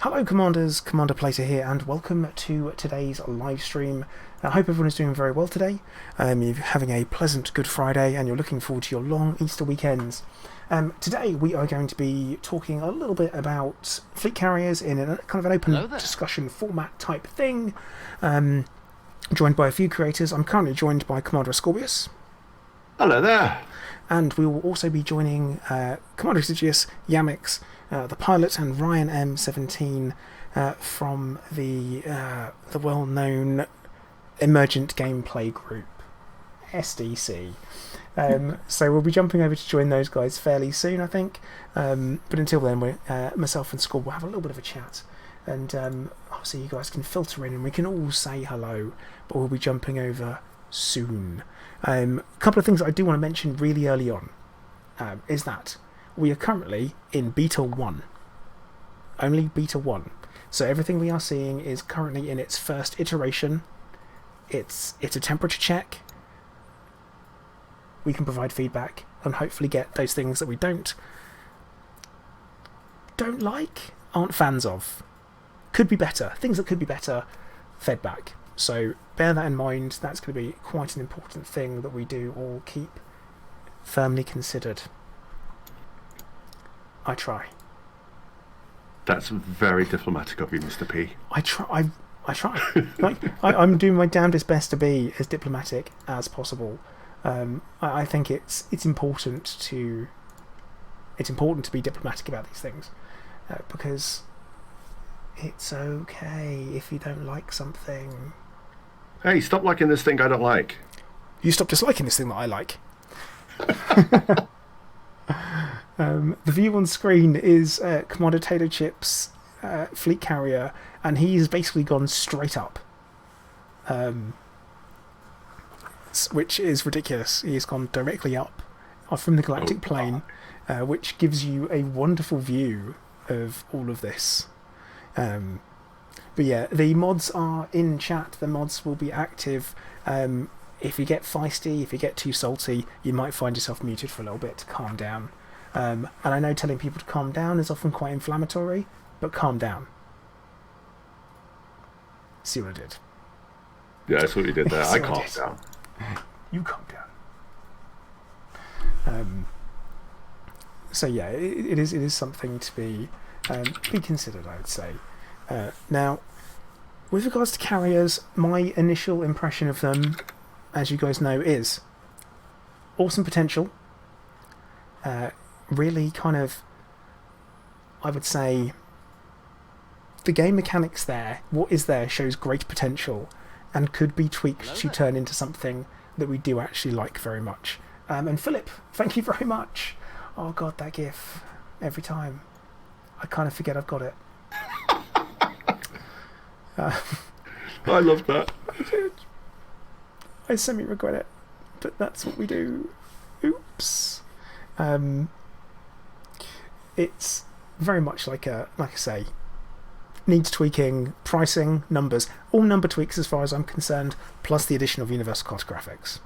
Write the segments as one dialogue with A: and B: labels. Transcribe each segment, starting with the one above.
A: Hello Commanders, Commander Plater here, and welcome to today's live stream. I hope everyone is doing very well today. You're having a pleasant Good Friday and you're looking forward to your long Easter weekends. Today we are going to be talking a little bit about fleet carriers in a kind of an open discussion format type thing. Joined by a few creators. I'm currently joined by Commander Ascorbius.
B: Hello there.
A: And we will also be joining Commander Exiguus, Yamix, the pilot, and Ryan M17 from the well-known Emergent Gameplay Group, SDC. So we'll be jumping over to join those guys fairly soon, I think. But until then, myself and Score will have a little bit of a chat. And obviously you guys can filter in and we can all say hello, but we'll be jumping over soon. A couple of things that I do want to mention really early on is that we are currently in Beta 1. Only Beta 1. So everything we are seeing is currently in its first iteration. It's a temperature check. We can provide feedback and hopefully get those things that we don't like, aren't fans of. Could be better. Things that could be better, fed back. So bear that in mind. That's going to be quite an important thing that we do all keep firmly considered. I try.
B: That's very diplomatic of you, Mr. P.
A: I try. I'm doing my damnedest best to be as diplomatic as possible. I think it's important to be diplomatic about these things because it's okay if you don't like something.
B: Hey, stop liking this thing I don't like.
A: You stop disliking this thing that I like. The view on screen is Commander Taylor Chip's fleet carrier, and he's basically gone straight up, which is ridiculous. He's gone directly up from the galactic plane, which gives you a wonderful view of all of this. But yeah, the mods are in chat. The mods will be active. If you get feisty, if you get too salty, you might find yourself muted for a little bit to calm down. And I know telling people to calm down is often quite inflammatory, but calm down. See what I did?
B: Yeah, that's what you did there. I calmed down.
A: You calm down. So yeah, it is something to be considered, I would say. Now, with regards to carriers, my initial impression of them, as you guys know, is awesome potential. Really kind of, I would say, the game mechanics there, what is there, shows great potential and could be tweaked to turn into something that we do actually like very much. And Philip, thank you very much. Oh god, that gif. Every time. I kind of forget I've got it.
B: I love that.
A: I semi-regret it, but that's what we do. Oops. It's very much like I say, needs tweaking, pricing, numbers, all number tweaks as far as I'm concerned, plus the addition of universal cartographics.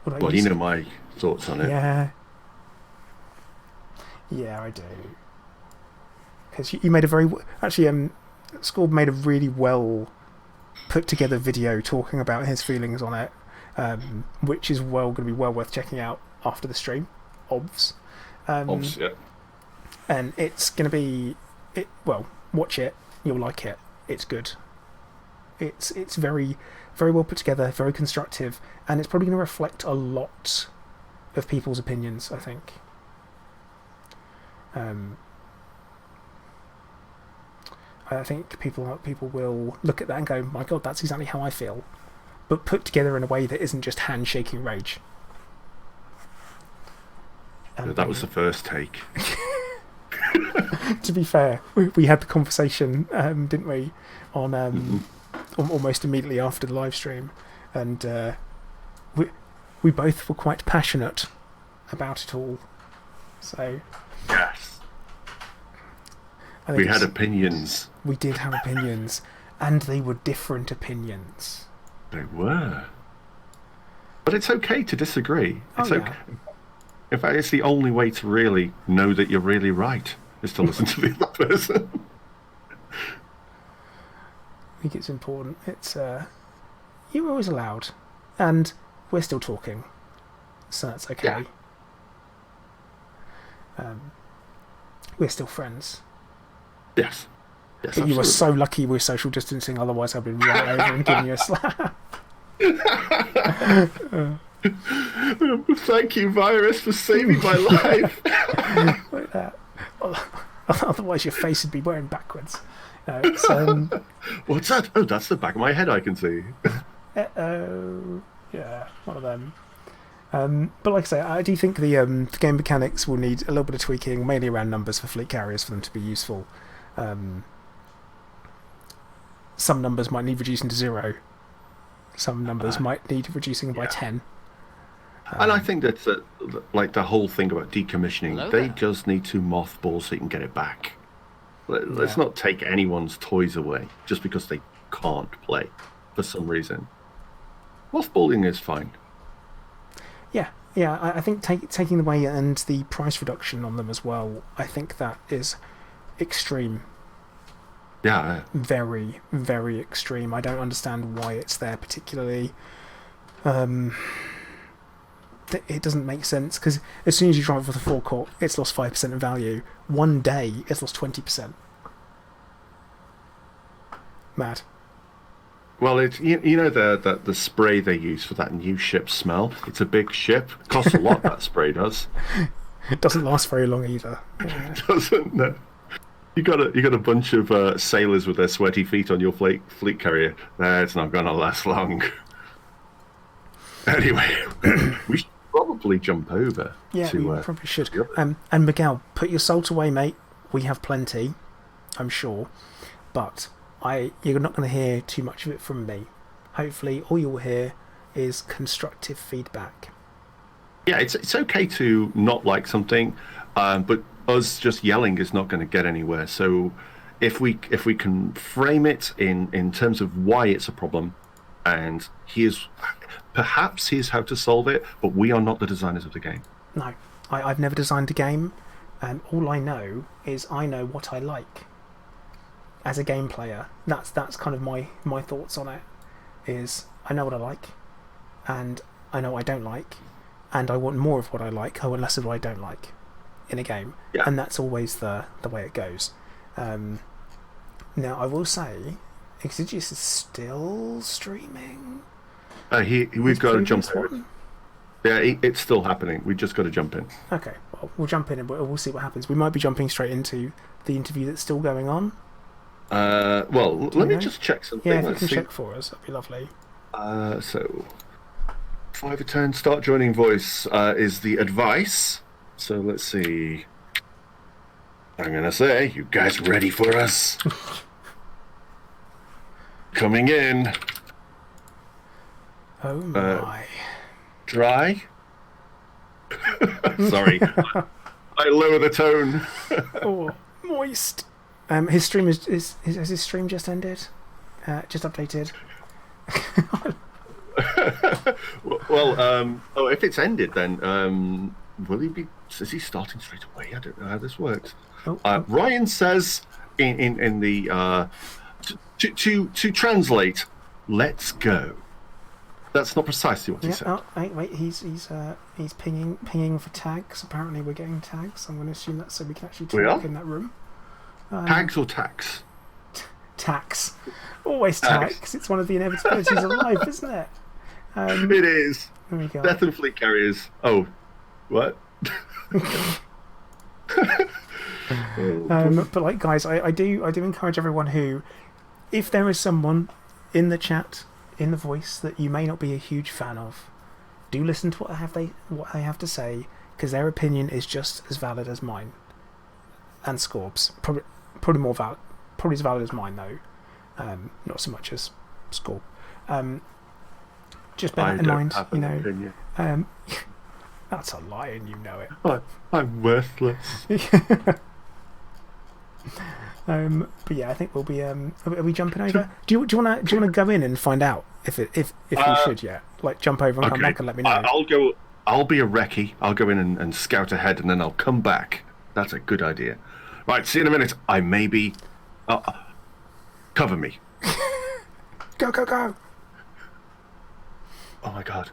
B: Well, you know my thoughts on it.
A: Yeah, I do. Because you made a very... Actually, Scorb made a really well put together video talking about his feelings on it, which is going to be well worth checking out after the stream. Obvs.
B: Obvs, yeah.
A: And it's going to be... Well, watch it. You'll like it. It's good. It's very, very well put together, very constructive, and it's probably going to reflect a lot of people's opinions, I think. I think people will look at that and go, my god, that's exactly how I feel, but put together in a way that isn't just handshaking rage.
B: That was the first take.
A: To be fair, we had the conversation, didn't we, on almost immediately after the live stream, and we both were quite passionate about it all. So
B: yes. We had opinions.
A: We did have opinions, and they were different opinions.
B: They were. But it's okay to disagree. It's okay. In fact, it's the only way to really know that you're really right, is to listen to the other person.
A: I think it's important. It's you're always allowed, and we're still talking, so that's okay.
B: Yeah.
A: We're still friends.
B: Yes. Yes,
A: But you were
B: absolutely.
A: so lucky we're social distancing, otherwise I'd been right over and giving you a slap.
B: Thank you, virus, for saving my life.
A: Like that. Otherwise your face would be wearing backwards. No, it's,
B: What's that? Oh, that's the back of my head I can see.
A: yeah, one of them. But like I say, I do think the game mechanics will need a little bit of tweaking, mainly around numbers for fleet carriers for them to be useful. Some numbers might need reducing to 0. Some numbers might need reducing by 10.
B: And I think that's like the whole thing about decommissioning.
C: Hello
B: They
C: there.
B: just need to mothball so you can get it back. Let's
A: Yeah.
B: not take anyone's toys away just because they can't play for some reason. Mothballing is fine.
A: Yeah, I think taking away and the price reduction on them as well, I think that is extreme.
B: Yeah.
A: Very, very extreme. I don't understand why it's there particularly. It doesn't make sense, because as soon as you drive with a forecourt, it's lost 5% in value. One day, it's lost 20%. Mad.
B: Well, it's you know the spray they use for that new ship smell. It's a big ship. It costs a lot. That spray does.
A: It doesn't last very long either. Yeah.
B: Doesn't no. You got a bunch of sailors with their sweaty feet on your fleet carrier. It's not gonna last long. Anyway, we should probably jump over.
A: Yeah,
B: to,
A: we probably should.
B: yep.
A: And Miguel, put your salt away, mate. We have plenty, I'm sure. But you're not going to hear too much of it from me. Hopefully, all you'll hear is constructive feedback.
B: Yeah, it's okay to not like something, but us just yelling is not going to get anywhere. So if we can frame it in terms of why it's a problem, and perhaps here's how to solve it, but we are not the designers of the game.
A: No, I've never designed a game, and all I know is I know what I like. As a game player, that's kind of my thoughts on it. Is I know what I like, and I know what I don't like, and I want more of what I like. I want less of what I don't like in a game,
B: Yeah.
A: and that's always the way it goes. Now I will say, Exidious is still streaming.
B: We've got to
A: His
B: jump
A: previous
B: over.
A: one?
B: Yeah, it's still happening. We just got to jump in.
A: Okay, well, we'll jump in and we'll see what happens. We might be jumping straight into the interview that's still going on.
B: Well, let me
A: know?
B: just check something.
A: Yeah, if you
B: Let's
A: can
B: see.
A: check for us, that'd be lovely.
B: So, 5 a turn, start joining voice is the advice. So let's see. I'm gonna say, you guys ready for us? Coming in.
A: Oh my.
B: Dry. Sorry. I lower the tone.
A: Oh, moist. His stream has his stream just ended? Just updated.
B: Well, if it's ended, then will he be? Is he starting straight away? I don't know how this works.
A: Oh,
B: Ryan says in the to translate, let's go. That's not precisely what he
A: yeah.
B: said.
A: Oh, wait. He's pinging for tags. Apparently, we're getting tags. I'm going to assume that's so we can actually
B: We
A: talk
B: are?
A: in that room.
B: Tags or tax?
A: Tax. Always
B: Tax.
A: tax. It's one of the inevitabilities of life, isn't it?
B: It is.
A: There we go.
B: Death and fleet carriers. Oh, what?
A: But like, guys, I do encourage everyone who, if there is someone in the chat, in the voice that you may not be a huge fan of, do listen to what I have to say, because their opinion is just as valid as mine. And Scorb's probably more valid, probably as valid as mine though, not so much as Scorb. Just bear
B: I
A: that in
B: don't
A: mind,
B: have
A: you
B: an
A: know.
B: opinion.
A: That's a lie, and you know it.
B: I'm worthless.
A: But yeah, I think we'll be. Are we jumping over? Do you want to go in and find out if we should? Yeah, like jump over and come back and let me know.
B: I'll be a recce. I'll go in and scout ahead, and then I'll come back. That's a good idea. Right, see you in a minute. I may be... cover me.
A: Go, go, go!
B: Oh my god.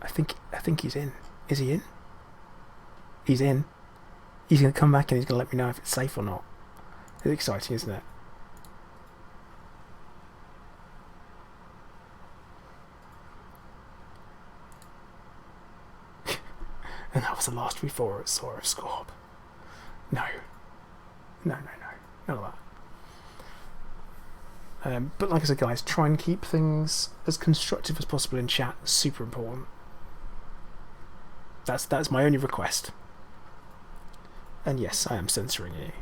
A: I think he's in. Is he in? He's in. He's going to come back and he's going to let me know if it's safe or not. It's exciting, isn't it? And that was the last we saw of Scorb. No. No. None of that. But like I said, guys, try and keep things as constructive as possible in chat. Super important. That's my only request. And yes, I am censoring you,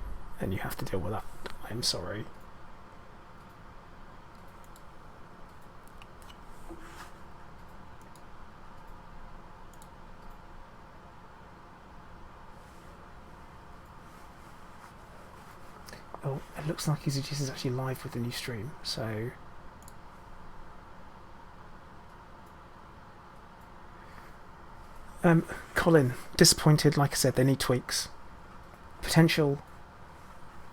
A: and you have to deal with that. I am sorry. Oh, it looks like EasyGS is actually live with the new stream, so... Colin, disappointed, like I said, they need tweaks. Potential,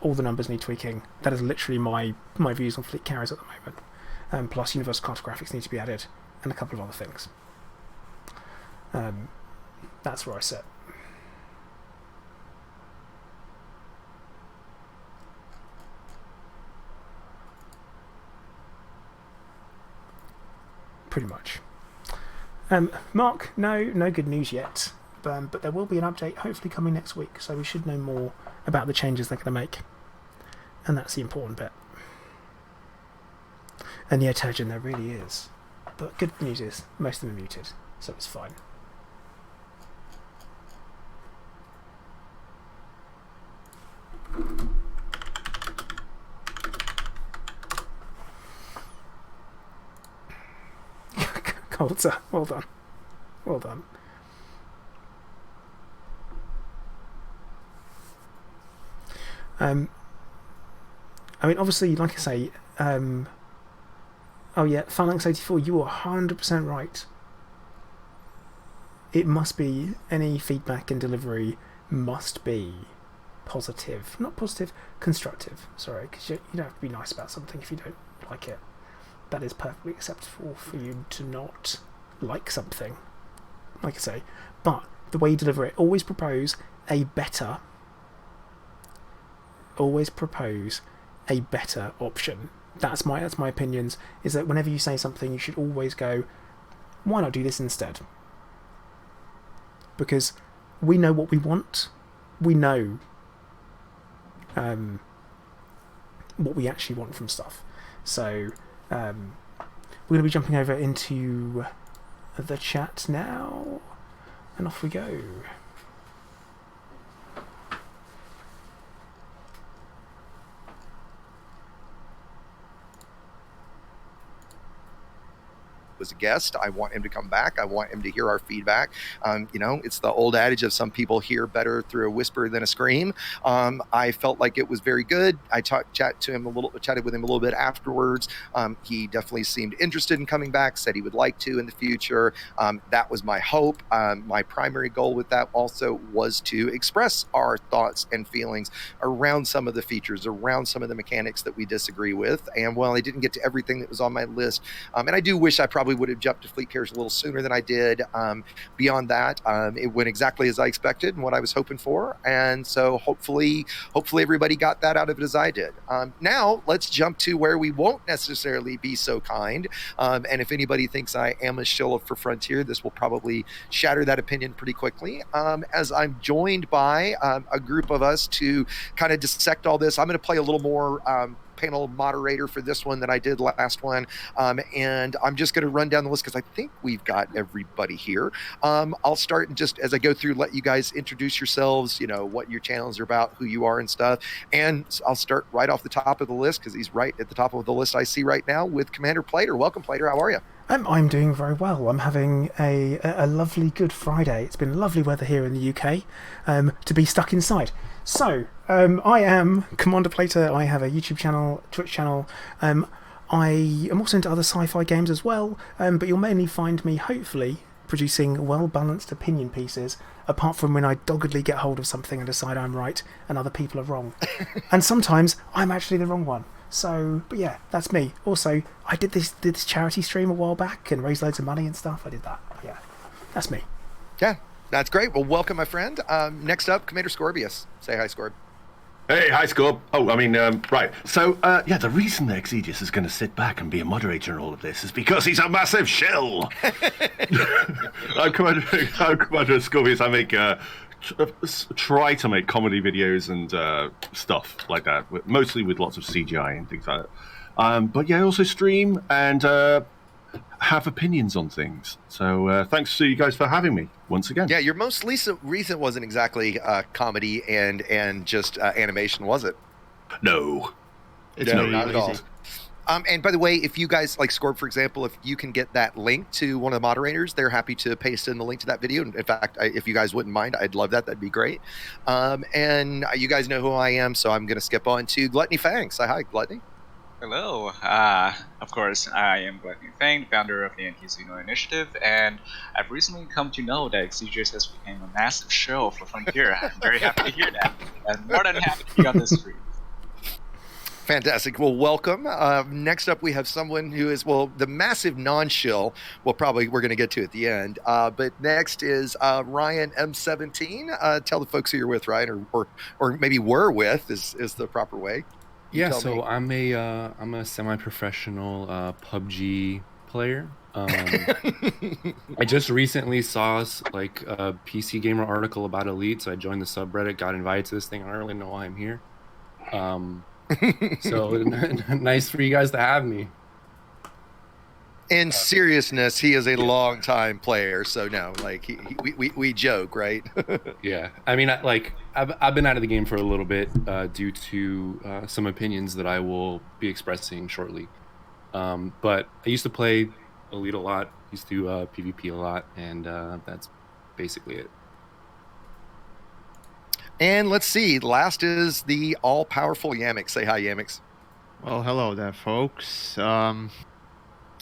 A: all the numbers need tweaking. That is literally my views on fleet carriers at the moment. Plus universal cartographics need to be added, and a couple of other things. That's where I sit. Pretty much. Mark, no good news yet, but there will be an update hopefully coming next week, so we should know more about the changes they're going to make, and that's the important bit. And yeah, Turgeon, there really is, but good news is most of them are muted, so it's fine. Coulter, well done. Well done. I mean, obviously, like I say, oh yeah, Phalanx84, you are 100% right. It must be, any feedback and delivery must be positive. Not positive, constructive, sorry, because you don't have to be nice about something if you don't like it. That is perfectly acceptable for you to not like something, like I say, but the way you deliver it, always propose a better option. That's my opinions, is that whenever you say something, you should always go, why not do this instead? Because we know what we want, we know what we actually want from stuff. So we're going to be jumping over into the chat now, and off we go.
C: Was a guest. I want him to come back. I want him to hear our feedback. You know, it's the old adage of some people hear better through a whisper than a scream. I felt like it was very good. I chatted with him a little bit afterwards. He definitely seemed interested in coming back, said he would like to in the future. That was my hope. My primary goal with that also was to express our thoughts and feelings around some of the features, around some of the mechanics that we disagree with. And while I didn't get to everything that was on my list, and I do wish I probably would have jumped to fleet carriers a little sooner than I did. Beyond that, it went exactly as I expected and what I was hoping for. And so hopefully everybody got that out of it as I did. Now let's jump to where we won't necessarily be so kind. And if anybody thinks I am a shill for Frontier, this will probably shatter that opinion pretty quickly. As I'm joined by a group of us to kind of dissect all this, I'm going to play a little more panel moderator for this one than I did last one. And I'm just going to run down the list because I think we've got everybody here. I'll start and just as I go through, let you guys introduce yourselves, you know, what your channels are about, who you are and stuff. And I'll start right off the top of the list because he's right at the top of the list I see right now with Commander Plater. Welcome, Plater. How are you?
A: I'm doing very well. I'm having a lovely Good Friday. It's been lovely weather here in the UK to be stuck inside. So, I am Commander Plater. I have a YouTube channel, Twitch channel. I am also into other sci-fi games as well, but you'll mainly find me, hopefully, producing well-balanced opinion pieces, apart from when I doggedly get hold of something and decide I'm right and other people are wrong. And sometimes I'm actually the wrong one. So, but yeah, that's me. Also, I did this charity stream a while back and raised loads of money and stuff. I did that. Yeah, that's me.
C: Yeah, that's great. Well, welcome, my friend. Next up, Commander Scorbius. Say hi, Scorb.
B: Hey, hi, Scorb. Oh, I mean, right. So, yeah, the reason that Exegius is going to sit back and be a moderator in all of this is because he's a massive shill. I'm Commander Scorbius. I make, try to make comedy videos and stuff like that, mostly with lots of CGI and things like that. But yeah, I also stream and have opinions on things. So thanks to you guys for having me once again.
C: Yeah, your most recent wasn't exactly comedy and just animation, was it?
B: No.
C: It's not at all. And by the way, if you guys like Scorb, for example, if you can get that link to one of the moderators, they're happy to paste in the link to that video. In fact, if you guys wouldn't mind, I'd love that. That'd be great. And you guys know who I am, so I'm going to skip on to Gluttony Fang. Say hi, Gluttony.
D: Hello. Of course, I am Gluttony Fang, founder of the NTZeno Initiative, and I've recently come to know that Exegius has become a massive show for Frontier. I'm very happy to hear that, and more than happy to be on this stream.
C: Fantastic. Well, welcome. Next up, we have someone who is, well, the massive non-shill. We're going to get to at the end. But next is Ryan M17. Tell the folks who you're with, Ryan, or maybe were with is the proper way.
E: Yeah, so I'm a semi-professional PUBG player. I just recently saw like a PC Gamer article about Elite, so I joined the subreddit, got invited to this thing. I don't really know why I'm here. So nice for you guys to have me.
C: In seriousness, he is a long-time player, so no, like we joke, right?
E: Yeah, I mean, I've been out of the game for a little bit due to some opinions that I will be expressing shortly. But I used to play Elite a lot, used to PvP a lot, and that's basically it.
C: And let's see, last is the all-powerful Yamix. Say hi, Yamix.
F: Well, hello there, folks.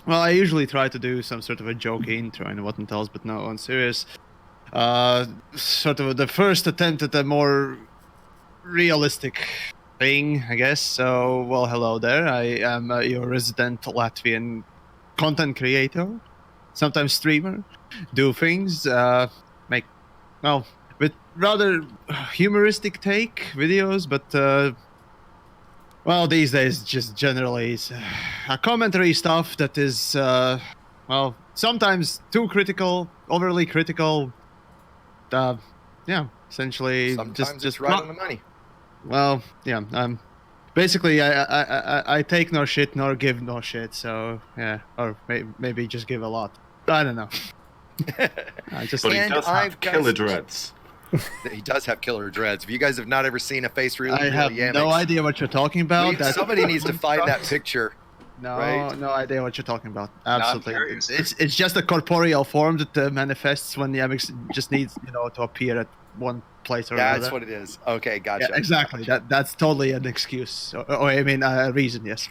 F: Well, I usually try to do some sort of a joke intro and whatnot else, but no, on serious. Sort of the first attempt at a more realistic thing, I guess. So, well, hello there. I am your resident Latvian content creator, sometimes streamer, do things, make, well, with rather humoristic take videos, but well, these days, just generally commentary stuff that is, well, sometimes too critical, overly critical. Yeah, essentially,
C: Sometimes
F: just
C: right on the money.
F: Well, yeah, basically, I take no shit nor give no shit. So yeah, or maybe just give a lot. I don't know.
B: But he does have killer dreads.
C: He does have killer dreads. If you guys have not ever seen a face reveal,
F: I have
C: Yamix,
F: no idea what you're talking about.
C: Somebody needs to find that picture.
F: No,
C: right?
F: No idea what you're talking about. Absolutely,
D: curious.
F: it's just a corporeal form that manifests when the Yamix just needs, to appear at one place or another.
C: That's what it is. Okay, gotcha.
F: Yeah, exactly. That's totally an excuse, or I mean, a reason. Yes.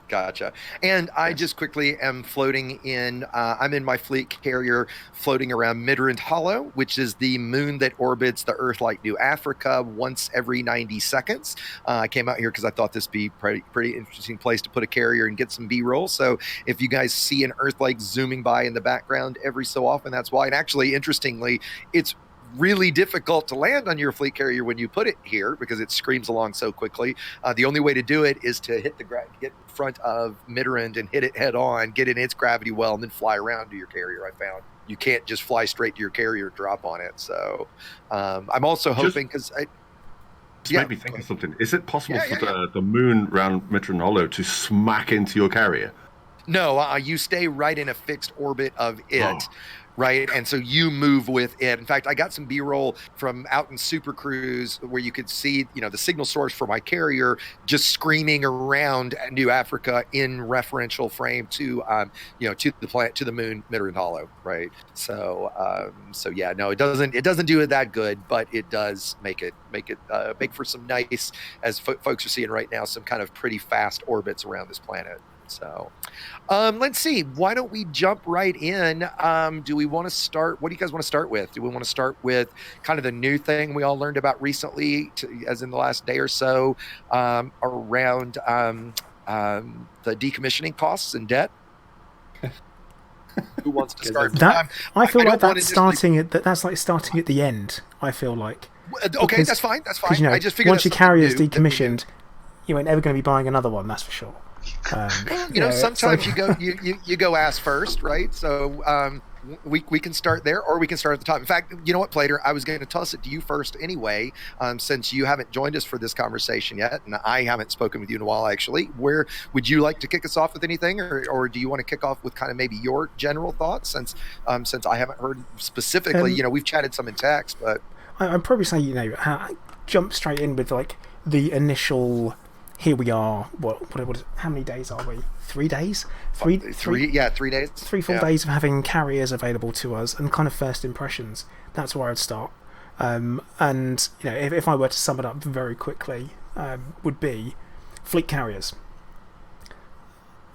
C: Gotcha. And I just quickly am floating in, I'm in my fleet carrier floating around Midrand Hollow, which is the moon that orbits the Earth like New Africa once every 90 seconds. I came out here because I thought this would be pretty interesting place to put a carrier and get some B-roll. So if you guys see an Earth like zooming by in the background every so often, that's why. And actually, interestingly, it's really difficult to land on your fleet carrier when you put it here because it screams along so quickly. The only way to do it is to get in front of Midrand and hit it head on, get in its gravity well, and then fly around to your carrier. I found you can't just fly straight to your carrier, drop on it. So I'm also hoping because
B: made me think of something. Is it possible for the moon around Midrand Hollow to smack into your carrier?
C: No, you stay right in a fixed orbit of it. Right, and so you move with it. In fact, I got some B-roll from out in Super Cruise where you could see, the signal source for my carrier just screaming around New Africa in referential frame to, to the planet, to the moon, Midrand Hollow. Right. So yeah, no, it doesn't do it that good, but it does make for some nice, as folks are seeing right now, some kind of pretty fast orbits around this planet. So, let's see. Why don't we jump right in? Do we want to start? What do you guys want to start with? Do we want to start with kind of the new thing we all learned about recently, as in the last day or so, around the decommissioning costs and debt? Who wants to start?
A: I feel like that's like starting at the end. I feel like.
C: Okay, that's fine. That's fine.
A: You know,
C: I just figured
A: once your carrier's decommissioned, you ain't ever going to be buying another one. That's for sure.
C: Sometimes you go ass first, right? So we can start there, or we can start at the top. In fact, you know what, Plater, I was going to toss it to you first anyway, since you haven't joined us for this conversation yet, and I haven't spoken with you in a while, actually. Where would you like to kick us off with anything, or do you want to kick off with kind of maybe your general thoughts, since I haven't heard specifically? We've chatted some in text, but
A: I'd probably say jump straight in with like the initial. Here we are. What is it? How many days are we? 3 days? Three days.
C: 3
A: full days of having carriers available to us, and kind of first impressions. That's where I'd start. And if I were to sum it up very quickly, would be fleet carriers.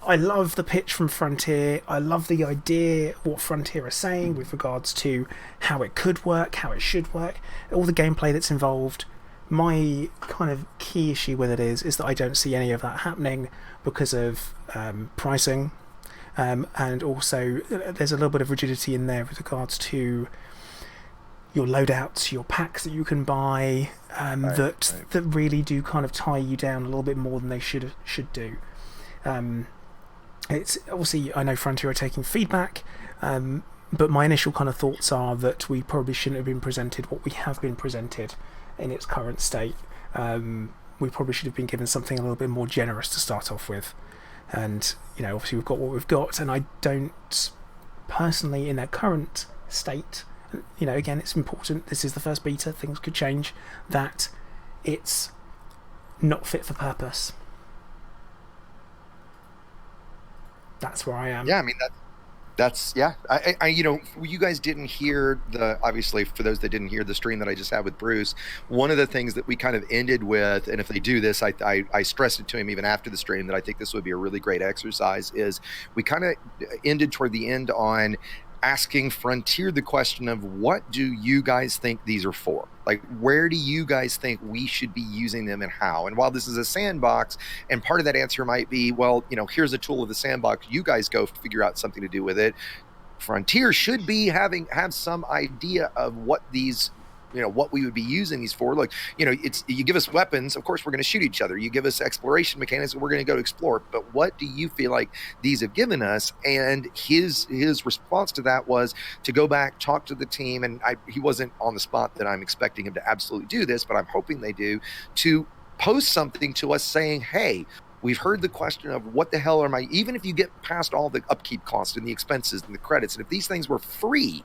A: I love the pitch from Frontier. I love the idea, what Frontier are saying with regards to how it could work, how it should work, all the gameplay that's involved. My kind of key issue with it is that I don't see any of that happening because of pricing, and also there's a little bit of rigidity in there with regards to your loadouts, your packs that you can buy, that really do kind of tie you down a little bit more than they should do. It's obviously, I know Frontier are taking feedback, but my initial kind of thoughts are that we probably shouldn't have been presented what we have been presented in its current state. We probably should have been given something a little bit more generous to start off with, and obviously we've got what we've got, and I don't personally, in their current state, again, it's important, this is the first beta, things could change, that it's not fit for purpose. That's where I am.
C: Yeah, I mean, that's you guys didn't hear obviously, for those that didn't hear the stream that I just had with Bruce, one of the things that we kind of ended with, and if they do this, I stressed it to him even after the stream, that I think this would be a really great exercise, is we kind of ended toward the end on asking Frontier the question of, what do you guys think these are for? Like, where do you guys think we should be using them, and how? And while this is a sandbox, and part of that answer might be, well, here's a tool of the sandbox, you guys go figure out something to do with it. Frontier should be have some idea of what these, what we would be using these for. Like, it's, you give us weapons, of course we're going to shoot each other. You give us exploration mechanics, we're going to go explore. But what do you feel like these have given us? And his response to that was to go back, talk to the team, and he wasn't on the spot that I'm expecting him to absolutely do this, but I'm hoping they do, to post something to us saying, hey, we've heard the question of what the hell am I, even if you get past all the upkeep costs and the expenses and the credits, and if these things were free,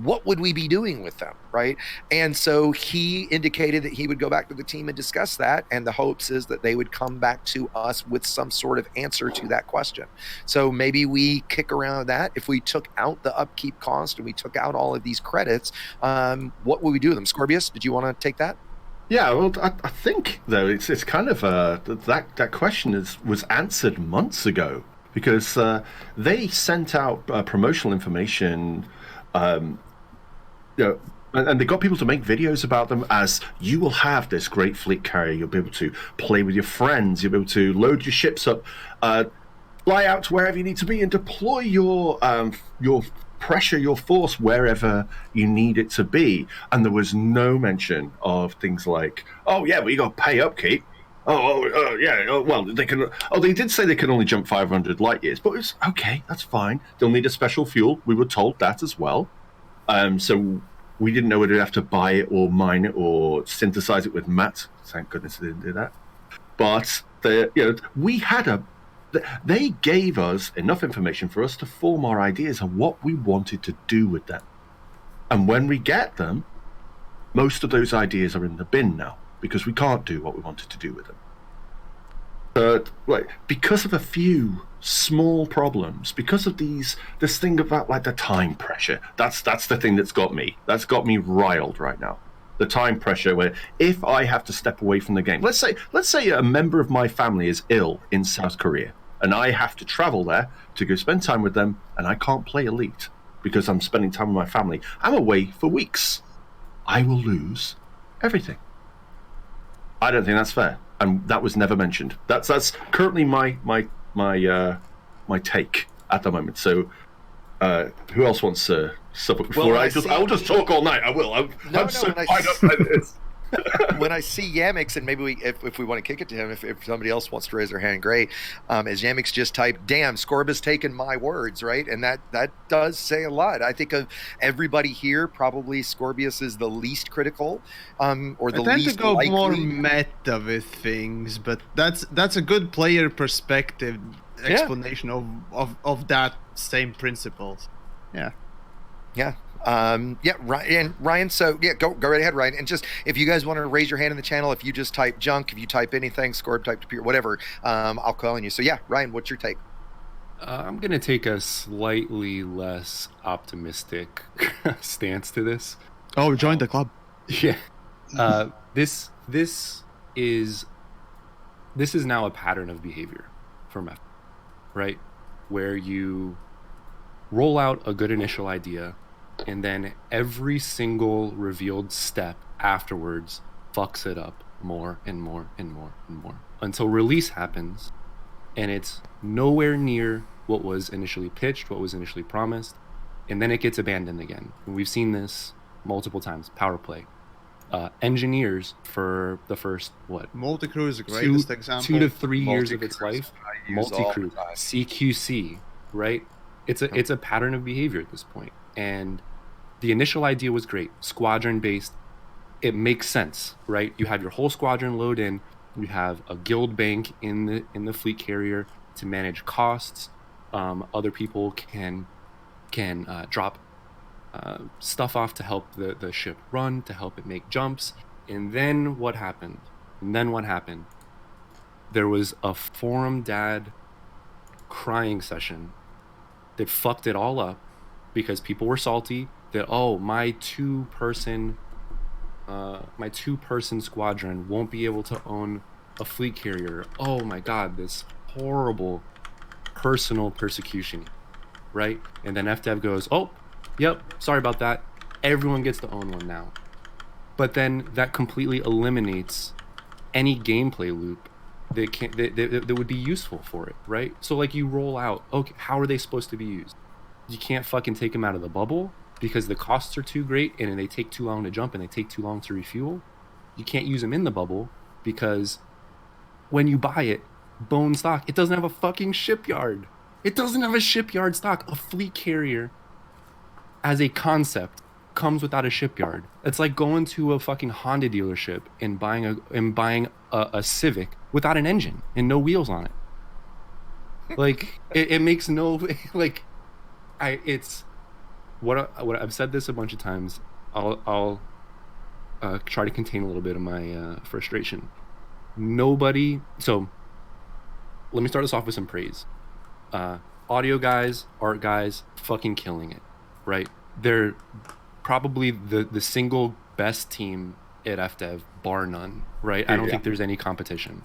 C: what would we be doing with them, right? And so he indicated that he would go back to the team and discuss that, and the hopes is that they would come back to us with some sort of answer to that question. So maybe we kick around that. If we took out the upkeep cost and we took out all of these credits, what would we do with them? Scorpius, did you want to take that?
B: Yeah, well, I think though it's kind of that question was answered months ago, because they sent out promotional information. And they got people to make videos about them as, you will have this great fleet carrier, you'll be able to play with your friends, you'll be able to load your ships up, fly out to wherever you need to be, and deploy your pressure, your force wherever you need it to be. And there was no mention of things like, oh yeah, well, you got to pay upkeep. Well, they can. Oh, they did say they can only jump 500 light years, but it's okay. That's fine. They'll need a special fuel. We were told that as well. So we didn't know whether to have to buy it or mine it or synthesize it with mats. Thank goodness they didn't do that. But they gave us enough information for us to form our ideas on what we wanted to do with them. And when we get them, most of those ideas are in the bin now, because we can't do what we wanted to do with them. But because of a few small problems, because of this thing about the time pressure, that's the thing that's got me riled right now. The time pressure, where if I have to step away from the game, let's say a member of my family is ill in South Korea, and I have to travel there to go spend time with them, and I can't play Elite because I'm spending time with my family. I'm away for weeks. I will lose everything. I don't think that's fair, and that was never mentioned. That's currently my take at the moment. So, who else wants to sub up before I will just talk all night. I will. I'm so fired up by this.
C: When I see Yamix, and maybe if we want to kick it to him, if somebody else wants to raise their hand, great. As Yamix just typed, "Damn, Scorb has taken my words," right? And that does say a lot. I think of everybody here, probably Scorbius is the least critical, or the least likely. I tend to go
F: more meta with things, but that's a good player perspective explanation of that same principles. Yeah.
C: Ryan. So go right ahead, Ryan. And just if you guys want to raise your hand in the channel, if you just type junk, if you type anything, Scorb, type to whatever, I'll call on you. So Ryan, what's your take?
E: I'm gonna take a slightly less optimistic stance to this.
F: Oh, join the club.
E: Yeah. This is now a pattern of behavior for Meth, right? Where you roll out a good initial idea, and then every single revealed step afterwards fucks it up more and more and more and more until release happens, and it's nowhere near what was initially pitched, what was initially promised, and then it gets abandoned again. And we've seen this multiple times. Power play. Engineers for the first
F: Multicrew is the greatest example.
E: 2 to 3 years of its life. Multicrew, CQC, right? It's a pattern of behavior at this point. And the initial idea was great, squadron based. It makes sense, right? You have your whole squadron load in. You have a guild bank in the fleet carrier to manage costs. Other people can drop stuff off to help the ship run, to help it make jumps. And then what happened? There was a forum dad crying session that fucked it all up because people were salty that, oh, my two-person squadron won't be able to own a fleet carrier. Oh my god, this horrible personal persecution, right? And then FDev goes, oh, yep, sorry about that. Everyone gets to own one now. But then that completely eliminates any gameplay loop that would be useful for it, right? So like you roll out, okay, how are they supposed to be used? You can't fucking take them out of the bubble because the costs are too great and they take too long to jump and they take too long to refuel. You can't use them in the bubble because when you buy it, bone stock, it doesn't have a fucking shipyard. It doesn't have a shipyard stock. A fleet carrier as a concept comes without a shipyard. It's like going to a fucking Honda dealership and buying a Civic without an engine and no wheels on it. Like it makes no like it's what I've said this a bunch of times. I'll try to contain a little bit of my frustration. So let me start us off with some praise. Audio guys, art guys, fucking killing it, right? They're probably the single best team at FDev, bar none, right? I don't think there's any competition.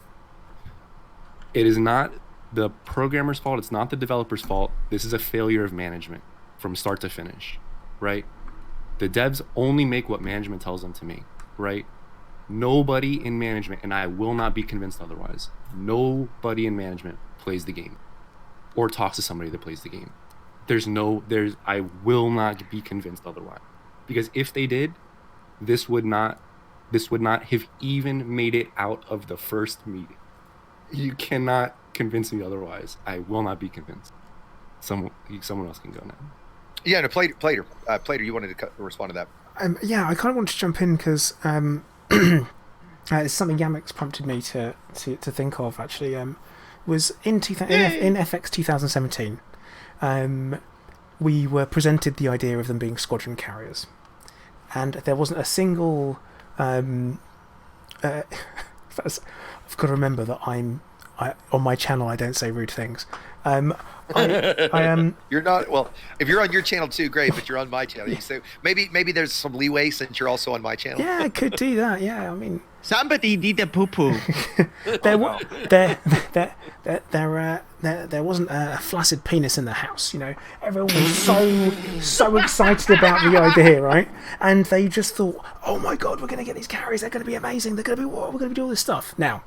E: It is not the programmer's fault. It's not the developer's fault. This is a failure of management from start to finish, right? The devs only make what management tells them to make, right? Nobody in management, and I will not be convinced otherwise, nobody in management plays the game or talks to somebody that plays the game. I will not be convinced otherwise. Because if they did, this would not have even made it out of the first meeting. You cannot convince me otherwise. I will not be convinced. Someone else can go now.
C: Yeah, no, Plater, you wanted to respond to that.
A: I kind of want to jump in because it's something Yamix prompted me to think of, actually. Was in FX 2017, we were presented the idea of them being squadron carriers. And there wasn't a single... I've got to remember that I'm on my channel, I don't say rude things. I
C: You're not well. If you're on your channel too, great. But you're on my channel. You say maybe there's some leeway since you're also on my channel.
A: yeah, I could do that. Yeah, I mean,
F: Somebody did a poo-poo.
A: there wasn't a flaccid penis in the house. You know, everyone was so excited about the idea, right? And they just thought, oh my god, we're going to get these carriers. They're going to be amazing. They're going to be what? We're going to be doing all this stuff now.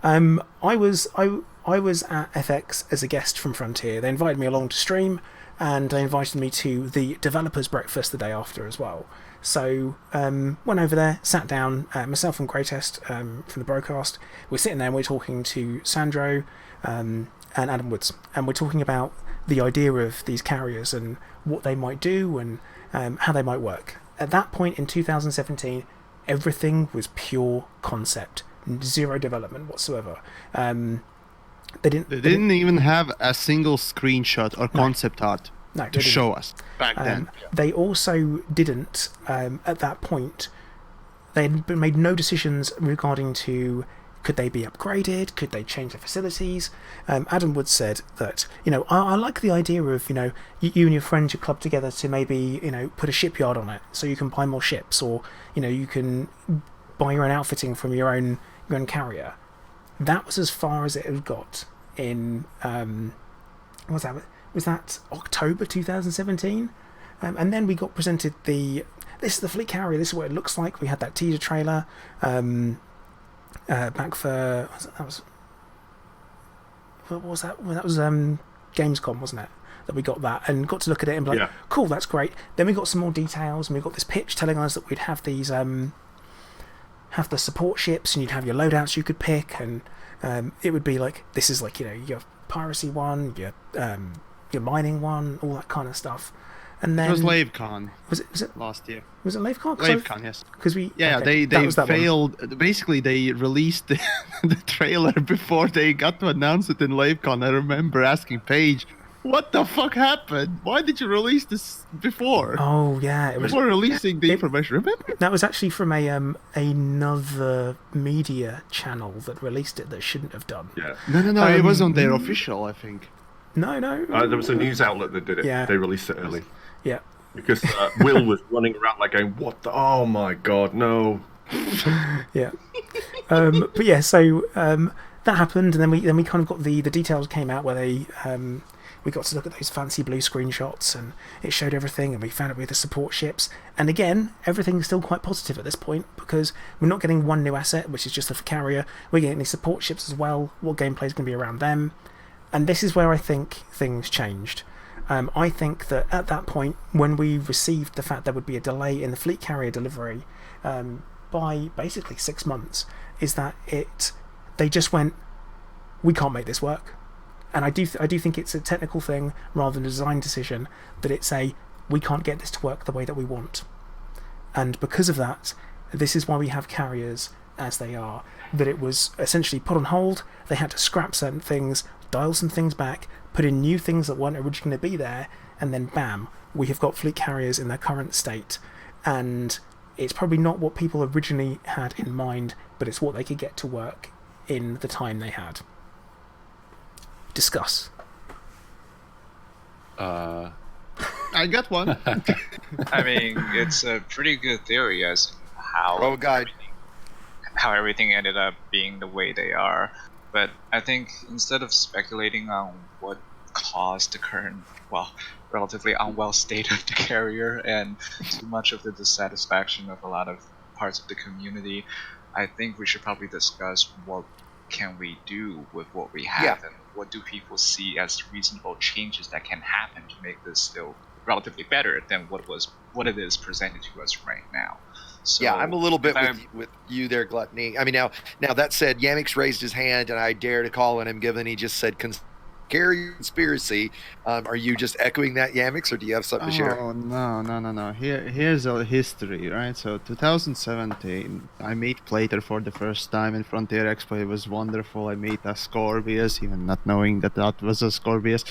A: I was at FX as a guest from Frontier. They invited me along to stream, and they invited me to the developers breakfast the day after as well. So went over there, sat down, myself and Greatest from the broadcast. We're sitting there and we're talking to Sandro and Adam Woods, and we're talking about the idea of these carriers and what they might do and how they might work. At that point in 2017, everything was pure concept. Zero development whatsoever. They didn't
F: even have a single screenshot or concept art to show us back then.
A: They also didn't, at that point, they had made no decisions regarding to could they be upgraded, could they change their facilities. Adam Wood said that, you know, I like the idea of, you know, you and your friends, you club together to maybe, you know, put a shipyard on it so you can buy more ships, or, you know, you can buy your own outfitting from your own carrier. That was as far as it had got in was that October 2017, and then we got presented this is the fleet carrier, this is what it looks like. We had that teaser trailer back for what was that was Gamescom, wasn't it, that we got that and got to look at it and be like, cool, that's great. Then we got some more details and we got this pitch telling us that we'd have these have the support ships and you'd have your loadouts you could pick, and it would be like, this is like, you know, your piracy one, your mining one, all that kind of stuff. And then
F: it was LaveCon.
A: Was it
F: last year?
A: Was it LaveCon?
F: LaveCon, yes.
A: Because we
F: they failed. One. Basically, they released the trailer before they got to announce it in LaveCon. I remember asking Paige, "What the fuck happened? Why did you release this before?"
A: Oh yeah, it was
F: before releasing the information. Remember?
A: That was actually from another media channel that released it that shouldn't have done.
B: Yeah.
F: No. It was on their official, I think.
A: No.
B: There was a news outlet that did it.
A: Yeah.
B: They released it early.
A: Yeah.
B: Because Will was running around like going, "What the? Oh my god, no!"
A: Yeah. But yeah, so that happened, and then we kind of got the details came out where they we got to look at those fancy blue screenshots, and it showed everything, and we found out we had the support ships. And again, everything's still quite positive at this point, because we're not getting one new asset, which is just the carrier. We're getting these support ships as well. What gameplay is going to be around them? And this is where I think things changed. I think that at that point, when we received the fact there would be a delay in the fleet carrier delivery by basically 6 months, is that they just went, we can't make this work. And I do think it's a technical thing rather than a design decision, that it's we can't get this to work the way that we want. And because of that, this is why we have carriers as they are, that it was essentially put on hold. They had to scrap certain things, dial some things back, put in new things that weren't originally going to be there, and then bam, we have got fleet carriers in their current state. And it's probably not what people originally had in mind, but it's what they could get to work in the time they had. Discuss.
F: I got one.
D: I mean, it's a pretty good theory as how everything ended up being the way they are. But I think instead of speculating on what caused the current, relatively unwell state of the carrier and too much of the dissatisfaction of a lot of parts of the community, I think we should probably discuss what can we do with what we have, and what do people see as reasonable changes that can happen to make this still relatively better than what it is presented to us right now. So,
C: yeah, I'm a little bit with you there, Gluttony. I mean, now that said, Yamix raised his hand, and I dare to call on him, given he just said carrier conspiracy. Are you just echoing that, Yamix, or do you have something to share?
F: Oh, no. Here's a history, right? So 2017, I met Plater for the first time in Frontier Expo. It was wonderful. I met a Scorpius, even not knowing that was a Scorpius.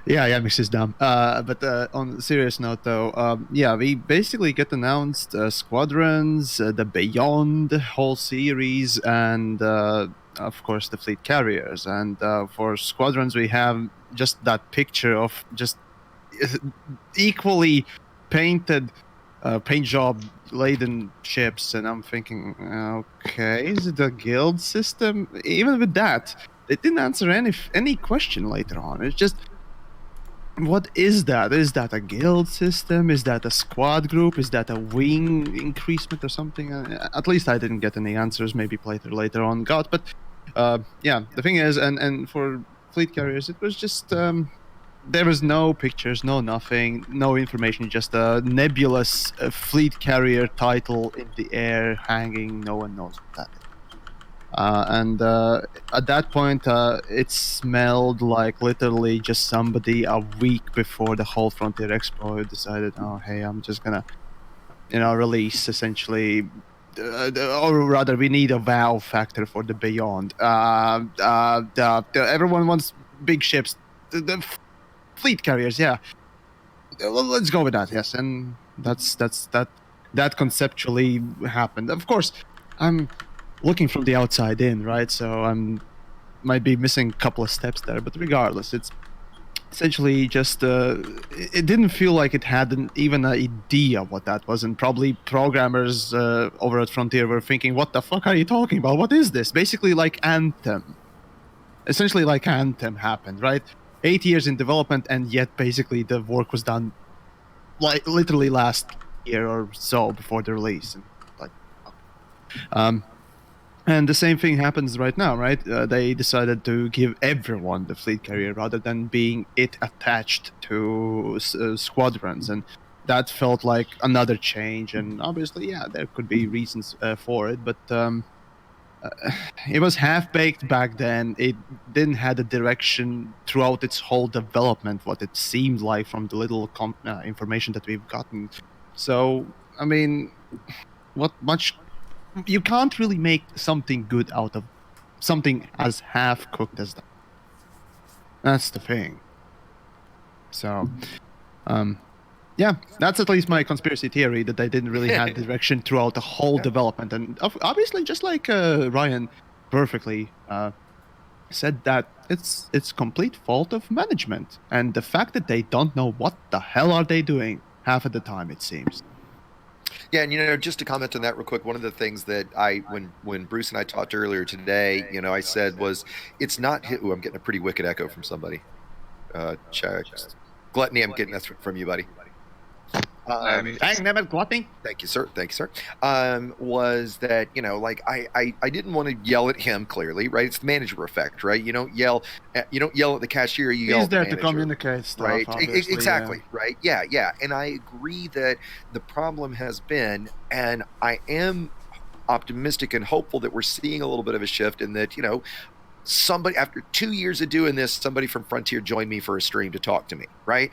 F: Yeah, Yamix is dumb. But on a serious note, though, we basically get announced Squadrons, the Beyond whole series, and of course, the fleet carriers. And for squadrons, we have just that picture of just equally painted, paint job laden ships. And I'm thinking, okay, is it a guild system? Even with that, they didn't answer any question later on. It's just, what is that? Is that a guild system? Is that a squad group? Is that a wing increasement or something? At least I didn't get any answers. Maybe later on got. But yeah, the thing is, and for fleet carriers, it was just there was no pictures, no nothing, no information, just a nebulous fleet carrier title in the air hanging. No one knows what that is. And at that point, it smelled like literally just somebody a week before the whole Frontier Expo decided, oh, hey, I'm just gonna, release essentially, or rather, we need a wow factor for the Beyond. Everyone wants big ships, the fleet carriers, yeah. Well, let's go with that, yes. And that conceptually happened. Of course, I'm looking from the outside in, right? So might be missing a couple of steps there, but regardless, it's essentially just it didn't feel like it had even an idea what that was, and probably programmers over at Frontier were thinking, what the fuck are you talking about? What is this? Basically like Anthem. Essentially like Anthem happened, right? 8 years in development, and yet basically the work was done like literally last year or so before the release. And and the same thing happens right now, right? They decided to give everyone the fleet carrier rather than being it attached to squadrons. And that felt like another change. And obviously, yeah, there could be reasons for it. But it was half-baked back then. It didn't have a direction throughout its whole development, what it seemed like from the little information that we've gotten. So, I mean, what much... You can't really make something good out of something as half-cooked as that. That's the thing. So, yeah, that's at least my conspiracy theory, that they didn't really have direction throughout the whole development. And obviously, just like Ryan perfectly said, that it's complete fault of management. And the fact that they don't know what the hell are they doing half of the time, it seems.
C: Yeah, and just to comment on that real quick, one of the things that when Bruce and I talked earlier today, I said was, it's not. Ooh, I'm getting a pretty wicked echo from somebody. Check. Gluttony, I'm getting that from you, buddy.
F: Gluttony.
C: Thank you, sir. Was that I didn't want to yell at him, clearly, right? It's the manager effect, right? You don't yell at the cashier. You yell at the manager.
F: He's there to communicate stuff,
C: right? Exactly,
F: yeah.
C: right? Yeah. And I agree that the problem has been, and I am optimistic and hopeful that we're seeing a little bit of a shift in that, somebody, after 2 years of doing this, somebody from Frontier joined me for a stream to talk to me, right?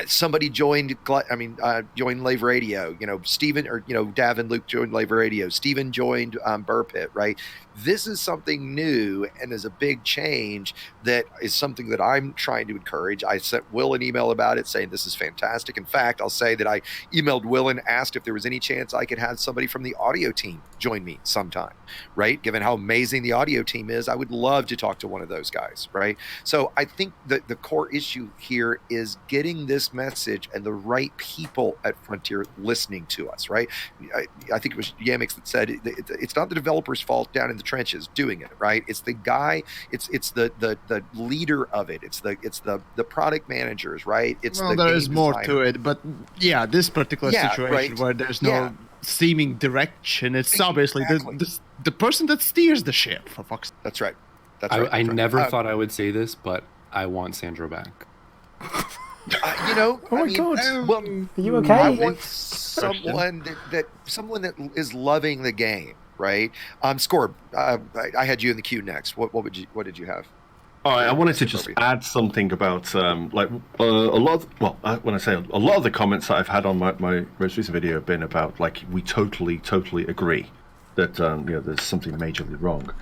C: Somebody joined Lave Radio, Steven, or, Dav and Luke joined Lave Radio. Steven joined Burr Pit, right? This is something new and is a big change that is something that I'm trying to encourage. I sent Will an email about it saying this is fantastic. In fact, I'll say that I emailed Will and asked if there was any chance I could have somebody from the audio team join me sometime, right? Given how amazing the audio team is, I would love to talk to one of those guys, right? So I think that the core issue here is getting this message and the right people at Frontier listening to us, right? I think it was Yamix that said it's not the developer's fault down in the trenches doing it, right? It's the guy, it's the leader of it. It's the product managers, right?
F: There is more to it, but yeah, this particular situation, right, where there's no seeming direction, it's obviously the person that steers the ship, for fuck's sake.
C: That's right.
E: I never thought I would say this, but I want Sandro back.
A: Oh my God.
C: Well,
A: are you okay?
C: I want someone that is loving the game, right? Scorb, I had you in the queue next. What did you have?
B: All right, I wanted to just add something about a lot of, when I say a lot of the comments that I've had on my most recent video have been about, like, we totally agree that there's something majorly wrong.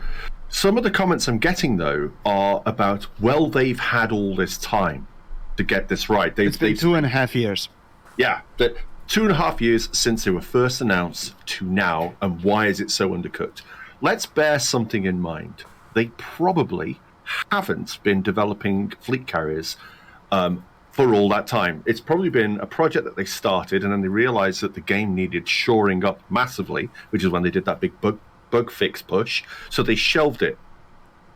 B: Some of the comments I'm getting, though, are about, well, they've had all this time to get this right.
F: It's been 2.5 years.
B: Yeah, 2.5 years since they were first announced to now, and why is it so undercooked? Let's bear something in mind. they probably haven't been developing fleet carriers for all that time. It's probably been a project that they started, and then they realized that the game needed shoring up massively, which is when they did that big bug fix push. So they shelved it.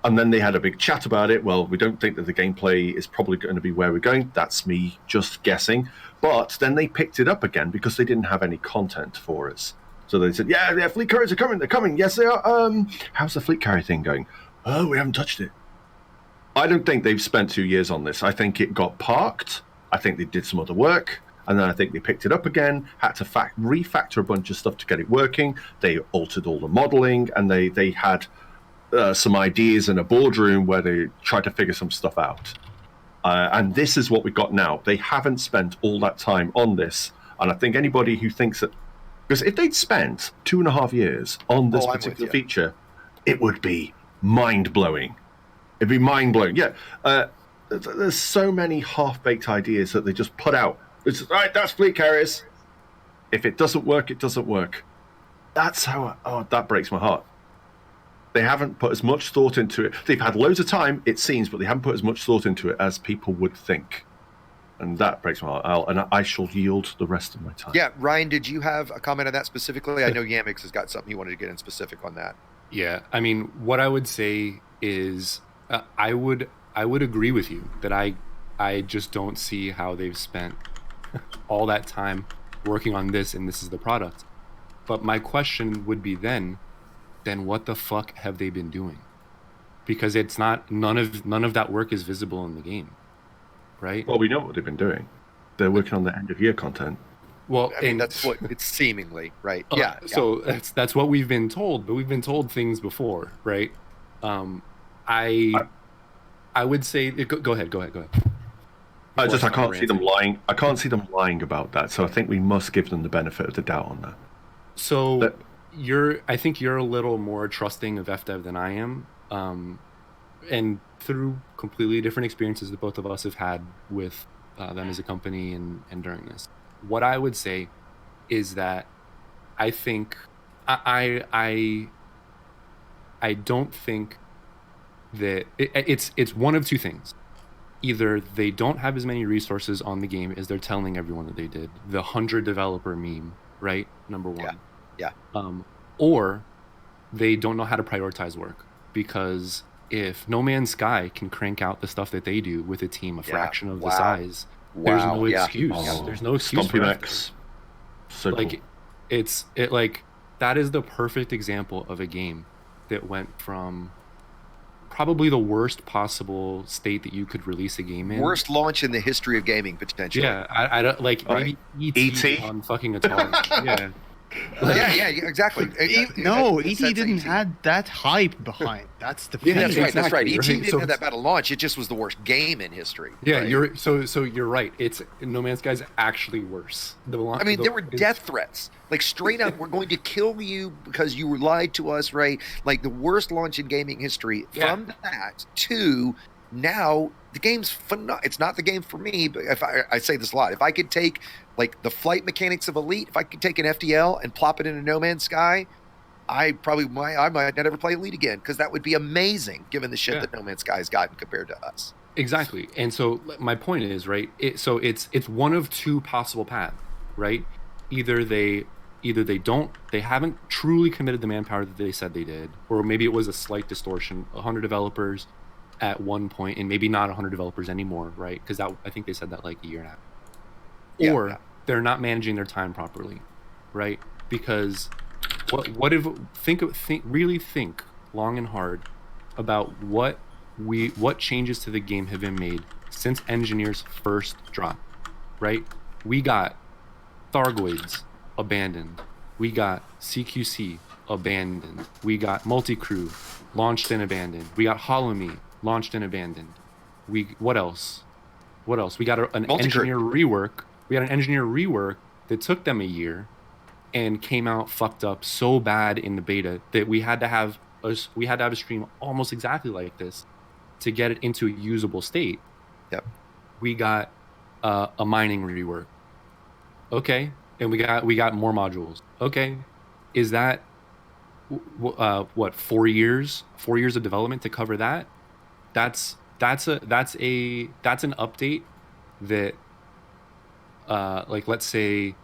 B: And then they had a big chat about it. Well, we don't think that the gameplay is probably going to be where we're going. That's me just guessing. But then they picked it up again because they didn't have any content for us. So they said, yeah, fleet carriers are coming. They're coming. Yes, they are. How's the fleet carrier thing going? Oh, we haven't touched it. I don't think they've spent 2 years on this. I think it got parked. I think they did some other work. And then I think they picked it up again, had to refactor a bunch of stuff to get it working. They altered all the modeling, and they had some ideas in a boardroom where they tried to figure some stuff out. And this is what we got now. They haven't spent all that time on this. And I think anybody who thinks that... Because if they'd spent 2.5 years on this particular feature, it would be mind-blowing. It'd be mind-blowing. Yeah. There's so many half-baked ideas that they just put out. It's all right, that's fleet carriers. If it doesn't work, it doesn't work. That's how... that breaks my heart. They haven't put as much thought into it. They've had loads of time, it seems, but they haven't put as much thought into it as people would think. And that breaks my heart. And I shall yield the rest of my time.
C: Yeah, Ryan, did you have a comment on that specifically? I know Yamix has got something he wanted to get in specific on that.
E: Yeah, I mean, what I would say is I would agree with you that I just don't see how they've spent all that time working on this, and this is the product. But my question would be then what the fuck have they been doing? Because it's not, none of that work is visible in the game, right?
B: Well, we know what they've been doing. They're working on the end of year content.
C: Well, I mean, that's what it's seemingly, right? Yeah.
E: So that's what we've been told, but we've been told things before, right? I would say go ahead.
B: I can't see them lying. I can't see them lying about that. So I think we must give them the benefit of the doubt on that.
E: So I think you're a little more trusting of FDev than I am, and through completely different experiences that both of us have had with them as a company and during this. What I would say is that I think I don't think that it's one of two things. Either they don't have as many resources on the game as they're telling everyone that they did. The 100 developer meme, right? Number one.
C: Yeah.
E: Or they don't know how to prioritize work, because if No Man's Sky can crank out the stuff that they do with a team a fraction of the size, there's no excuse. There's no excuse for
B: Max. So
E: like
B: cool.
E: That is the perfect example of a game that went from probably the worst possible state that you could release a game in.
C: Worst launch in the history of gaming, potentially.
E: Yeah, I don't like maybe E.T. on fucking Atari. Yeah.
C: Yeah, exactly.
F: No, E.T. didn't have that hype behind. That's the thing.
C: That's right. That's right. E.T.
E: Right.
C: didn't have that bad a launch. It just was the worst game in history.
E: Yeah,
C: right?
E: you're right. It's No Man's Sky is actually worse.
C: There were death threats, like straight up, we're going to kill you because you lied to us, right? Like the worst launch in gaming history. Yeah. From that to now, the game's it's not the game for me, but if I say this a lot, if I could take like the flight mechanics of Elite, if I could take an FDL and plop it into No Man's Sky, I might not ever play Elite again, because that would be amazing given the shit that No Man's Sky has gotten compared to us.
E: Exactly. And so my point is, right, it's one of two possible paths, right? Either they haven't truly committed the manpower that they said they did, or maybe it was a slight distortion, 100 developers at one point, and maybe not 100 developers anymore, right? Because I think they said that like a year and a half. Or they're not managing their time properly, right? Because really think long and hard about what changes to the game have been made since Engineer's first drop, right? We got Thargoids abandoned. We got CQC abandoned. We got Multi-Crew launched and abandoned. We got Hollow Me launched and abandoned. What else? We got an engineer rework. We had an engineer rework that took them a year and came out fucked up so bad in the beta that we had to have a stream almost exactly like this to get it into a usable state.
C: Yep.
E: We got a mining rework. Okay. And we got more modules. Okay. Is that what 4 years? 4 years of development to cover that. That's an update that, like, let's say,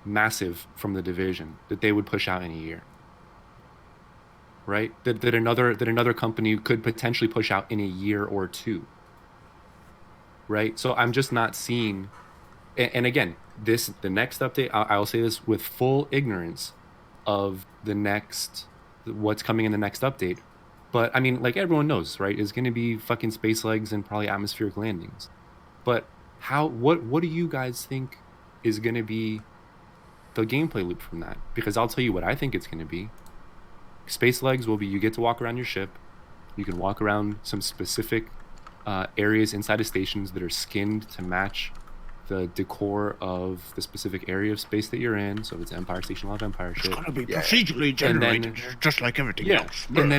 E: Massive from the Division, that they would push out in a year, right? That another company could potentially push out in a year or two, right? So I'm just not seeing. And again, the next update, I'll say this with full ignorance of what's coming in the next update. But I mean, like everyone knows, right? It's going to be fucking space legs and probably atmospheric landings. But what do you guys think is going to be the gameplay loop from that? Because I'll tell you what I think it's going to be. Space legs will be, you get to walk around your ship. You can walk around some specific areas inside of stations that are skinned to match the decor of the specific area of space that you're in. So if it's Empire Station, I'll have Empire shit.
F: It's gonna be procedurally generated, just like everything else.
E: And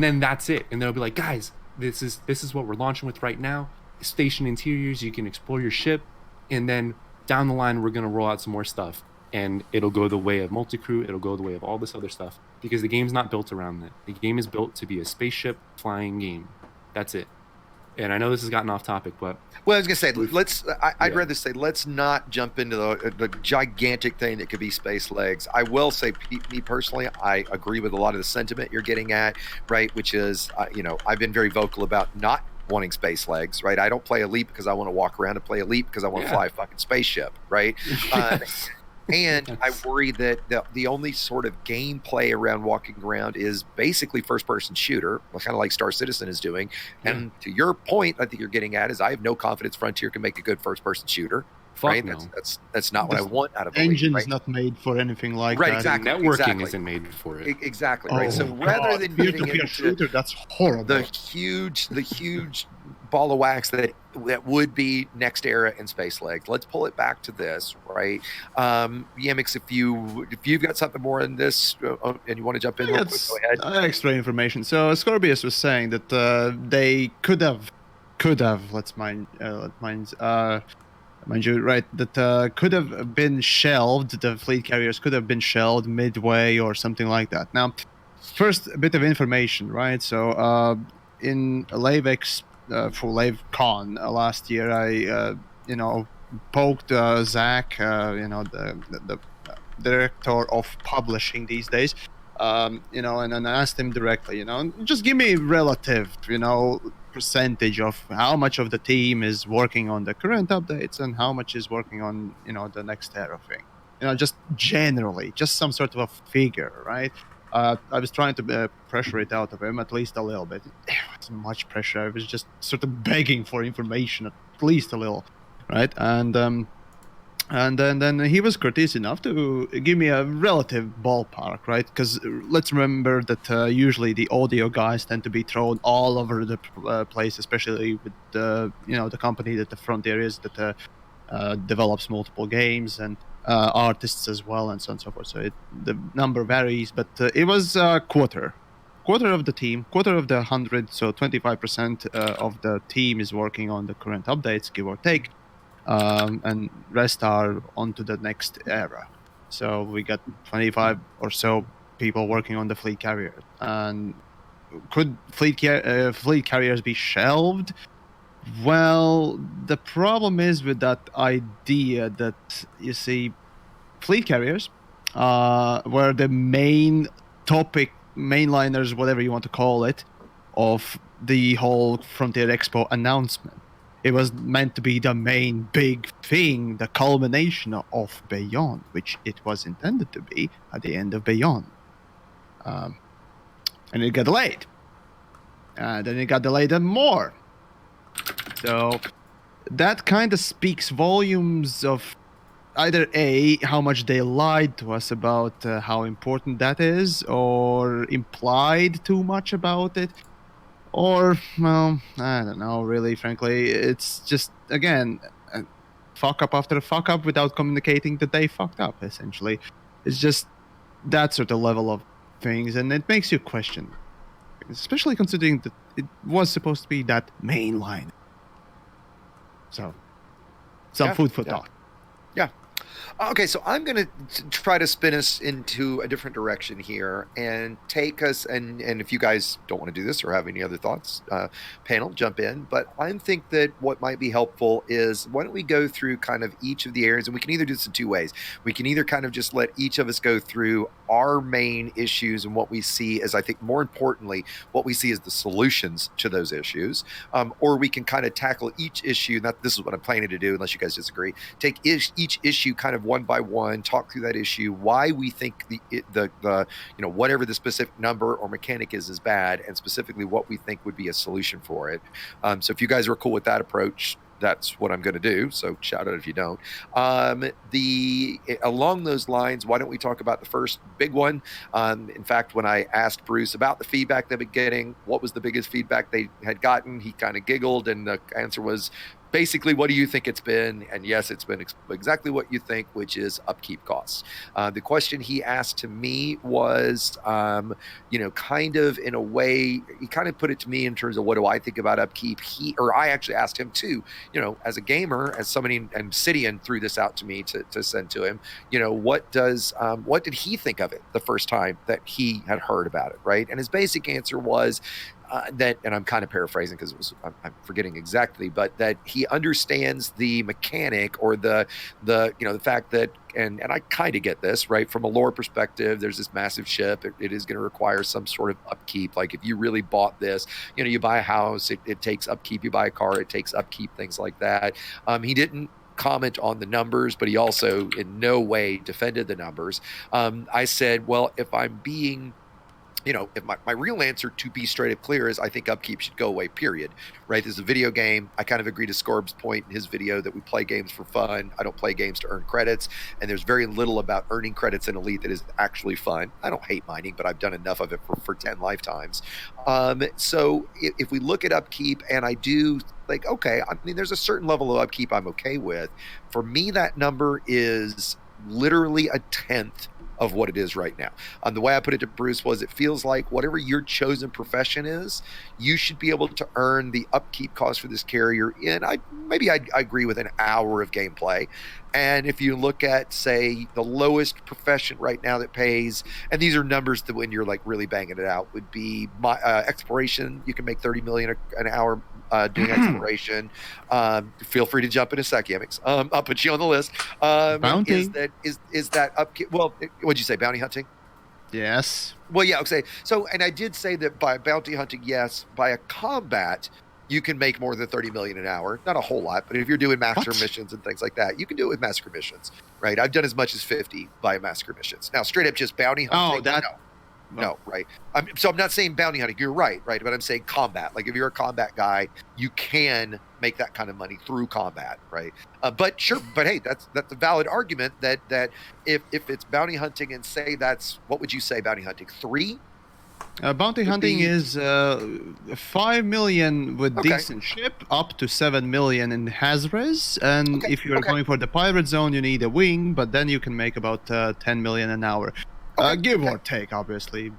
E: then that's it. And they'll be like, guys, this is what we're launching with right now. Station interiors, you can explore your ship, and then down the line we're gonna roll out some more stuff. And it'll go the way of multi-crew, it'll go the way of all this other stuff. Because the game's not built around that. The game is built to be a spaceship flying game. That's it. And I know this has gotten off topic, but
C: well, I was gonna say, I'd rather say let's not jump into the gigantic thing that could be space legs. I will say, me personally, I agree with a lot of the sentiment you're getting at, right? Which is, I've been very vocal about not wanting space legs, right? I don't play Elite because I want to walk around and play Elite because I want to fly a fucking spaceship, right? And I worry that the only sort of gameplay around walking around is basically first-person shooter, kind of like Star Citizen is doing. Yeah. And to your point, I think you're getting at is I have no confidence Frontier can make a good first-person shooter. Right?
E: No.
C: That's not what I want out of
F: the engine.
C: Right?
F: Is not made for anything like
C: right,
F: that.
C: Exactly.
E: Networking isn't made for it.
C: Exactly. Right. So rather than getting into
F: shooter, that's horrible.
C: The huge ball of wax that would be next era in space legs. Let's pull it back to this, right? Yamix, if you've got something more in this and you want to jump in, real quick, go ahead.
F: Extra information. So Scorpius was saying that they could have, let's mind you, right, that could have been shelved. The fleet carriers could have been shelved midway or something like that. Now, first, a bit of information, right? So in LaveX, for LaveCon last year, I poked Zach, the director of publishing these days, and I asked him directly, just give me relative, percentage of how much of the team is working on the current updates and how much is working on, the next era thing. Just generally, just some sort of a figure, right? I was trying to pressure it out of him at least a little bit. It wasn't much pressure. I was just sort of begging for information, at least a little, right? And then he was courteous enough to give me a relative ballpark, right? Because let's remember that usually the audio guys tend to be thrown all over the place, especially with the company that the Frontier is, that develops multiple games and artists as well, and so on and so forth. So the number varies, but it was a quarter of the team, quarter of the 100, so 25% of the team is working on the current updates, give or take, and rest are on to the next era. So we got 25 or so people working on the fleet carrier. And could fleet carriers be shelved? Well, the problem is with that idea that, you see, fleet carriers were the main topic, mainliners, whatever you want to call it, of the whole Frontier Expo announcement. It was meant to be the main big thing, the culmination of Beyond, which it was intended to be at the end of Beyond. And it got delayed. Then it got delayed even more. So that kind of speaks volumes of either A, how much they lied to us about how important that is, or implied too much about it, or, well, I don't know, really, frankly. It's just, again, fuck up after fuck up without communicating that they fucked up, essentially. It's just that sort of level of things, and it makes you question, especially considering that it was supposed to be that main line. So, some food for thought.
C: Yeah. Okay, so I'm going to try to spin us into a different direction here and take us, and if you guys don't want to do this or have any other thoughts, panel, jump in. But I think that what might be helpful is why don't we go through kind of each of the areas, and we can either do this in two ways. We can either kind of just let each of us go through our main issues and what we see as, I think more importantly, what we see as the solutions to those issues, or we can kind of tackle each issue. This is what I'm planning to do, unless you guys disagree. Take each issue kind of one by one, talk through that issue, why we think the whatever the specific number or mechanic is bad, and specifically what we think would be a solution for it. So if you guys are cool with that approach, that's what I'm going to do. So shout out if you don't. Along those lines, why don't we talk about the first big one? In fact, when I asked Bruce about the feedback they've been getting, what was the biggest feedback they had gotten, he kind of giggled, and the answer was basically, what do you think it's been? And yes, it's been exactly what you think, which is upkeep costs. The question he asked to me was, kind of in a way, he kind of put it to me in terms of what do I think about upkeep. I actually asked him too, as a gamer, as somebody, and Obsidian threw this out to me to send to him, what did he think of it the first time that he had heard about it, right? And his basic answer was, and I'm kind of paraphrasing because I'm forgetting exactly, but that he understands the mechanic or the fact that, and I kind of get this, right? From a lore perspective, there's this massive ship. It is going to require some sort of upkeep. Like if you really bought this, you buy a house, it takes upkeep. You buy a car, it takes upkeep, things like that. He didn't comment on the numbers, but he also in no way defended the numbers. I said, well, if I'm being if my real answer, to be straight up clear, is I think upkeep should go away, period. Right? This is a video game. I kind of agree to Scorb's point in his video that we play games for fun. I don't play games to earn credits. And there's very little about earning credits in Elite that is actually fun. I don't hate mining, but I've done enough of it for 10 lifetimes. So if we look at upkeep, and I do like, okay, I mean, there's a certain level of upkeep I'm okay with. For me, that number is literally a tenth of what it is right now. The way I put it to Bruce was, it feels like whatever your chosen profession is, you should be able to earn the upkeep cost for this carrier in, I agree with, an hour of gameplay. And if you look at, say, the lowest profession right now that pays, and these are numbers that when you're like really banging it out, would be exploration. You can make 30 million an hour doing exploration. Feel free to jump in a sec, Yamix. I'll put you on the list.
F: Bounty.
C: Is that upkeep? Well, what'd you say? Bounty hunting?
F: Yes.
C: Well, yeah. Okay. So, and I did say that by bounty hunting, yes. By a combat, you can make more than 30 million an hour. Not a whole lot, but if you're doing massacre missions and things like that, you can do it with massacre missions, right? I've done as much as 50 by massacre missions. Now, straight up just bounty hunting.
F: Oh, that.
C: No, right. So I'm not saying bounty hunting. You're right? But I'm saying combat. Like if you're a combat guy, you can make that kind of money through combat, right? But sure. But hey, that's a valid argument that if it's bounty hunting, and say that's, what would you say bounty hunting? 3?
F: Bounty hunting is 5 million with decent ship, up to 7 million in Hazres, and if you're going for the pirate zone, you need a wing, but then you can make about 10 million an hour. Give or take, obviously.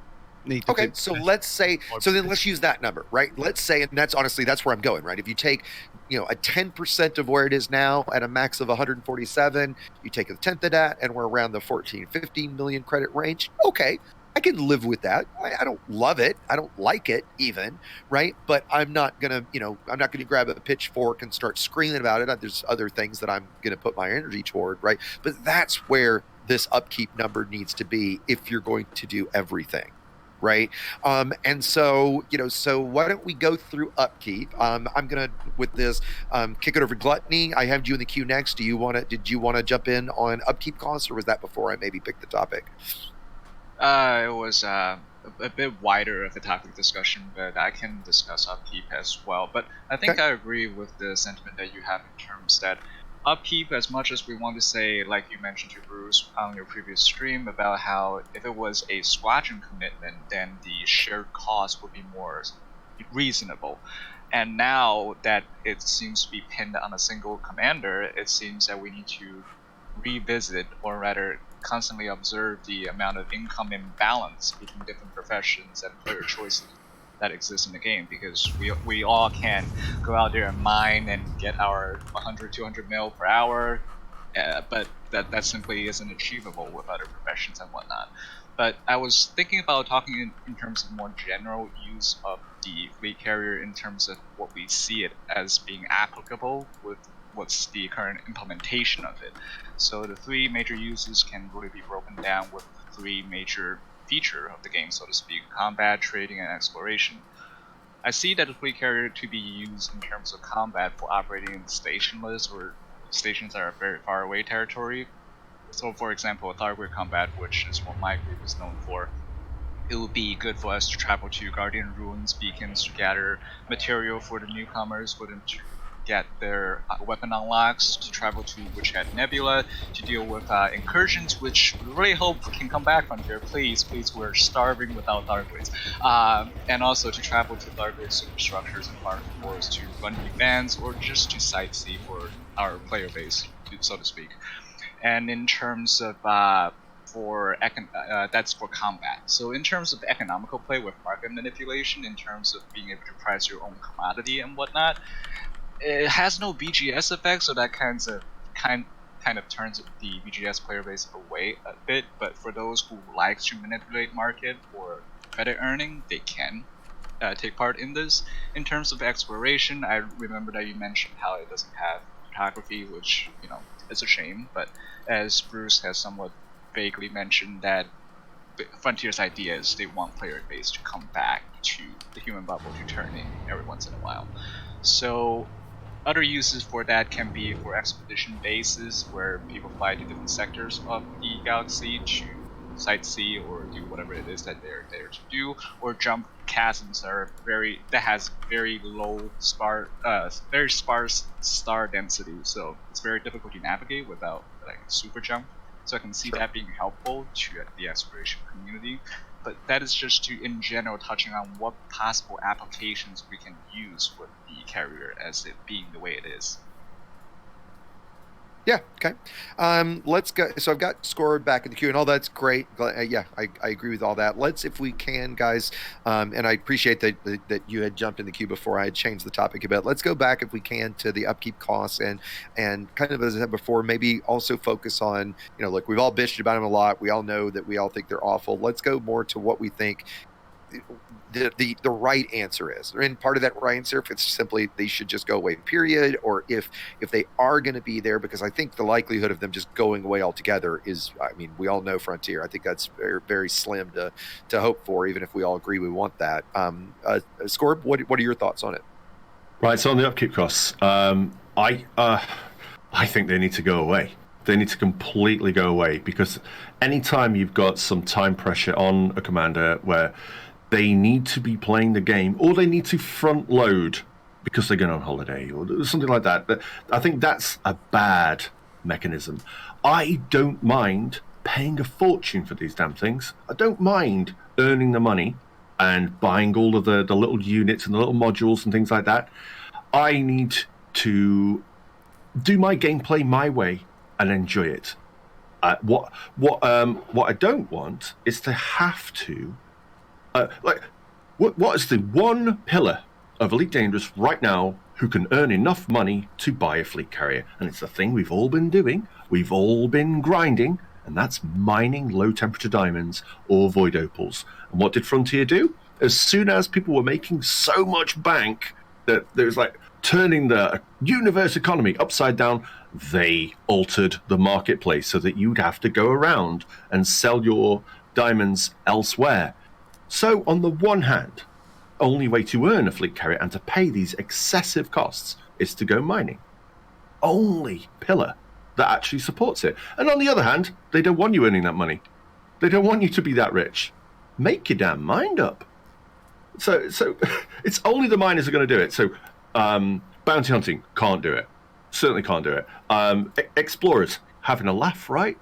C: So let's say, then let's use that number, right? Let's say, and that's honestly, that's where I'm going, right? If you take, a 10% of where it is now at a max of 147, you take a tenth of that, and we're around the 14, 15 million credit range. Okay, I can live with that. I don't love it. I don't like it even, right? But I'm not gonna, I'm not gonna grab a pitchfork and start screaming about it. There's other things that I'm gonna put my energy toward, right? But that's where this upkeep number needs to be if you're going to do everything, right? And so, so why don't we go through upkeep? I'm gonna, with this, kick it over to Gluttony. I have you in the queue next. Did you want to jump in on upkeep costs, or was that before I maybe picked the topic?
D: It was a bit wider of a topic discussion, but I can discuss upkeep as well. But I think I agree with the sentiment that you have in terms that upkeep, as much as we want to say, like you mentioned to Bruce on your previous stream, about how if it was a squadron commitment, then the shared cost would be more reasonable. And now that it seems to be pinned on a single commander, it seems that we need to revisit, or rather constantly observe, the amount of income imbalance between different professions and player choices that exists in the game, because we all can go out there and mine and get our 100, 200 mil per hour, but that simply isn't achievable with other professions and whatnot. But I was thinking about talking in terms of more general use of the fleet carrier in terms of what we see it as being applicable with what's the current implementation of it. So the three major uses can really be broken down with the three major feature of the game, so to speak: combat, trading, and exploration. I see that the fleet carrier to be used in terms of combat for operating in stationless or stations that are very far away territory. So, for example, Thargoid combat, which is what my group is known for, it would be good for us to travel to Guardian Ruins beacons to gather material for the newcomers, for them to get their weapon unlocks, to travel to Witchhead Nebula, to deal with incursions, which we really hope can come back from here. Please, we're starving without Thargoids. And also to travel to Thargoid superstructures and particle cores to run events, or just to sightsee for our player base, so to speak. And in terms of that's for combat. So in terms of economical play with market manipulation, in terms of being able to price your own commodity and whatnot, it has no BGS effect, so that kind of turns the BGS player base away a bit. But for those who like to manipulate market or credit earning, they can take part in this. In terms of exploration, I remember that you mentioned how it doesn't have cartography, which it's a shame. But as Bruce has somewhat vaguely mentioned, that Frontier's idea is they want player base to come back to the human bubble to turn in every once in a while. So other uses for that can be for expedition bases, where people fly to different sectors of the galaxy to sightsee or do whatever it is that they're there to do, or jump chasms that has very very sparse star density, so it's very difficult to navigate without like super jump. So I can see that being helpful to the exploration community. But that is just in general touching on what possible applications we can use with the carrier as it being the way it is.
C: Yeah, okay. Let's go. So I've got scored back in the queue, and all that's great. Yeah, I agree with all that. Let's, if we can, guys, and I appreciate that you had jumped in the queue before I had changed the topic a bit. Let's go back, if we can, to the upkeep costs and kind of, as I said before, maybe also focus on, look, we've all bitched about them a lot. We all know that we all think they're awful. Let's go more to what we think the right answer is. And part of that right answer, if it's simply they should just go away, period, or if they are going to be there, because I think the likelihood of them just going away altogether is, I mean, we all know Frontier. I think that's very, very slim to hope for, even if we all agree we want that. Scorb, what are your thoughts on it?
B: Right, so on the upkeep costs, I think they need to go away. They need to completely go away, because anytime you've got some time pressure on a commander where they need to be playing the game, or they need to front load because they're going on holiday or something like that, I think that's a bad mechanism. I don't mind paying a fortune for these damn things. I don't mind earning the money and buying all of the little units and the little modules and things like that. I need to do my gameplay my way and enjoy it. What I don't want is to have to what is the one pillar of Elite Dangerous right now who can earn enough money to buy a fleet carrier? And it's the thing we've all been doing, we've all been grinding, and that's mining low temperature diamonds or void opals. And what did Frontier do? As soon as people were making so much bank that there was like turning the universe economy upside down, they altered the marketplace so that you'd have to go around and sell your diamonds elsewhere. So on the one hand, only way to earn a fleet carrier and to pay these excessive costs is to go mining. Only pillar that actually supports it. And on the other hand, they don't want you earning that money. They don't want you to be that rich. Make your damn mind up. So it's only the miners are going to do it. So bounty hunting, can't do it. Certainly can't do it. Explorers, having a laugh, right?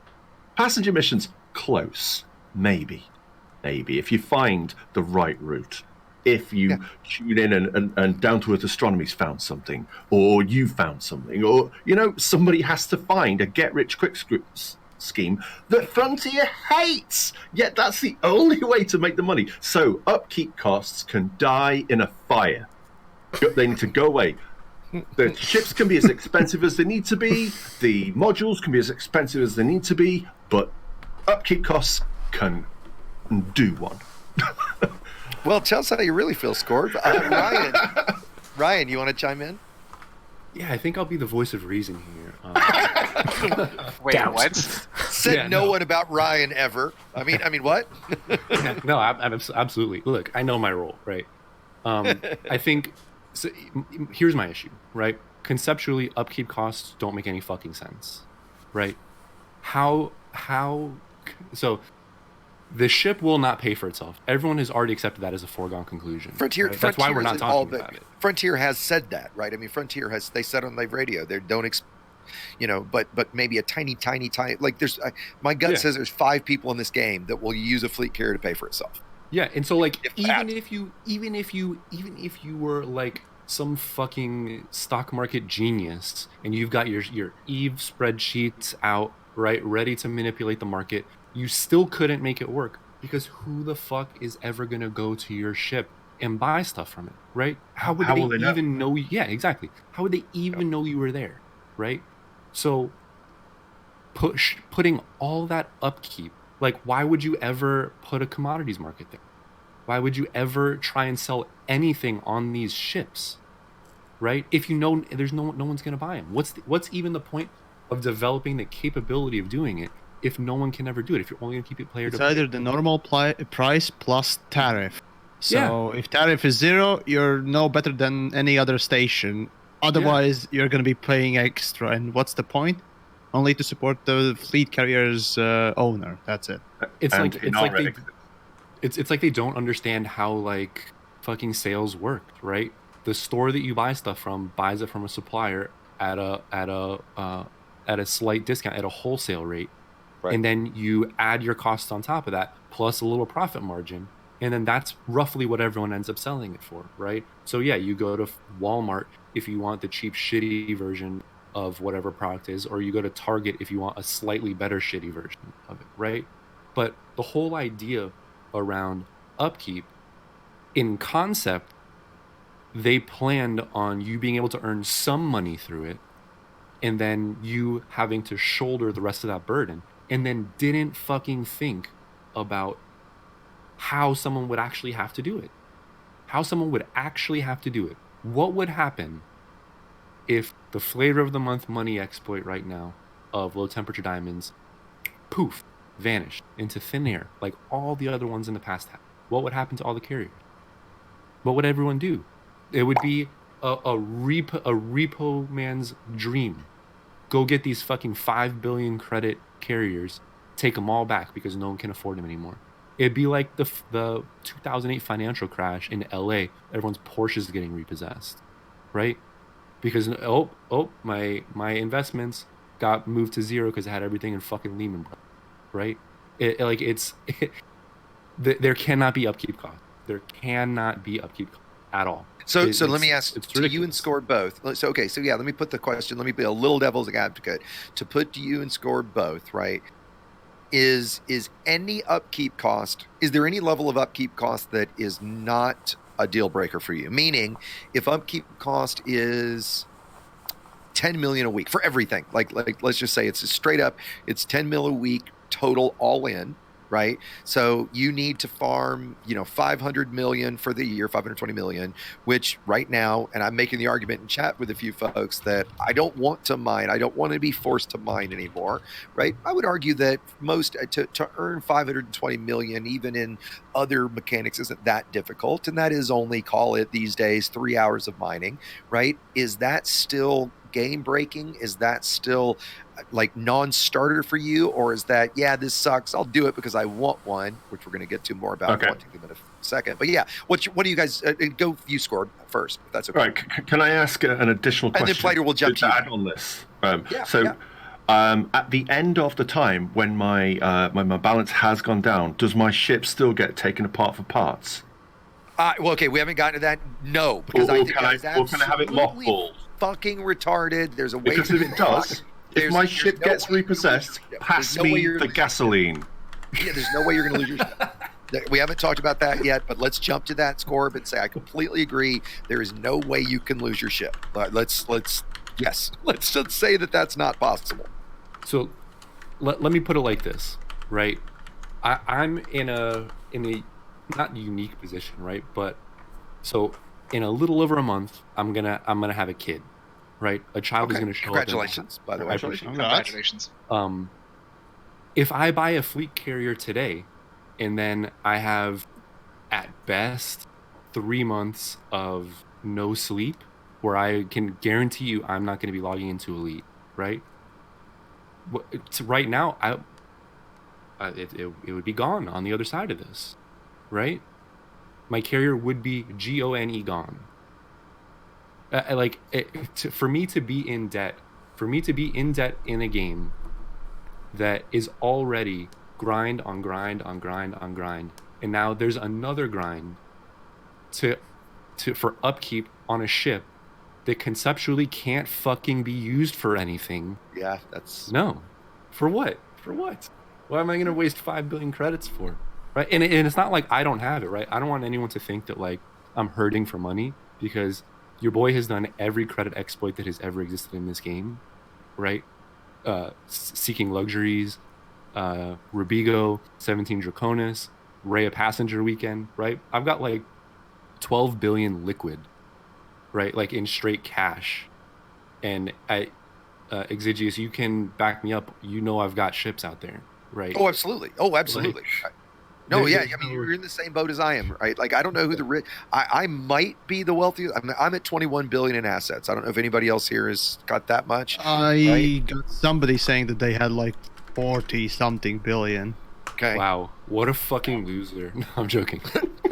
B: Passenger missions, close. Maybe if you find the right route, if you tune in and Down to Earth Astronomy's found something, or you found something, or somebody has to find a get rich quick scheme that Frontier hates, yet that's the only way to make the money. So upkeep costs can die in a fire. They need to go away. The ships can be as expensive as they need to be. The modules can be as expensive as they need to be, but upkeep costs can do one.
C: Well, tell us how you really feel, Scorb. Ryan, you want to chime in?
E: Yeah, I think I'll be the voice of reason here.
D: Wait,
A: Doubt.
D: what?
C: Said
E: Yeah,
C: no
E: no.
C: one about Ryan ever. I mean, what?
E: No, I'm absolutely. Look, I know my role, right? I think. So, here's my issue, right? Conceptually, upkeep costs don't make any fucking sense, right? How? So, the ship will not pay for itself. Everyone has already accepted that as a foregone conclusion.
C: Frontier.
E: right? That's why we're not
C: isn't all,
E: talking
C: but
E: about it.
C: Frontier has said that, right? I mean, Frontier has. They said on live radio they don't. But maybe a tiny. Like there's. My gut
E: Yeah.
C: says there's 5 people in this game that will use a fleet carrier to pay for itself.
E: Yeah, and so like
C: If
E: even
C: that.
E: if you were like some fucking stock market genius and you've got your Eve spreadsheets out, right, ready to manipulate the market, you still couldn't make it work because who the fuck is ever going to go to your ship and buy stuff from it, right? How would
B: will
E: they
B: they know?
E: even know? Yeah, exactly. How would they even know you were there, right? So putting all that upkeep, like why would you ever put a commodities market there? Why would you ever try and sell anything on these ships, right? If you know there's no one's going to buy them. What's even the point of developing the capability of doing it if no one can ever do it? If you're only going to keep it player
F: It's
E: to player?
F: either the normal price plus tariff. So if tariff is 0, you're no better than any other station. Otherwise, you're going to be paying extra. And what's the point? Only to support the fleet carrier's owner. That's it.
E: It's
B: And
E: like
B: in
E: it's
B: our
E: like they
B: regs-
E: it's like they don't understand how like fucking sales work, right? The store that you buy stuff from buys it from a supplier at a slight discount at a wholesale rate,
C: Right.
E: and then you add your costs on top of that plus a little profit margin, and then that's roughly what everyone ends up selling it for, right? So yeah, you go to Walmart if you want the cheap shitty version of whatever product is, or you go to Target if you want a slightly better shitty version of it, right? But the whole idea around upkeep, in concept, they planned on you being able to earn some money through it and then you having to shoulder the rest of that burden, and then didn't fucking think about how someone would actually have to do it. What would happen if the flavor of the month money exploit right now of low temperature diamonds, poof, vanished into thin air like all the other ones in the past have? What would happen to all the carriers? What would everyone do? It would be a repo man's dream. Go get these fucking 5 billion credit carriers, take them all back because no one can afford them anymore. It'd be like the 2008 financial crash in LA. Everyone's Porsches getting repossessed, right? Because my investments got moved to 0 because I had everything in fucking Lehman Brothers, right? There cannot be upkeep costs. There cannot be upkeep costs at all.
C: So let me ask
E: it's
C: to you and
E: ridiculous.
C: Score both. So let me put the question. Let me be a little devil's advocate to put you and Score both. Right? Is any upkeep cost? Is there any level of upkeep cost that is not a deal breaker for you? Meaning, if upkeep cost is 10 million a week for everything, like let's just say it's straight up, it's 10 mil a week total all in. Right. So you need to farm, 500 million for the year, 520 million, which right now, and I'm making the argument in chat with a few folks that I don't want to mine. I don't want to be forced to mine anymore. Right. I would argue that most to earn 520 million, even in other mechanics, isn't that difficult. And that is only, call it these days, 3 hours of mining. Right. Is that still game breaking? Is that still like non-starter for you, or is that, yeah, this sucks, I'll do it because I want one, which we're going to get to more about wanting them in a second. But yeah, what do you guys go you scored first, if that's okay.
B: Right, can I ask an additional question?
C: And then Plater will jump to you.
B: add on this.
C: Yeah.
B: At the end of the time when my balance has gone down, does my ship still get taken apart for parts?
C: Well, okay, we haven't gotten to that. No, because
B: Or
C: I think
B: can
C: that is
B: or can I have it
C: absolutely
B: mothballed?
C: fucking retarded. There's a way
B: Because
C: to
B: if it does, if my ship gets repossessed, pass me the gasoline.
C: Yeah, there's no way you're going to lose your ship. We haven't talked about that yet, but let's jump to that, Scorb, and say I completely agree. There is no way you can lose your ship. Let's just say that that's not possible.
E: So let me put it like this, right? I'm in a not unique position, right? But so in a little over a month, I'm gonna have a kid, right? A child is gonna show
C: Congratulations,
E: up.
C: by the way.
D: Congratulations.
E: If I buy a fleet carrier today, and then I have at best 3 months of no sleep, where I can guarantee you I'm not going to be logging into Elite, right? Right now, it would be gone on the other side of this, right? My carrier would be GONE gone. For me to be in debt in a game that is already grind on grind on grind on grind, and now there's another grind for upkeep on a ship that conceptually can't fucking be used for anything.
C: Yeah, that's
E: no. For what? What am I gonna waste 5 billion credits for? Right? And it's not like I don't have it, right? I don't want anyone to think that like I'm hurting for money, because your boy has done every credit exploit that has ever existed in this game, right? Seeking Luxuries, Rubigo, 17 Draconis, Rhea Passenger Weekend, right? I've got like 12 billion liquid, right? Like in straight cash. And Exigius, you can back me up. You know I've got ships out there, right?
C: Oh, absolutely. No, yeah. I mean, you're in the same boat as I am, right? Like, I don't know who the rich. I might be the wealthiest. I'm at 21 billion in assets. I don't know if anybody else here has got that much.
F: I got somebody saying that they had like 40 something billion.
C: Okay.
E: Wow, what a fucking loser. No, I'm joking.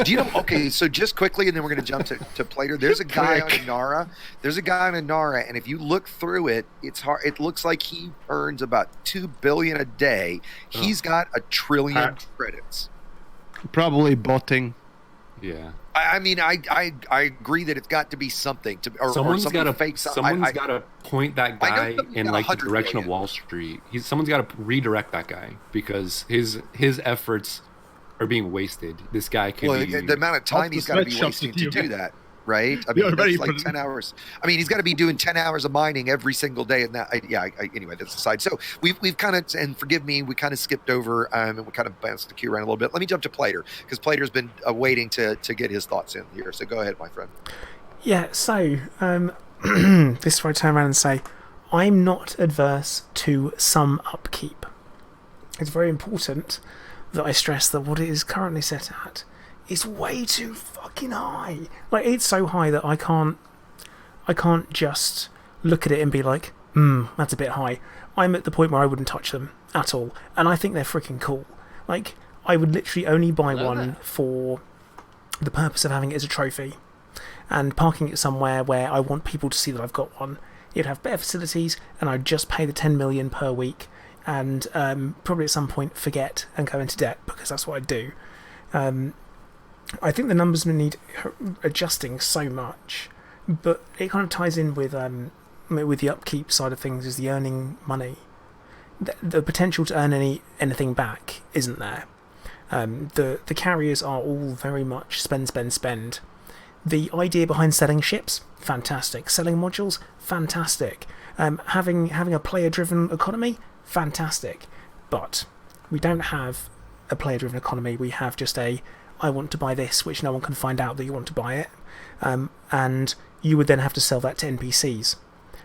C: Do you know? Okay, so just quickly, and then we're going to jump to Plater. There's a guy on Inara. And if you look through it, it's hard. It looks like he earns about 2 billion a day. He's got 1 trillion credits.
F: Probably botting.
E: Yeah.
C: I mean, I agree that it's got to be something or
E: Someone's got to
C: fake.
E: Someone's got to point that guy in like the direction of Wall Street. Someone's got to redirect that guy, because his efforts are being wasted. This guy could be
C: the amount of time he's got to be wasting to do that. Right? I mean, that's like 10 hours. I mean, he's got to be doing 10 hours of mining every single day. And that, anyway, that's aside. So we've kind of, and forgive me, we kind of skipped over and we kind of bounced the queue around a little bit. Let me jump to Plater, because Plater's been waiting to get his thoughts in here. So go ahead, my friend.
A: Yeah, so this is where I turn around and say, I'm not adverse to some upkeep. It's very important that I stress that what it is currently set at is way too fucking high. Like, it's so high that I can't just look at it and be like, that's a bit high. I'm at the point where I wouldn't touch them at all, and I think they're freaking cool. Like, I would literally only buy one for the purpose of having it as a trophy and parking it somewhere where I want people to see that I've got one. It'd have better facilities, and I'd just pay the 10 million per week, and probably at some point forget and go into debt, because that's what I do. I think the numbers need adjusting so much, but it kind of ties in with the upkeep side of things, is the earning money. The potential to earn anything back isn't there. The carriers are all very much spend. The idea behind selling ships, fantastic. Selling modules, fantastic. Having a player-driven economy, fantastic. But we don't have a player-driven economy. We have just I want to buy this, which no one can find out that you want to buy it, and you would then have to sell that to NPCs.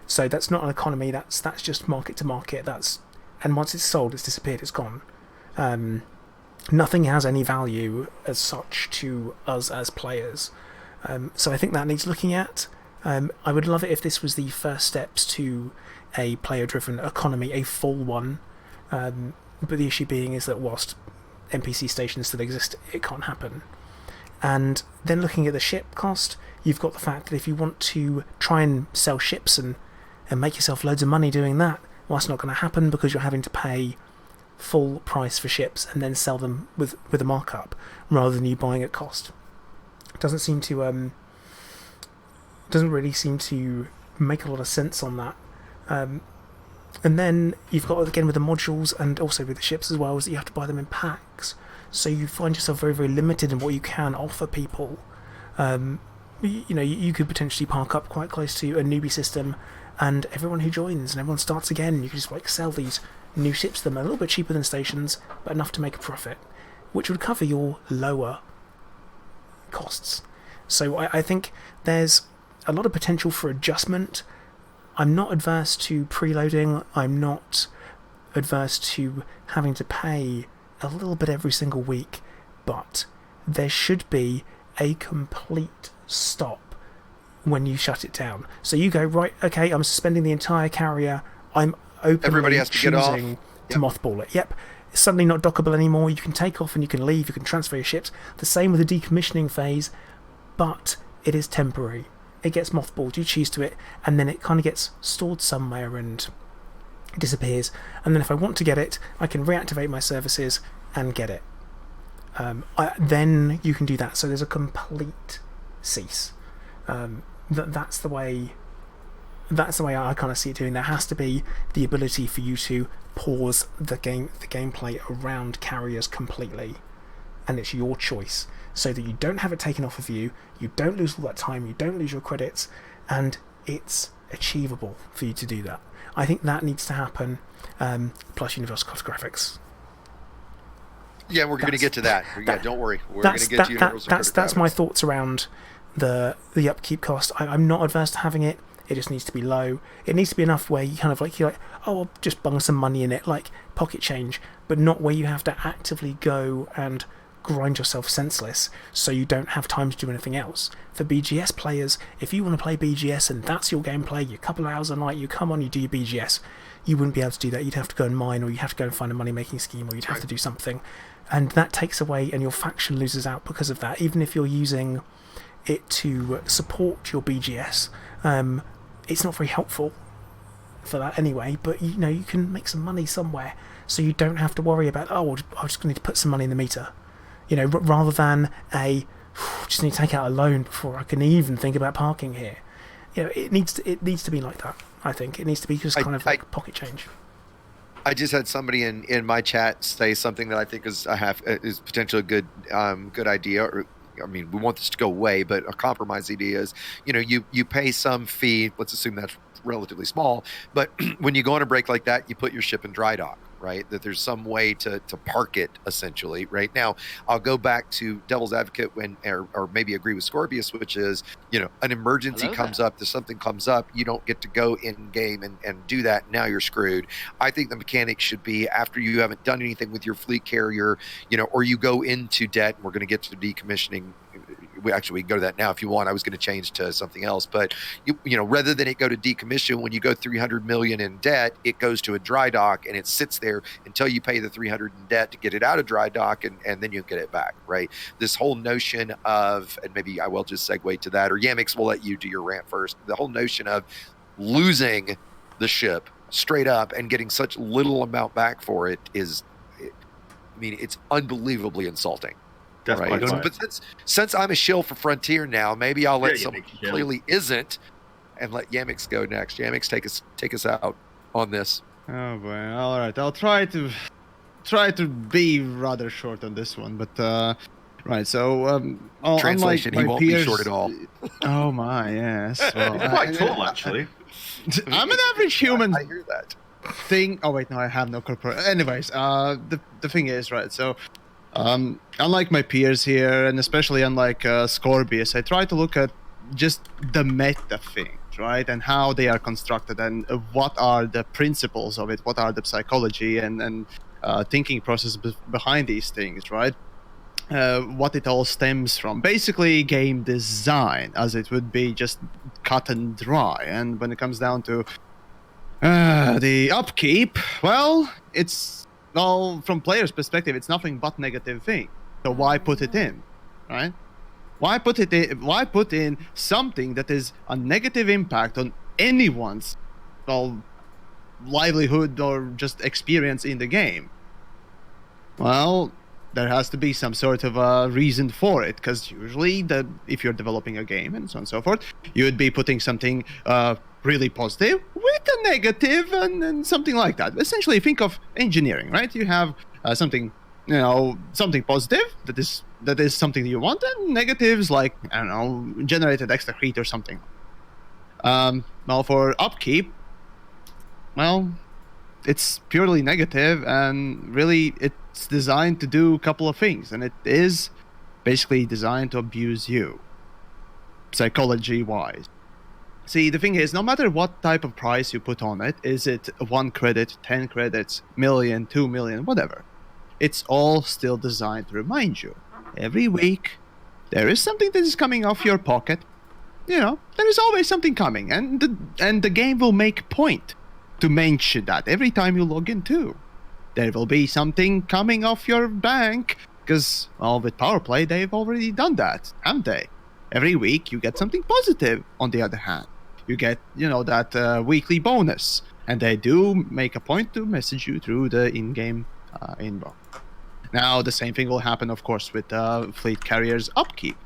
A: So that's not an economy. That's just market to market. And once it's sold, it's disappeared. It's gone. Nothing has any value as such to us as players. So I think that needs looking at. I would love it if this was the first steps to a player-driven economy, a full one. But the issue being is that whilst NPC stations still exist, it can't happen. And then looking at the ship cost, you've got the fact that if you want to try and sell ships and make yourself loads of money doing that, well, that's not going to happen, because you're having to pay full price for ships and then sell them with a markup rather than you buying at cost. Doesn't really seem to make a lot of sense on that. And then you've got, again, with the modules and also with the ships as well, is that you have to buy them in packs. so you find yourself very, very limited in what you can offer people. You could potentially park up quite close to a newbie system, and everyone who joins and everyone starts again, you can just sell these new ships to them a little bit cheaper than stations, but enough to make a profit, which would cover your lower costs. So I think there's a lot of potential for adjustment. I'm not adverse to preloading. I'm not adverse to having to pay a little bit every single week, but there should be a complete stop when you shut it down. So you go, right, okay, I'm suspending the entire carrier. I'm
C: Everybody
A: openly
C: has to get off.
A: choosing to mothball it. Yep. It's suddenly not dockable anymore. You can take off and you can leave. You can transfer your ships. The same with the decommissioning phase, but it is temporary. It gets mothballed. You choose to it, and then it kind of gets stored somewhere and disappears. And then if I want to get it, I can reactivate my services and get it. Then you can do that. So there's a complete cease. That's the way I kind of see it doing. There has to be the ability for you to pause the gameplay around carriers completely, and it's your choice, so that you don't have it taken off of you, you don't lose all that time, you don't lose your credits, and it's achievable for you to do that. I think that needs to happen, plus universal cartographics.
C: Yeah, we're going to get to that. Don't worry. We're going to get to universal cartographics.
A: That's my thoughts around the upkeep cost. I'm not adverse to having it. It just needs to be low. It needs to be enough where you kind of you're like, oh, I'll just bung some money in it, like pocket change, but not where you have to actively go and grind yourself senseless so you don't have time to do anything else. For BGS players, if you want to play BGS and that's your gameplay, your couple of hours a night, you come on, you do your BGS, you wouldn't be able to do that. You'd have to go and mine, or you'd have to go and find a money-making scheme, or you'd have to do something. And that takes away, and your faction loses out because of that. Even if you're using it to support your BGS, it's not very helpful for that anyway, but you can make some money somewhere, so you don't have to worry about, oh, I'm just going to need to put some money in the meter, rather than just need to take out a loan before I can even think about parking here. It needs to be like that. I think it needs to be just kind of like pocket change.
C: I just had somebody in my chat say something that I think is potentially a good idea. I mean, we want this to go away, but a compromise idea is, you pay some fee. Let's assume that's relatively small, but when you go on a break like that, you put your ship in dry dock, right? That there's some way to park it, essentially. Right now, I'll go back to devil's advocate or maybe agree with Scorpius, which is, an emergency comes up, something comes up, you don't get to go in game and do that. Now you're screwed. I think the mechanics should be, after you haven't done anything with your fleet carrier, or you go into debt, and we're going to get to decommissioning. We can go to that now if you want. I was going to change to something else, but rather than it go to decommission, when you go 300 million in debt, it goes to a dry dock and it sits there until you pay the 300 in debt to get it out of dry dock, and then you get it back, right? This whole notion of, and maybe I will just segue to that, or Yamix, will let you do your rant first. The whole notion of losing the ship straight up and getting such little amount back for it it's unbelievably insulting. Right. But since I'm a shill for Frontier now, maybe I'll let someone who clearly isn't, and let Yamix go next. Yamix, take us out on this.
F: Oh boy! All right, I'll try to be rather short on this one, but right. So
C: translation, he won't be short at all.
F: Oh my, yes. Well,
B: He's quite tall, actually.
F: I'm an average human.
C: I hear that
F: thing. Oh wait, no, I have no corporate. Anyways, the thing is, right. So. Unlike my peers here, and especially unlike Scorpius, I try to look at just the meta things, right, and how they are constructed, and what are the principles of it, what are the psychology and thinking process behind these things, right? What it all stems from. Basically, game design, as it would be just cut and dry. And when it comes down to the upkeep, well, from players' perspective, it's nothing but negative thing. So why put it in, right? Why put in something that is a negative impact on anyone's livelihood or just experience in the game? Well, there has to be some sort of a reason for it, because usually if you're developing a game and so on and so forth, you would be putting something really positive with a negative and something like that. Essentially, think of engineering, right? You have something something positive that is something you want, and negatives like, I don't know, generated extra heat or something. Well, for upkeep, well, it's purely negative, and really it's designed to do a couple of things, and it is basically designed to abuse you, psychology-wise. See, the thing is, no matter what type of price you put on it, is it 1 credit, 10 credits, million, 2 million, whatever, it's all still designed to remind you. Every week, there is something that is coming off your pocket. There is always something coming, and the game will make point to mention that every time you log in too. There will be something coming off your bank, because, well, with PowerPlay, they've already done that, haven't they? Every week, you get something positive, on the other hand. You get, that weekly bonus, and they do make a point to message you through the in-game inbox. Now, the same thing will happen, of course, with Fleet Carrier's Upkeep.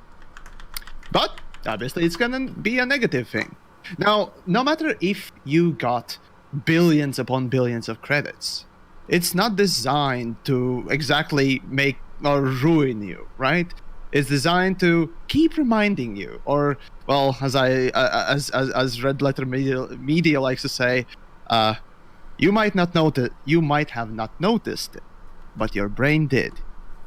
F: But, obviously, it's going to be a negative thing. Now, no matter if you got billions upon billions of credits, it's not designed to exactly make or ruin you, right? It's designed to keep reminding you, or, well, as Red Letter Media likes to say, you might have not noticed it, but your brain did.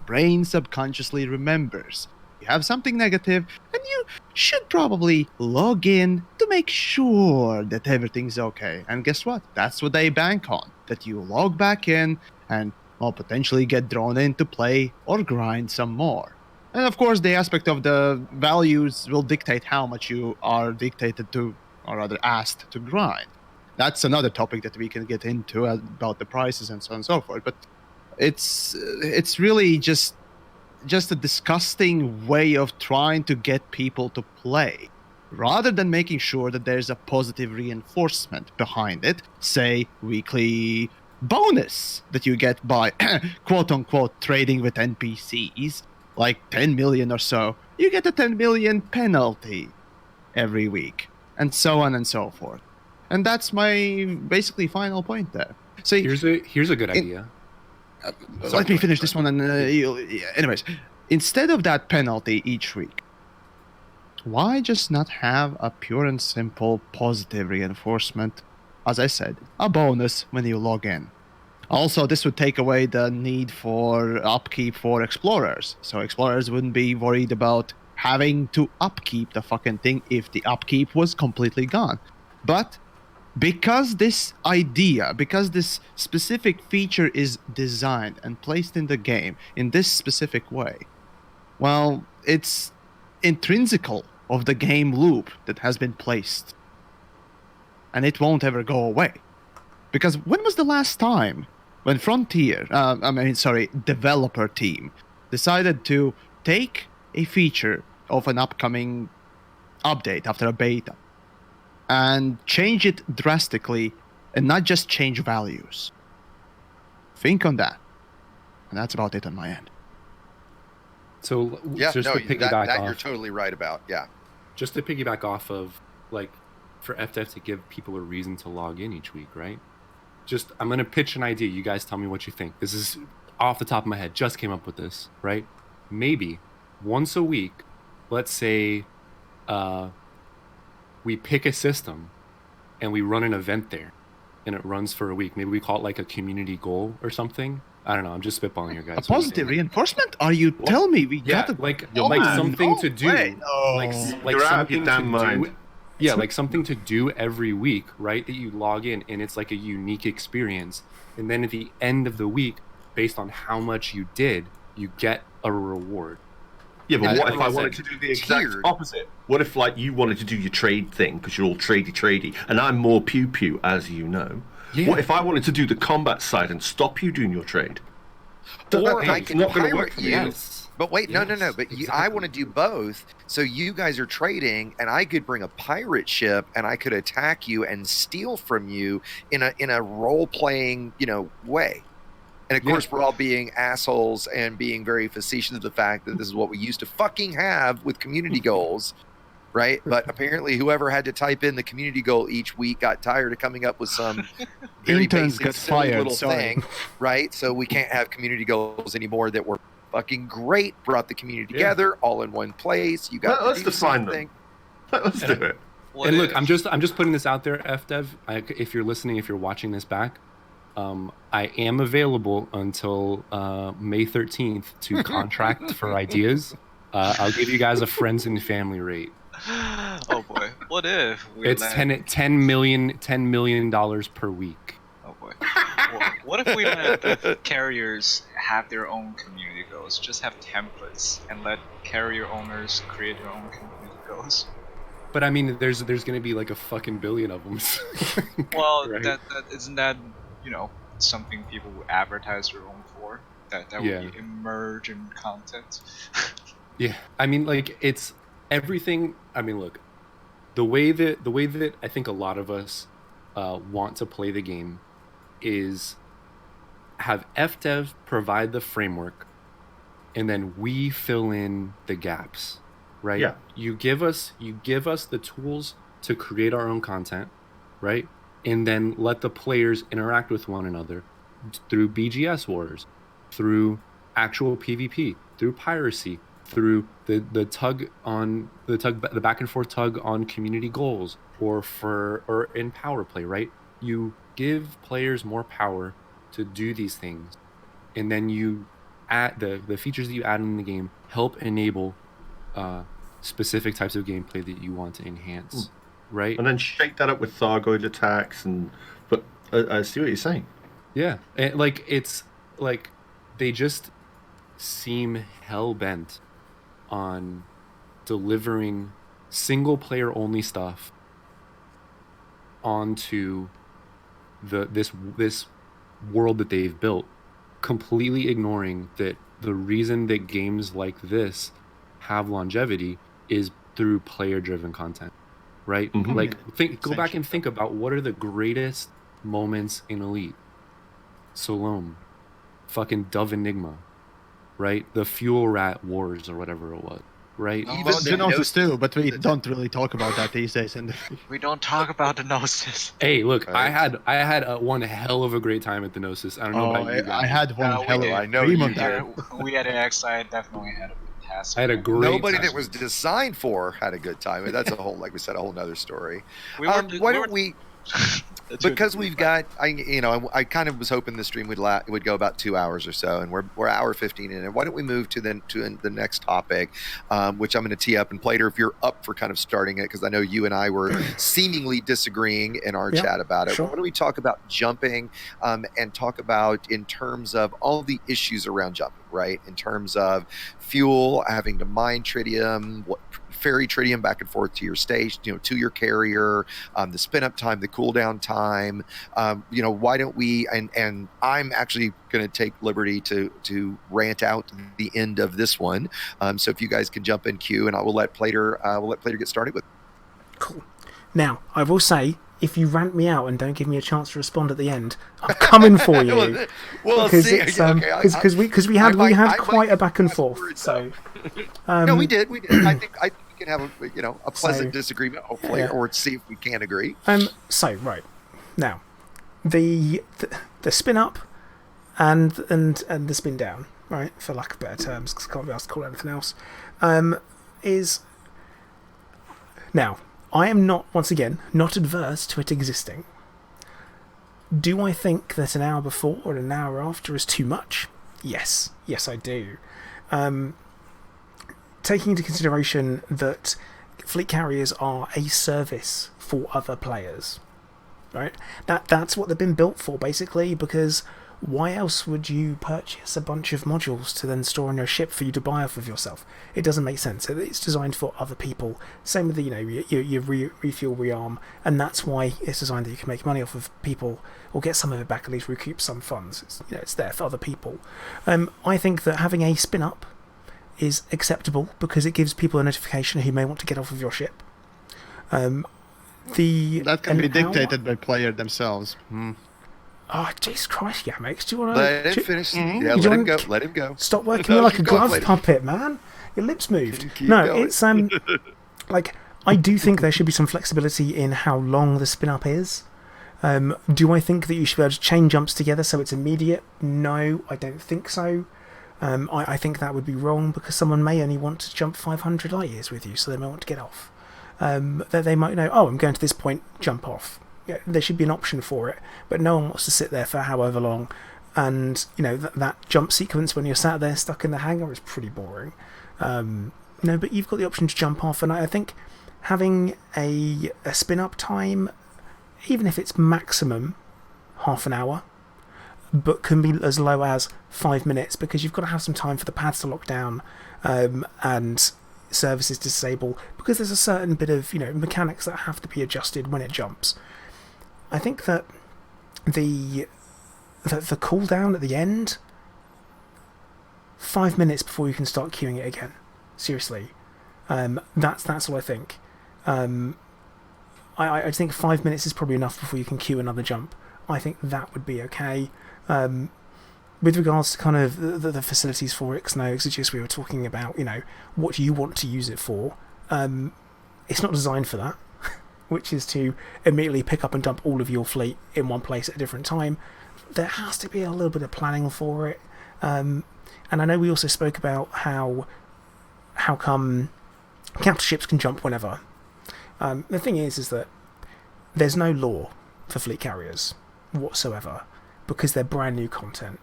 F: Brain subconsciously remembers. You have something negative, and you should probably log in to make sure that everything's okay. And guess what? That's what they bank on, that you log back in and, well, potentially get drawn in to play or grind some more. And of course, the aspect of the values will dictate how much you are dictated to, or rather asked to grind. That's another topic that we can get into about the prices and so on and so forth. But it's really just a disgusting way of trying to get people to play, rather than making sure that there's a positive reinforcement behind it, say weekly bonus that you get by quote-unquote trading with NPCs, like 10 million or so. You get a 10 million penalty every week, and so on and so forth. And that's my basically final point there. So
E: here's a good idea.
F: Let me finish this one, and anyways, instead of that penalty each week, why just not have a pure and simple positive reinforcement? As I said, a bonus when you log in. Also, this would take away the need for upkeep for explorers, so explorers wouldn't be worried about having to upkeep the fucking thing if the upkeep was completely gone. But because this specific feature is designed and placed in the game in this specific way, well, it's intrinsical of the game loop that has been placed. And it won't ever go away. Because when was the last time when developer team decided to take a feature of an upcoming update after a beta and change it drastically, and not just change values? Think on that. And that's about it on my end.
C: So yeah, just to piggyback that you're totally right about. Yeah.
E: Just to piggyback off of, like, for FDF to give people a reason to log in each week, right? I'm going to pitch an idea. You guys tell me what you think. This is off the top of my head. Just came up with this, right? Maybe once a week, let's say we pick a system and we run an event there, and it runs for a week. Maybe we call it like a community goal or something. I don't know. I'm just spitballing here, guys.
F: A positive reinforcement? Are you telling me we got to
E: like something to do? Like something to do. Yeah, like something to do every week, right? That you log in, and it's like a unique experience. And then at the end of the week, based on how much you did, you get a reward.
B: Yeah, but what if I wanted to do the exact opposite? What if, like, you wanted to do your trade thing, because you're all tradey, and I'm more pew-pew, as you know. Yeah. What if I wanted to do the combat side and stop you doing your trade?
C: Or I can pirate you. But wait, no. But exactly. I want to do both. So you guys are trading, and I could bring a pirate ship, and I could attack you and steal from you in a role-playing, way. And of course, we're all being assholes and being very facetious of the fact that this is what we used to fucking have with community goals. right? But apparently, whoever had to type in the community goal each week got tired of coming up with some very
F: Interns
C: basic,
F: got
C: silly
F: fired,
C: little
F: sorry.
C: thing, right? So we can't have community goals anymore that were fucking great, brought the community
B: Yeah.
C: together all in one place. You got
B: Let's
C: to do
B: define
C: something.
B: them. Let's do it.
D: What
E: And look,
D: if-
E: I'm just putting this out there, FDev. If you're listening, if you're watching this back, I am available until May 13th to contract for ideas. I'll give you guys a friends and family rate.
D: Oh boy. What if we
E: It's
D: let...
E: $10 million per week.
D: Oh boy. Well, what if we let the carriers have their own community goals? Just have templates and let carrier owners create their own community goals.
E: But I mean, there's going to be like a fucking billion of them.
D: Well,
E: Right.
D: that isn't that, you know, something people would advertise their own for? That
E: Yeah.
D: would be emergent content.
E: Yeah, I mean, like, it's everything. I mean, look, the way that I think a lot of us want to play the game is have FDev provide the framework, and then we fill in the gaps, right?
B: Yeah.
E: You give us the tools to create our own content, right? And then let the players interact with one another through BGS wars, through actual PvP, through piracy, through the back and forth tug on community goals, or in power play, right? You give players more power to do these things, and then you add the features that you add in the game help enable specific types of gameplay that you want to enhance, right?
B: And then shake that up with Thargoid attacks, but I see what you're saying.
E: Yeah, and like it's like they just seem hell bent on delivering single player only stuff onto this world that they've built, completely ignoring that the reason that games like this have longevity is through player driven content, right?
B: Mhm.
E: Like go back and think about what are the greatest moments in Elite. Solome, fucking Dove Enigma, right? The Fuel Rat Wars or whatever it was, right?
C: Even
F: Well,
C: the
F: Genosis too, but we don't really talk about that these days. And
D: We don't talk about the Gnosis.
E: Hey, look,
C: Right.
E: I had one hell of a great time at the Gnosis. I don't know about you guys.
F: I had one
D: we
F: hell
D: did.
F: of
C: I know
F: dream
C: you
F: of
C: did.
F: that.
D: We at AXI definitely had a fantastic.
E: I had a great
C: Nobody
E: time.
C: that was designed for had a good time. That's a whole, like we said, a whole nother story.
D: We
C: Why
D: were-
C: don't we? Because we've got, I kind of was hoping the stream would go about 2 hours or so, and we're hour 15 in. And why don't we move to the next topic, which I'm going to tee up. And Plater, if you're up for kind of starting it, because I know you and I were seemingly disagreeing in our
A: Yeah,
C: chat about it.
A: sure.
C: Why don't we talk about jumping, and talk about in terms of all the issues around jumping, right? In terms of fuel, having to mine tritium, ferry tritium back and forth to your station, to your carrier, the spin up time, the cooldown time. Why don't we? And I'm actually going to take liberty to rant out the end of this one. So if you guys can jump in queue, and I will let Plater get started with.
A: Cool. Now, I will say, if you rant me out and don't give me a chance to respond at the end, I'm coming for you.
C: Well,
A: Because
C: see,
A: it's
C: okay,
A: we had
C: I might
A: quite a back and
C: have
A: forth.
C: words
A: So
C: no, we did. I think we can have a pleasant
A: So,
C: disagreement, hopefully,
A: yeah.
C: or see if we can agree.
A: So right now, the spin up and the spin down, right, for lack of better terms, because I can't be asked to call it anything else, is now. I am not, once again, not adverse to it existing. Do I think that an hour before or an hour after is too much? Yes, I do. Taking into consideration that fleet carriers are a service for other players, right? That's what they've been built for, basically, because why else would you purchase a bunch of modules to then store on your ship for you to buy off of yourself? It doesn't make sense. It's designed for other people. Same with your refuel, rearm, and that's why it's designed that you can make money off of people, or get some of it back, at least recoup some funds. It's there for other people. I think that having a spin up is acceptable because it gives people a notification who may want to get off of your ship.
F: That can be dictated by player themselves.
A: Oh, Jesus Christ, Yamex, do you want
C: Let him
A: to
C: finish.
A: you
C: Yeah, let him
A: don't-
C: go. Let him go.
A: stop working
C: No,
A: me like a
C: keep going,
A: glove
C: lady.
A: puppet, man? Your lips moved.
C: Keep
A: No,
C: going.
A: it's like I do think there should be some flexibility in how long the spin up is. Do I think that you should be able to chain jumps together so it's immediate? No, I don't think so. I think that would be wrong because someone may only want to jump 500 light years with you, so they may want to get off. They might know, oh, I'm going to this point, jump off. Yeah, there should be an option for it, but no one wants to sit there for however long. And that jump sequence when you're sat there stuck in the hangar is pretty boring. No, but you've got the option to jump off, and I think having a spin up time, even if it's maximum half an hour, but can be as low as 5 minutes, because you've got to have some time for the pads to lock down and services to disable, because there's a certain bit of mechanics that have to be adjusted when it jumps. I think that the cooldown at the end, 5 minutes before you can start queuing it again. Seriously, that's what I think. I think 5 minutes is probably enough before you can queue another jump. I think that would be okay. With regards to kind of the facilities for it, because we were talking about, what you want to use it for. It's not designed for that, which is to immediately pick up and dump all of your fleet in one place at a different time. There has to be a little bit of planning for it. And I know we also spoke about how come capital ships can jump whenever. The thing is that there's no law for fleet carriers whatsoever, because they're brand new content.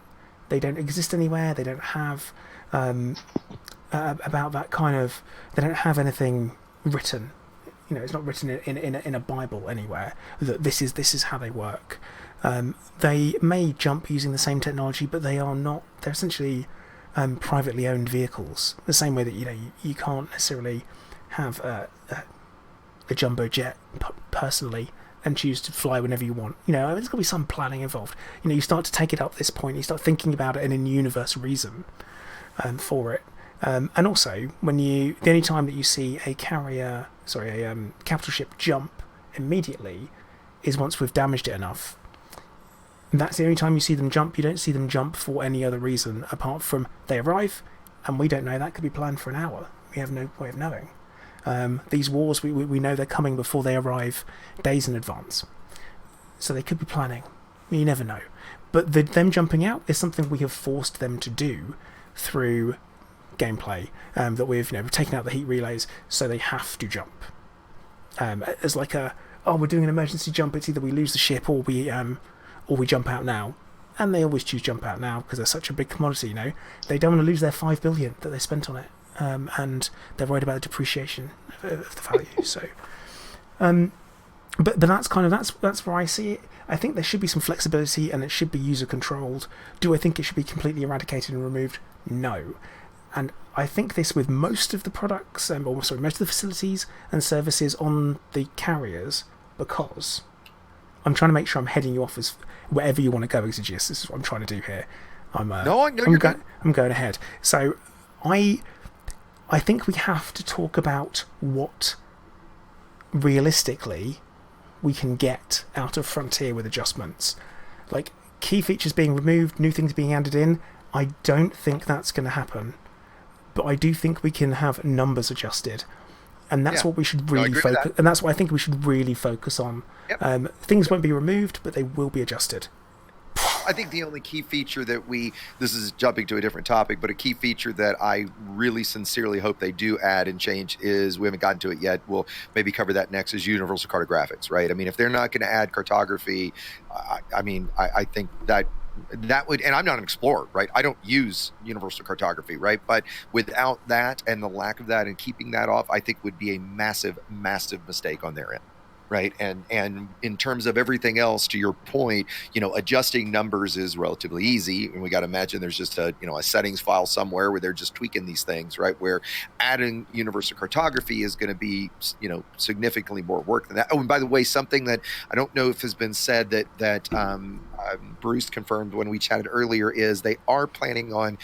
A: They don't exist anywhere. They don't have about that kind of. They don't have anything written. It's not written in a Bible anywhere that this is how they work. They may jump using the same technology, but they are not. They're essentially privately owned vehicles. The same way that you can't necessarily have a jumbo jet personally and choose to fly whenever you want. There's got to be some planning involved. You start to take it up this point. You start thinking about it in a universe reason for it. And also, the only time that you see a capital ship jump immediately is once we've damaged it enough. And that's the only time you see them jump. You don't see them jump for any other reason apart from they arrive, and we don't know. That could be planned for an hour. We have no way of knowing. These wars, we know they're coming before they arrive days in advance. So they could be planning. You never know. But them jumping out is something we have forced them to do through gameplay, that we've taken out the heat relays, so they have to jump. As like we're doing an emergency jump, it's either we lose the ship or we jump out now. And they always choose jump out now because they're such a big commodity. They don't want to lose their 5 billion that they spent on it. And they're worried about the depreciation of the value. So, but that's where I see it. I think there should be some flexibility, and it should be user controlled. Do I think it should be completely eradicated and removed? No. And I think this with most of the products, most of the facilities and services on the carriers, because I'm trying to make sure I'm heading you off as wherever you want to go, Exigeous. This is what I'm trying to do here. I'm going ahead. So I think we have to talk about what realistically we can get out of Frontier with adjustments. Like key features being removed, new things being added in. I don't think that's going to happen. But I do think we can have numbers adjusted. And that's what we should really focus. And that's what I think we should really focus on. Yep. Things won't be removed, but they will be adjusted.
C: I think the only key feature that this is jumping to a different topic, but a key feature that I really sincerely hope they do add and change is, we haven't gotten to it yet, we'll maybe cover that next, is universal cartographics, right? I mean, if they're not going to add cartography, I think that would, and I'm not an explorer, right? I don't use universal cartography, right? But without that and the lack of that and keeping that off, I think would be a massive, massive mistake on their end. Right. And in terms of everything else, to your point, adjusting numbers is relatively easy. And we got to imagine there's just a settings file somewhere where they're just tweaking these things. Right. Where adding universal cartography is going to be, significantly more work than that. Oh, and by the way, something that I don't know if has been said that Bruce confirmed when we chatted earlier is they are planning on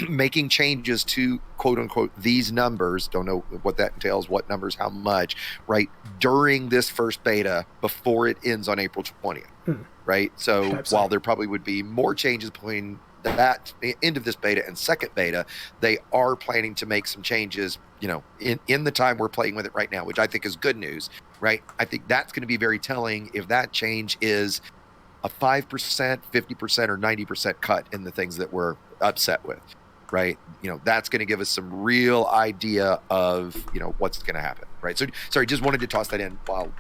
C: making changes to quote unquote these numbers. Don't know what that entails, what numbers, how much, right, during this first beta before it ends on April 20th. Right. So while there probably would be more changes between that end of this beta and second beta, they are planning to make some changes, in the time we're playing with it right now, which I think is good news, right? I think that's going to be very telling if that change is a 5%, 50%, or 90% cut in the things that we're upset with, right? That's going to give us some real idea of, what's going to happen, right? So, sorry, just wanted to toss that in while,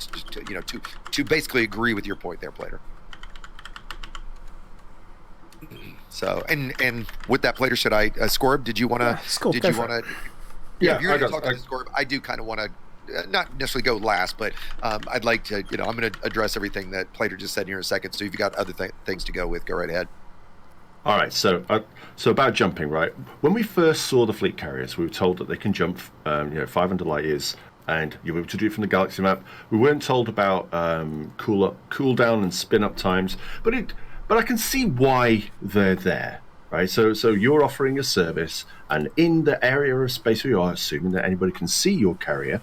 C: to basically agree with your point there, Plater. So, and with that, Plater, should I, Scorb, did you want to, if you're going to talk to Scorb, I do kind of want to, not necessarily go last, but I'd like to, I'm going to address everything that Plater just said here in a second. So if you've got other things to go with, go right ahead.
B: All right. So about jumping, right? When we first saw the fleet carriers, we were told that they can jump, 500 light years, and you're able to do it from the galaxy map. We weren't told about cool down and spin up times, but I can see why they're there. Right, so you're offering a service, and in the area of space where you are, assuming that anybody can see your carrier,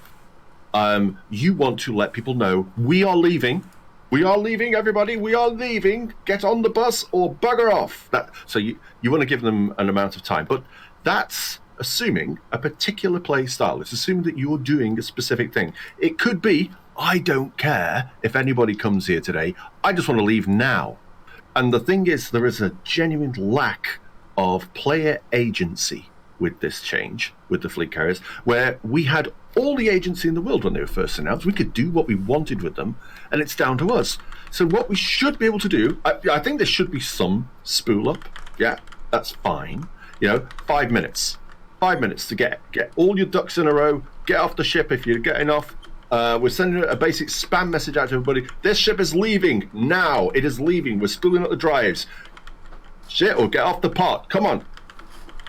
B: you want to let people know we are leaving. We are leaving, everybody. We are leaving. Get on the bus or bugger off. So you want to give them an amount of time, but that's assuming a particular play style. It's assuming that you're doing a specific thing. It could be, I don't care if anybody comes here today. I just want to leave now. And the thing is, there is a genuine lack of player agency with this change, with the fleet carriers, where we had all the agency in the world when they were first announced. We could do what we wanted with them, and it's down to us. So what we should be able to do, I think there should be some spool up. Yeah, that's fine. 5 minutes. 5 minutes to get all your ducks in a row, get off the ship if you're getting off. We're sending a basic spam message out to everybody. This ship is leaving now. It is leaving. We're spooling up the drives. Shit, or get off the pot. Come on.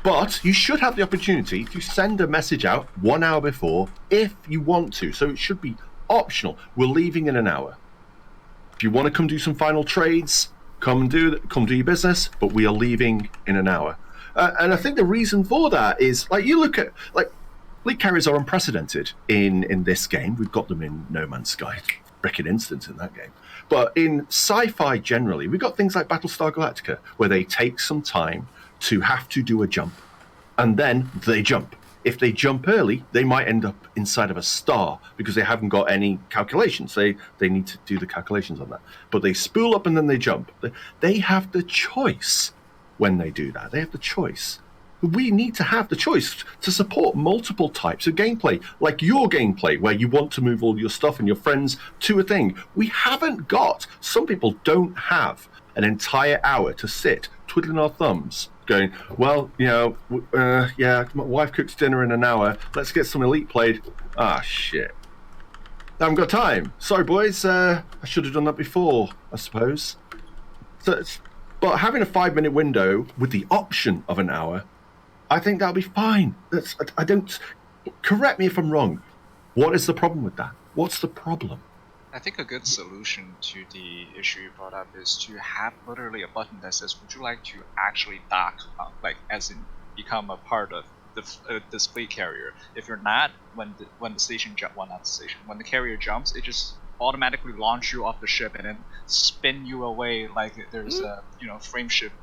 B: But you should have the opportunity to send a message out 1 hour before if you want to. So it should be optional. We're leaving in an hour. If you want to come do some final trades, come do your business. But we are leaving in an hour. And I think the reason for that is, you look at fleet carriers are unprecedented in this game. We've got them in No Man's Sky, freaking instance in that game. But in sci-fi generally, we've got things like Battlestar Galactica, where they take some time to have to do a jump, and then they jump. If they jump early, they might end up inside of a star because they haven't got any calculations. They need to do the calculations on that. But they spool up and then they jump. They have the choice when they do that. They have the choice. We need to have the choice to support multiple types of gameplay, like your gameplay, where you want to move all your stuff and your friends to a thing. We haven't got, some people don't have an entire hour to sit twiddling our thumbs going, well, my wife cooks dinner in an hour. Let's get some Elite played. Shit. I haven't got time. Sorry, boys. I should have done that before, I suppose. But having a 5-minute window with the option of an hour, I think that'll be fine. Correct me if I'm wrong. What is the problem with that? What's the problem?
D: I think a good solution to the issue you brought up is to have literally a button that says, would you like to actually dock, as in become a part of this fleet carrier? If you're not, when the carrier jumps, it just automatically launch you off the ship and then spin you away like there's a frame shift.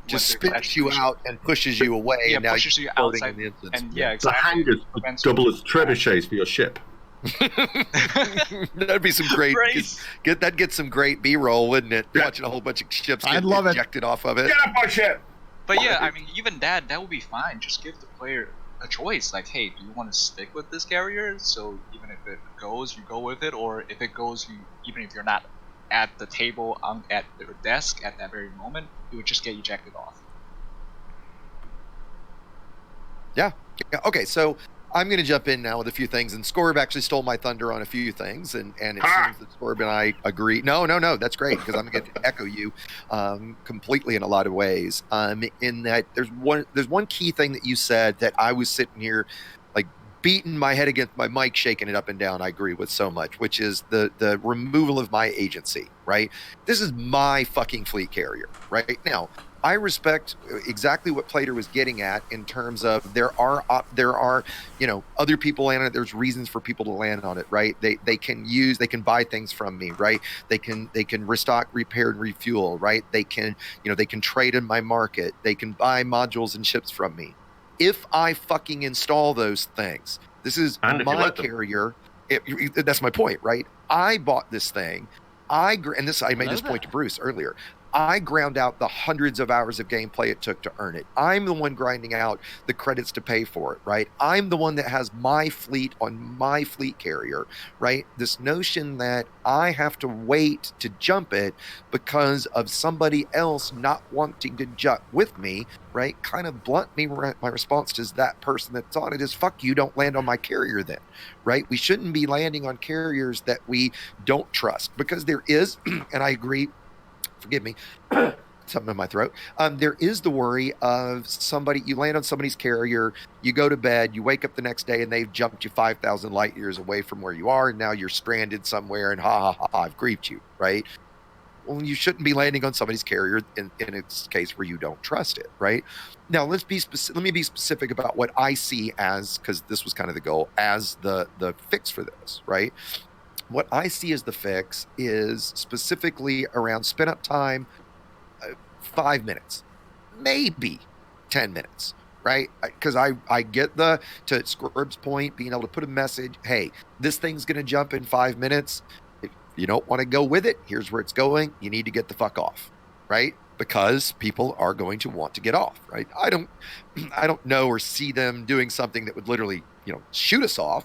C: Just spits you out and pushes you away.
D: Yeah,
C: and now
D: pushes you outside. And exactly.
B: The hangars double as trebuchets for your ship.
C: That'd be some great. Get some great B-roll, wouldn't it? Yeah. Watching a whole bunch of ships get ejected off of it.
B: Get off my ship.
D: But yeah, I mean, even that would be fine. Just give the player a choice. Like, hey, do you want to stick with this carrier? So even if it goes, you go with it, or if it goes, even if you're not at the table at their desk at that very moment, it would just get ejected off.
C: Yeah. Okay, so I'm going to jump in now with a few things, and Scorb actually stole my thunder on a few things, and it seems that Scorb and I agree. No, that's great, because I'm going to echo you completely in a lot of ways. In that there's one key thing that you said that I was sitting here beating my head against my mic, shaking it up and down. I agree with so much, which is the removal of my agency, right? This is my fucking fleet carrier right now. I respect exactly what Plater was getting at in terms of there are other people land on it. There's reasons for people to land on it, right? They can buy things from me, right? They can restock, repair, and refuel, right? They can trade in my market. They can buy modules and ships from me. If I fucking install those things, this is my carrier. That's my point, right? I bought this thing. I made this point to Bruce earlier. I ground out the hundreds of hours of gameplay it took to earn it. I'm the one grinding out the credits to pay for it, right? I'm the one that has my fleet on my fleet carrier, right? This notion that I have to wait to jump it because of somebody else not wanting to jump with me, right? Kind of blunt me. My response to that person that's on it is, fuck you, don't land on my carrier then, right? We shouldn't be landing on carriers that we don't trust, because there is, and I agree, forgive me, something in my throat. There is the worry of you land on somebody's carrier, you go to bed, you wake up the next day, and they've jumped you 5,000 light years away from where you are, and now you're stranded somewhere, and I've griefed you, right? Well, you shouldn't be landing on somebody's carrier in a case where you don't trust it, right? Now, let me be specific about what I see as, because this was kind of the goal, as the fix for this, right? What I see as the fix is specifically around spin up time, 5 minutes, maybe 10 minutes, right? Because I get to Squirb's point, being able to put a message, hey, this thing's going to jump in 5 minutes. If you don't want to go with it, here's where it's going. You need to get the fuck off, right? Because people are going to want to get off, right? I don't know or see them doing something that would literally, shoot us off.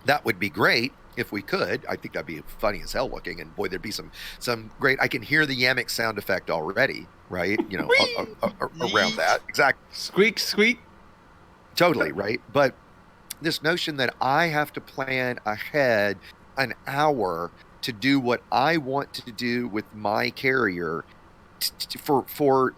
C: That would be great if we could. I think that'd be funny as hell looking, and boy, there'd be some great. I can hear the Yammick sound effect already, right? Around that, exactly.
F: Squeak, squeak.
C: Totally right. But this notion that I have to plan ahead an hour to do what I want to do with my carrier, for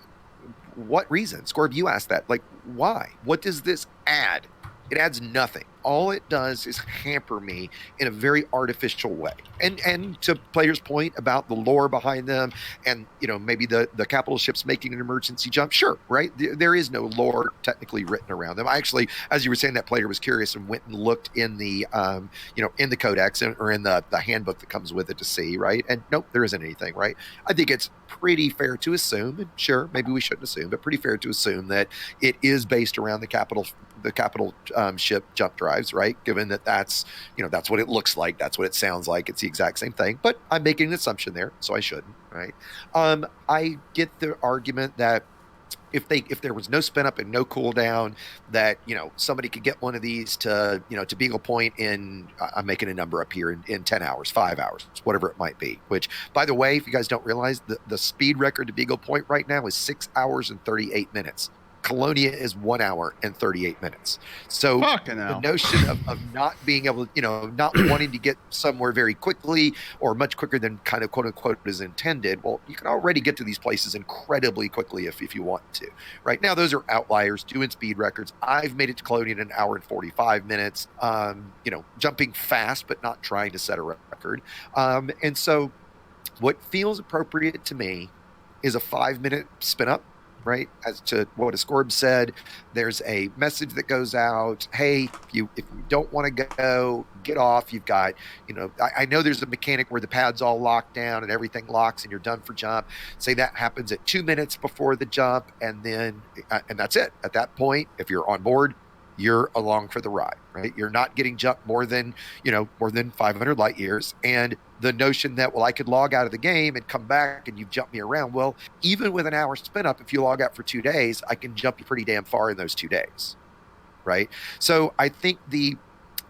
C: what reason? Scorb, you asked that. Like, why? What does this add? It adds nothing. All it does is hamper me in a very artificial way. And to Player's point about the lore behind them, and maybe the capital ships making an emergency jump, sure, right? There is no lore technically written around them. I actually, as you were saying, that Player was curious and went and looked in the in the codex or in the handbook that comes with it to see, right? And nope, there isn't anything, right? I think it's pretty fair to assume, and sure, maybe we shouldn't assume, but pretty fair to assume that it is based around the capital ship jump drives, right? Given that that's what it looks like, that's what it sounds like, it's the exact same thing. But I'm making an assumption there, so I shouldn't, right? I get the argument that if there was no spin up and no cooldown, that somebody could get one of these to Beagle Point in, I'm making a number up here, in 10 hours, 5 hours, whatever it might be. Which, by the way, if you guys don't realize, the speed record to Beagle Point right now is 6 hours and 38 minutes. Colonia is 1 hour and 38 minutes. So the notion of not being able to, not wanting to get somewhere very quickly or much quicker than kind of quote unquote is intended. Well, you can already get to these places incredibly quickly if you want to. Right now, those are outliers doing speed records. I've made it to Colonia in 1 hour and 45 minutes, jumping fast, but not trying to set a record. And so what feels appropriate to me is a 5-minute spin up. Right, as to what a Scorb said, there's a message that goes out. Hey, if you don't want to go, get off. You've got, I know there's a mechanic where the pad's all locked down and everything locks and you're done for jump. Say that happens at 2 minutes before the jump, and then and that's it. At that point, if you're on board, you're along for the ride, right? You're not getting jumped more than 500 light years. And the notion that, well, I could log out of the game and come back and you've jumped me around. Well, even with an hour spin up, if you log out for 2 days, I can jump you pretty damn far in those 2 days, right? So I think the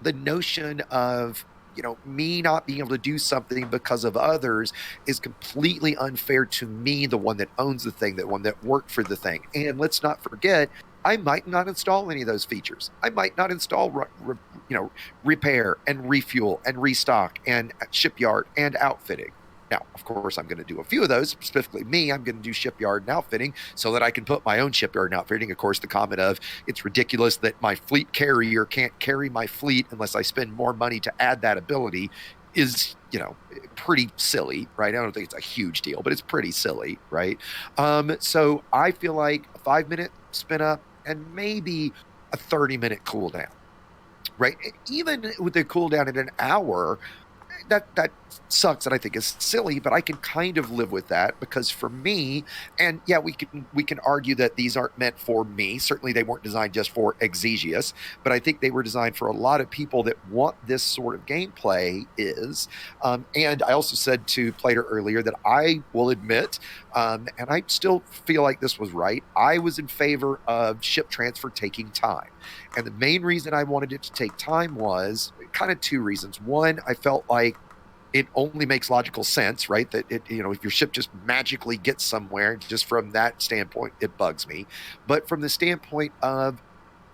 C: notion of, me not being able to do something because of others is completely unfair to me, the one that owns the thing, the one that worked for the thing. And let's not forget, I might not install any of those features. I might not install, repair and refuel and restock and shipyard and outfitting. Now, of course, I'm going to do a few of those. Specifically me, I'm going to do shipyard and outfitting so that I can put my own shipyard and outfitting. Of course, the comment of, it's ridiculous that my fleet carrier can't carry my fleet unless I spend more money to add that ability. is, pretty silly, right? I don't think it's a huge deal, but it's pretty silly, right? So I feel like a 5-minute spin up and maybe a 30-minute cooldown, right? Even with the cooldown at an hour, that sucks and I think is silly, but I can kind of live with that because for me, and yeah, we can argue that these aren't meant for me. Certainly they weren't designed just for Exegius, but I think they were designed for a lot of people that want this sort of gameplay and I also said to Plater earlier that I will admit, and I still feel like this was right, I was in favor of ship transfer taking time. And the main reason I wanted it to take time was kind of two reasons. One, I felt like it only makes logical sense, right? That if your ship just magically gets somewhere, just from that standpoint, it bugs me. But from the standpoint of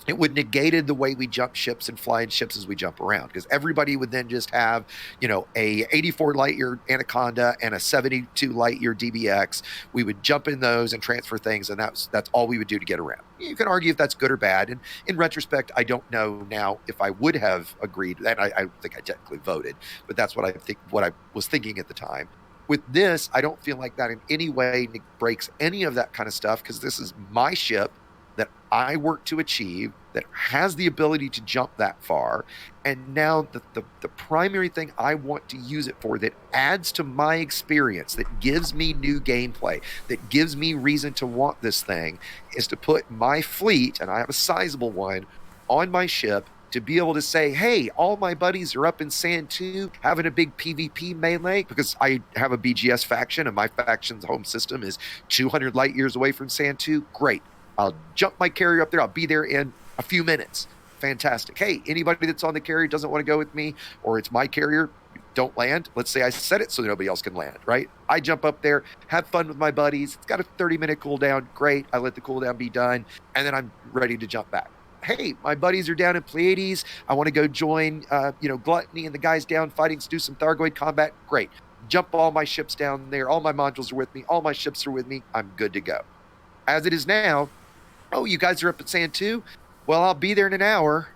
C: it would negated the way we jump ships and fly in ships as we jump around, because everybody would then just have, a 84 light year Anaconda and a 72 light year DBX. We would jump in those and transfer things, and that's all we would do to get around. You can argue if that's good or bad, and in retrospect, I don't know now if I would have agreed. And I think I technically voted, but that's what I was thinking at the time. With this, I don't feel like that in any way breaks any of that kind of stuff, because this is my ship that I work to achieve, that has the ability to jump that far. And now the primary thing I want to use it for, that adds to my experience, that gives me new gameplay, that gives me reason to want this thing, is to put my fleet, and I have a sizable one, on my ship, to be able to say, hey, all my buddies are up in Sand 2 having a big PvP melee, because I have a BGS faction and my faction's home system is 200 light years away from Sand 2. Great. I'll jump my carrier up there. I'll be there in a few minutes. Fantastic. Hey, anybody that's on the carrier doesn't want to go with me, or it's my carrier, don't land. Let's say I set it so nobody else can land, right? I jump up there, have fun with my buddies. It's got a 30-minute cooldown. Great. I let the cooldown be done, and then I'm ready to jump back. Hey, my buddies are down in Pleiades. I want to go join, Gluttony and the guys down fighting to do some Thargoid combat. Great. Jump all my ships down there. All my modules are with me. All my ships are with me. I'm good to go. As it is now, oh, you guys are up at Sand 2? Well, I'll be there in an hour.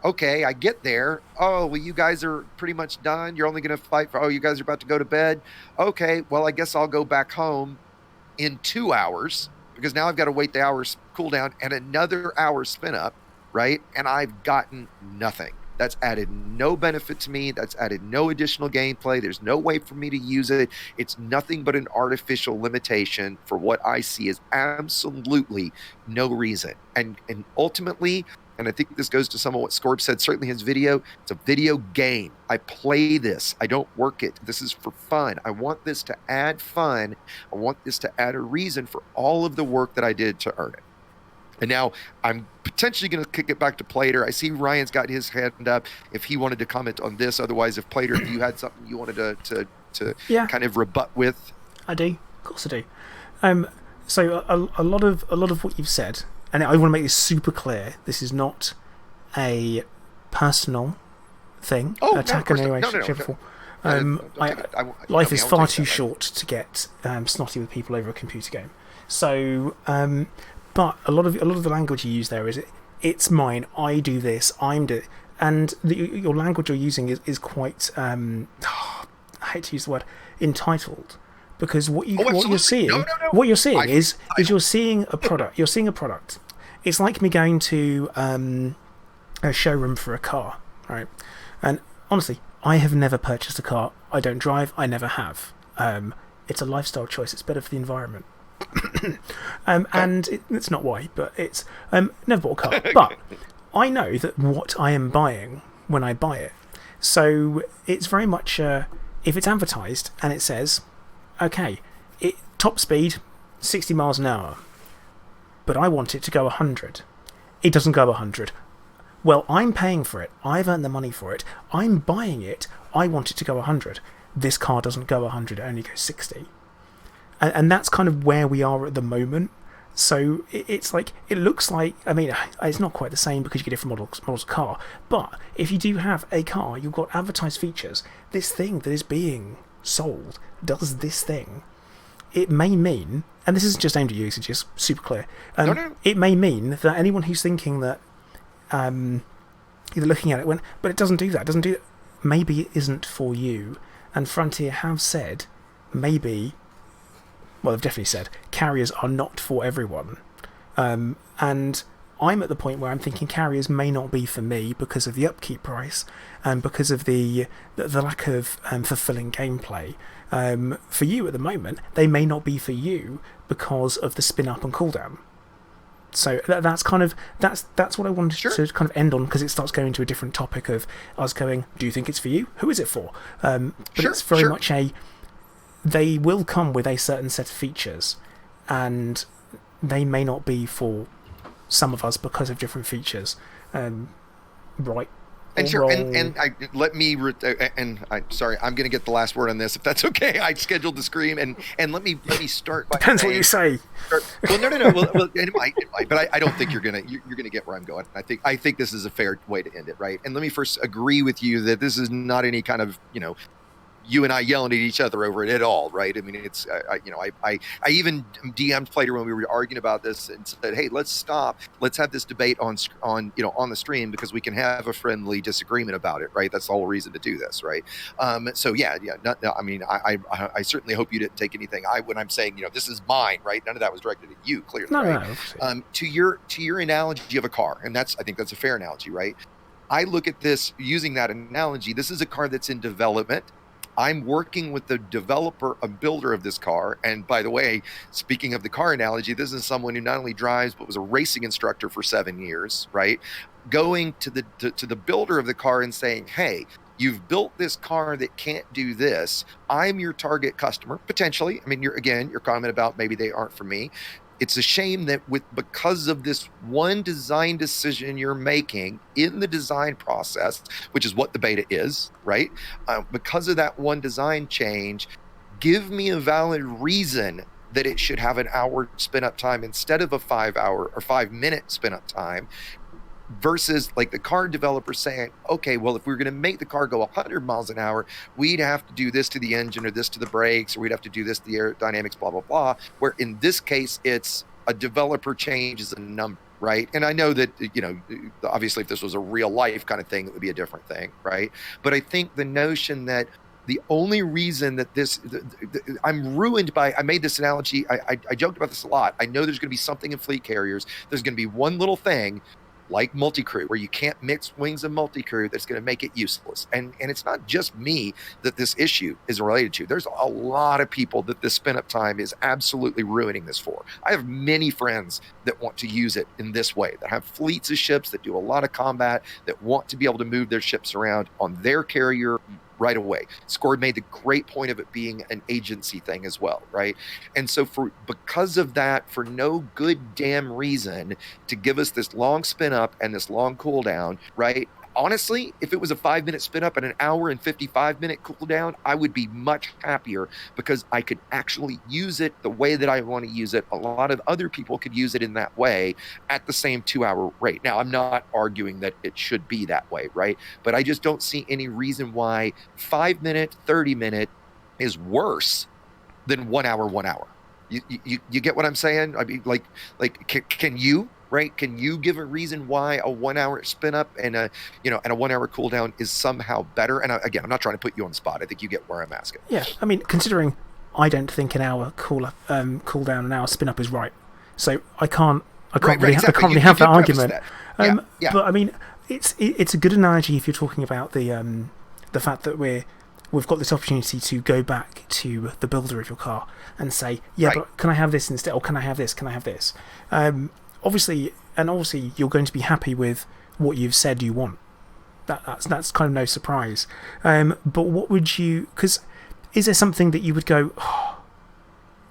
C: Okay, I get there. Oh, well, you guys are pretty much done. You're only going to fight for, you guys are about to go to bed. Okay, well, I guess I'll go back home in 2 hours, because now I've got to wait the hour's cooldown and another hour spin up, right? And I've gotten nothing. That's added no benefit to me. That's added no additional gameplay. There's no way for me to use it. It's nothing but an artificial limitation for what I see as absolutely no reason. And ultimately, and I think this goes to some of what Scorp said, certainly his video, it's a video game. I play this. I don't work it. This is for fun. I want this to add fun. I want this to add a reason for all of the work that I did to earn it. And now I'm potentially going to kick it back to Plater. I see Ryan's got his hand up if he wanted to comment on this. Otherwise, if Plater, if you had something you wanted to kind of rebut with.
A: I do. Of course I do. So a lot of what you've said, and I want to make this super clear, this is not a personal thing. Attack in any way, shape, or form. Life is far too short to get snotty with people over a computer game. So... but a lot of the language you use there is it's mine. I do this. I'm do, and your language you're using is quite. I hate to use the word entitled, because what you're seeing is you're seeing a product. You're seeing a product. It's like me going to a showroom for a car, right? And honestly, I have never purchased a car. I don't drive. I never have. It's a lifestyle choice. It's better for the environment. And it's not why, but it's never bought a car. But I know that what I am buying when I buy it. So it's very much if it's advertised and it says, okay, top speed 60 miles an hour, but I want it to go 100. It doesn't go 100. Well, I'm paying for it. I've earned the money for it. I'm buying it. I want it to go 100. This car doesn't go 100. It only goes 60. And that's kind of where we are at the moment. So it's like, it looks like, I mean, it's not quite the same because you get different models of car. But if you do have a car, you've got advertised features. This thing that is being sold does this thing. It may mean, and this isn't just aimed at you, it's just super clear. It may mean that anyone who's thinking that, either looking at it, but it doesn't do that, maybe it isn't for you. And Frontier have said, maybe, well, they've definitely said, carriers are not for everyone. And I'm at the point where I'm thinking carriers may not be for me because of the upkeep price and because of the lack of fulfilling gameplay. For you at the moment, they may not be for you because of the spin up and cooldown. So that's what I wanted to kind of end on, because it starts going to a different topic of us going, do you think it's for you? Who is it for? But it's very much they will come with a certain set of features, and they may not be for some of us because of different features. Right.
C: And sure, and sorry, I'm going to get the last word on this, if that's okay. I scheduled the scream, and let me start by
A: depends what you say.
C: Well, no. Well, it might, but I don't think you're gonna get where I'm going. I think this is a fair way to end it, right? And let me first agree with you that this is not any kind of, you and I yelling at each other over it at all, right? I mean, it's I even DM'd later when we were arguing about this and said, hey, let's stop. Let's have this debate on the stream, because we can have a friendly disagreement about it, right? That's the whole reason to do this, right? So yeah. I mean, I certainly hope you didn't take anything. When I'm saying, this is mine, right? None of that was directed at you, clearly.
A: No,
C: right?
A: No.
C: To your analogy of a car, and I think that's a fair analogy, right? I look at this using that analogy. This is a car that's in development. I'm working with the developer, a builder of this car. And by the way, speaking of the car analogy, this is someone who not only drives, but was a racing instructor for 7 years, right? Going to the builder of the car and saying, hey, you've built this car that can't do this. I'm your target customer, potentially. I mean, your comment about maybe they aren't for me. It's a shame that because of this one design decision you're making in the design process, which is what the beta is, right? Because of that one design change, give me a valid reason that it should have an hour spin up time instead of a 5 hour or 5 minute spin up time. Versus like the car developer saying, okay, well, if we were going to make the car go 100 miles an hour, we'd have to do this to the engine or this to the brakes, or we'd have to do this to the aerodynamics, blah, blah, blah. Where in this case, it's a developer changes a number, right? And I know that, obviously if this was a real life kind of thing, it would be a different thing, right? But I think the notion that the only reason that I'm ruined by, I made this analogy, I joked about this a lot. I know there's going to be something in fleet carriers. There's going to be one little thing like multi-crew, where you can't mix wings and multi-crew, that's going to make it useless. And it's not just me that this issue is related to. There's a lot of people that this spin-up time is absolutely ruining this for. I have many friends that want to use it in this way, that have fleets of ships, that do a lot of combat, that want to be able to move their ships around on their carrier right away. Scored made the great point of it being an agency thing as well, right? And so because of that, for no good damn reason to give us this long spin up and this long cooldown, right? Honestly, if it was a 5 minute spin up and an hour and 55 minute cooldown, I would be much happier, because I could actually use it the way that I want to use it. A lot of other people could use it in that way at the same 2 hour rate. Now, I'm not arguing that it should be that way, right? But I just don't see any reason why 5 minute, 30 minute is worse than 1 hour, 1 hour. You get what I'm saying? I mean, like can you? Right? Can you give a reason why a 1 hour spin up and a 1 hour cooldown is somehow better? And again, I'm not trying to put you on the spot. I think you get where I'm asking.
A: Yeah, I mean, considering I don't think an hour cooldown, an hour spin up is right, so I can't really have that argument. That. But I mean, it's a good analogy if you're talking about the fact that we've got this opportunity to go back to the builder of your car and say, but can I have this instead, or can I have this? Can I have this? Obviously, you're going to be happy with what you've said you want. That's kind of no surprise. But what would you? Because is there something that you would go, oh,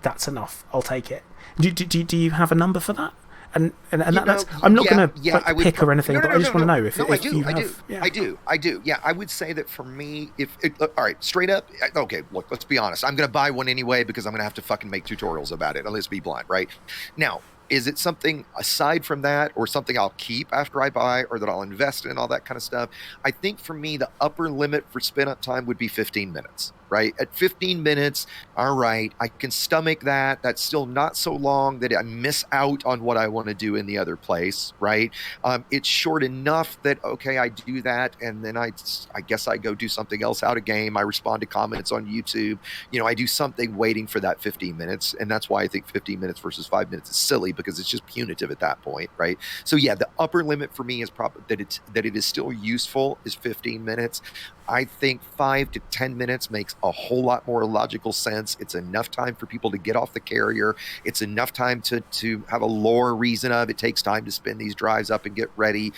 A: that's enough, I'll take it? Do you have a number for that? And that's, I'm not going to pick or anything, but I just want to know if you have.
C: I do. Yeah, I would say that for me, all right, straight up, okay, look, let's be honest. I'm going to buy one anyway, because I'm going to have to fucking make tutorials about it. Let's be blunt, right? Now, Is it something aside from that, or something I'll keep after I buy, or that I'll invest in, all that kind of stuff? I think for me, the upper limit for spin up time would be 15 minutes, right? At 15 minutes, all right, I can stomach that. That's still not so long that I miss out on what I want to do in the other place, right? It's short enough that, okay, I do that, and then I guess I go do something else out of game. I respond to comments on YouTube. I do something waiting for that 15 minutes, and that's why I think 15 minutes versus 5 minutes is silly, because it's just punitive at that point, right? So yeah, the upper limit for me is probably that it is still useful is 15 minutes. I think 5 to 10 minutes makes a whole lot more logical sense. It's enough time for people to get off the carrier. It's enough time to have a lore reason of it takes time to spin these drives up and get ready.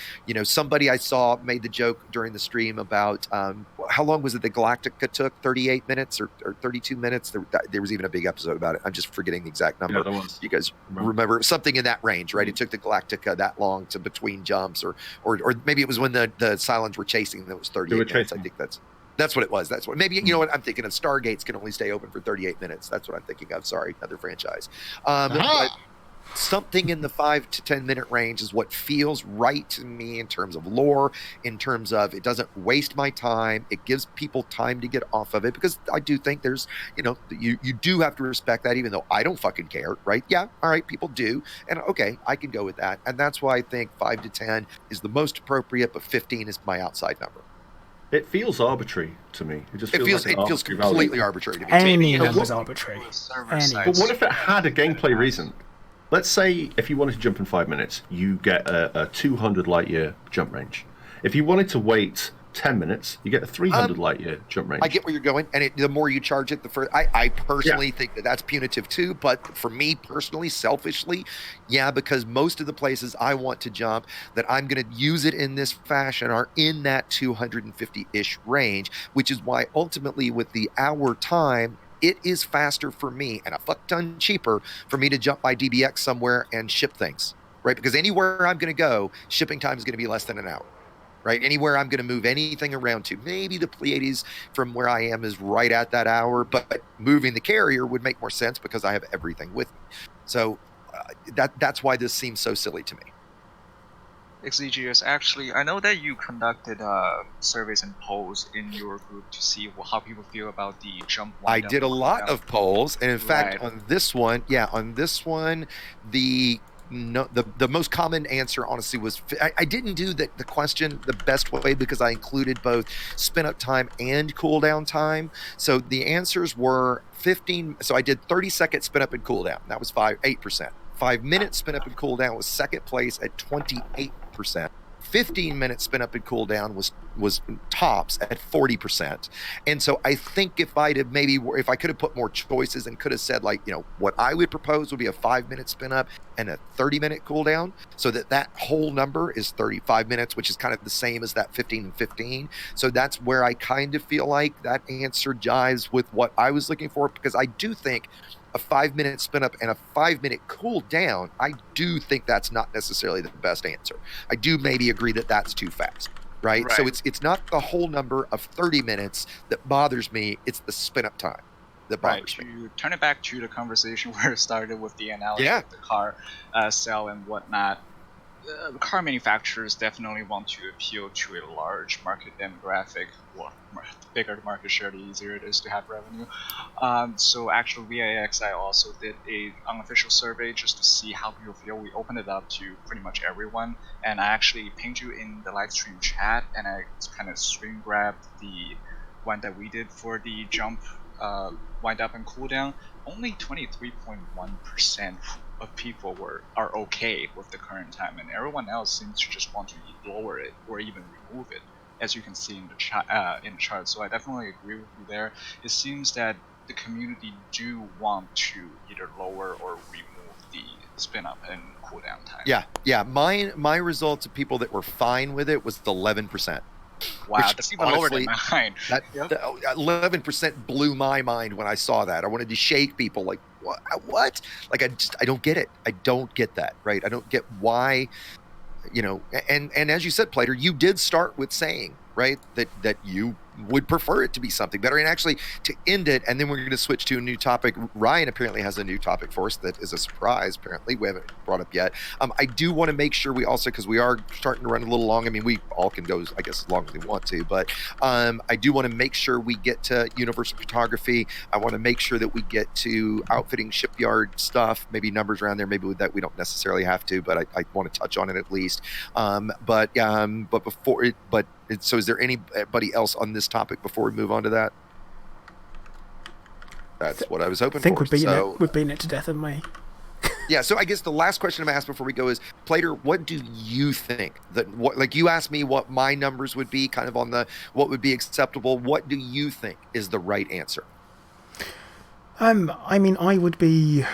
C: Somebody I saw made the joke during the stream about how long was it the Galactica took? 38 minutes or 32 minutes? There was even a big episode about it. I'm just forgetting the exact number.
B: Yeah,
C: you guys remember something in that range, right? It took the Galactica that long to between jumps, or maybe it was when the Cylons were chasing that was 38 minutes. I think that's what it was. That's what maybe you know what I'm thinking of. Stargates can only stay open for 38 minutes. That's what I'm thinking of. Sorry, another franchise. But something in the 5 to 10 minute range is what feels right to me in terms of lore, in terms of it doesn't waste my time. It gives people time to get off of it, because I do think there's, you do have to respect that, even though I don't fucking care, right? Yeah, all right, people do. And okay, I can go with that. And that's why I think 5 to 10 is the most appropriate, but 15 is my outside number.
B: It feels arbitrary to me. It
C: feels completely arbitrary to me.
A: Any number's arbitrary.
B: But what if it had a gameplay reason? Let's say if you wanted to jump in 5 minutes, you get a 200 light year jump range. If you wanted to wait 10 minutes, you get a 300 light year jump range.
C: I get where you're going, and the more you charge it, the further. I personally think that's punitive too, but for me personally, selfishly, yeah, because most of the places I want to jump that I'm going to use it in this fashion are in that 250-ish range, which is why ultimately with the hour time, it is faster for me and a fuck ton cheaper for me to jump by DBX somewhere and ship things, right? Because anywhere I'm going to go, shipping time is going to be less than an hour. Right? Anywhere I'm going to move anything around to. Maybe the Pleiades from where I am is right at that hour, but moving the carrier would make more sense because I have everything with me. So that's why this seems so silly to me.
D: XEGS, actually, I know that you conducted surveys and polls in your group to see how people feel about the jump.
C: I did a lot of polls, and in fact, on this one, the most common answer, honestly, was I didn't do the question the best way because I included both spin up time and cooldown time. So the answers were 15. So I did 30-second spin up and cooldown. That was 8%. 5 minutes spin up and cooldown was second place at 28%. 15-minute spin up and cool down was tops at 40%. And so I think if I could have put more choices and could have said, like, what I would propose would be a 5-minute spin up and a 30-minute cooldown, so that whole number is 35 minutes, which is kind of the same as that 15 and 15. So that's where I kind of feel like that answer jives with what I was looking for, because I do think a 5-minute spin up and a 5-minute cool down, I do think that's not necessarily the best answer. I do maybe agree that that's too fast, right? So it's not the whole number of 30 minutes that bothers me, it's the spin up time that bothers me.
D: To turn it back to the conversation where it started with the analogy of the car sale and whatnot, car manufacturers definitely want to appeal to a large market demographic. Well, the bigger the market share, the easier it is to have revenue. So actually, VIX, I also did a unofficial survey just to see how people feel. We opened it up to pretty much everyone, and I actually pinged you in the live stream chat, and I kind of screen grabbed the one that we did for the jump, wind up and cooldown. Only 23.1% of people are okay with the current time, and everyone else seems to just want to lower it or even remove it, as you can see in the chart. So I definitely agree with you there. It seems that the community do want to either lower or remove the spin up and cooldown time.
C: Yeah. My results of people that were fine with it was 11%.
D: Wow, that's even lower than mine.
C: That 11% blew my mind when I saw that. I wanted to shake people, like, what? Like, I don't get it. I don't get that, right? I don't get why, and as you said, Plater, you did start with saying, right, that you would prefer it to be something better. And actually, to end it, and then we're going to switch to a new topic. Ryan apparently has a new topic for us that is a surprise. Apparently, we haven't brought up yet. I do want to make sure we also, because we are starting to run a little long. I mean, we all can go, I guess, as long as we want to, but I do want to make sure we get to universal cartography. I want to make sure that we get to outfitting shipyard stuff. Maybe numbers around there. Maybe with that we don't necessarily have to, but I want to touch on it at least. So is there anybody else on this topic before we move on to that? That's what I was hoping for.
A: I think we've beaten it to death, haven't we?
C: Yeah, so I guess the last question I'm asked before we go is, Plater, what do you think like you asked me what my numbers would be, kind of on the what would be acceptable. What do you think is the right answer?
A: I mean, I would be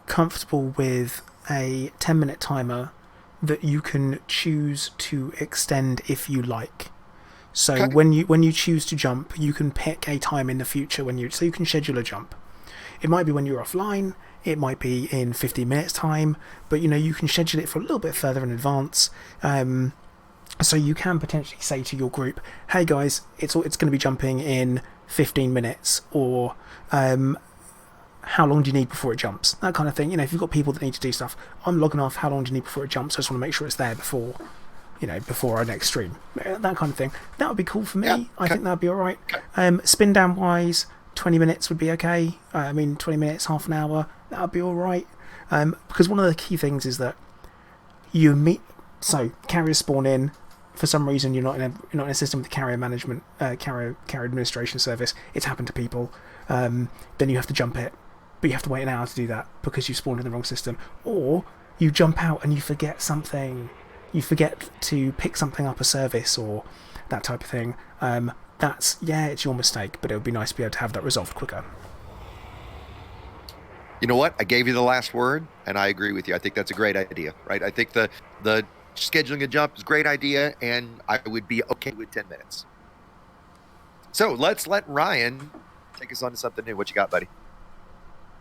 A: comfortable with a 10-minute timer that you can choose to extend if you like. So
C: Okay.
A: when you choose to jump, you can pick a time in the future so you can schedule a jump. It might be when you're offline, it might be in 15 minutes time, but you can schedule it for a little bit further in advance. So you can potentially say to your group, hey guys, it's going to be jumping in 15 minutes, or how long do you need before it jumps? That kind of thing. If you've got people that need to do stuff, I'm logging off, how long do you need before it jumps? I just want to make sure it's there before our next stream. That kind of thing. That would be cool for me.
C: Yeah, okay.
A: I think that'd be all right. Spin down wise, 20 minutes would be okay. 20 minutes, half an hour, that would be all right. Because one of the key things is that carriers spawn in. For some reason, you're not in a system with carrier management, carrier administration service. It's happened to people. Then you have to jump it, but you have to wait an hour to do that because you spawned in the wrong system. Or you jump out and you forget something. You forget to pick something up a service or that type of thing. It's your mistake, but it would be nice to be able to have that resolved quicker.
C: You know what? I gave you the last word, and I agree with you. I think that's a great idea, right? I think the scheduling a jump is a great idea, and I would be okay with 10 minutes. So let's let Ryan take us on to something new. What you got, buddy?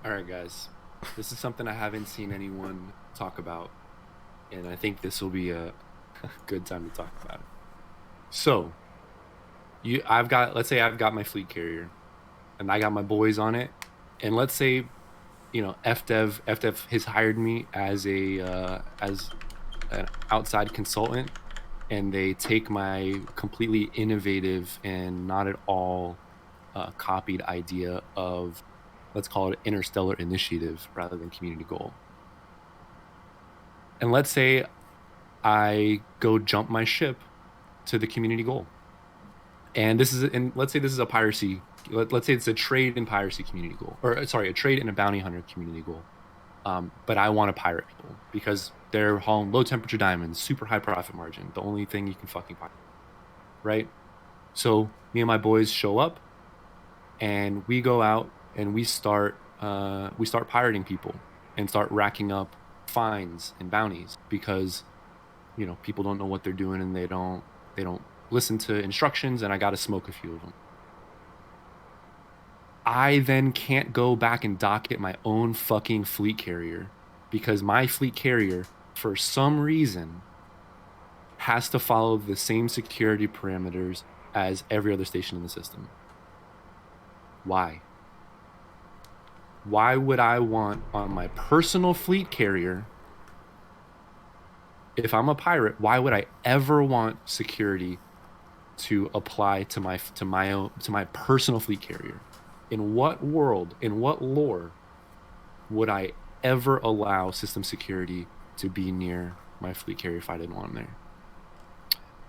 E: All right, guys. This is something I haven't seen anyone talk about, and I think this will be a good time to talk about it. So, let's say I've got my fleet carrier, and I got my boys on it, and let's say, FDev has hired me as an outside consultant, and they take my completely innovative and not at all copied idea of, let's call it interstellar initiative rather than community goal. And let's say I go jump my ship to the community goal. And let's say this is a piracy. Let's say it's a trade and piracy community goal, or sorry, a trade and a bounty hunter community goal. But I want to pirate people because they're hauling low temperature diamonds, super high profit margin, the only thing you can fucking pirate, right? So me and my boys show up, and we go out and we start pirating people and start racking up fines and bounties because people don't know what they're doing and they don't listen to instructions, and I got to smoke a few of them. I then can't go back and dock at my own fucking fleet carrier because my fleet carrier, for some reason, has to follow the same security parameters as every other station in the system. Why? Why would I want on my personal fleet carrier, if I'm a pirate, why would I ever want security to apply to my personal fleet carrier? In what world, in what lore would I ever allow system security to be near my fleet carrier if I didn't want them there?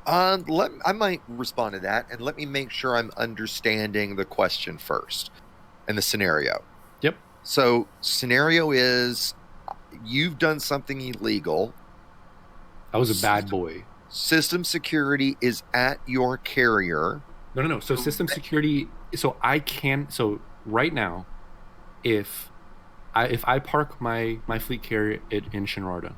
C: I might respond to that, and let me make sure I'm understanding the question first and the scenario.
E: Yep.
C: So scenario is you've done something illegal.
E: I was a bad boy.
C: System security is at your carrier.
E: No. So system security. So right now, if I park my fleet carrier in Shinrarda,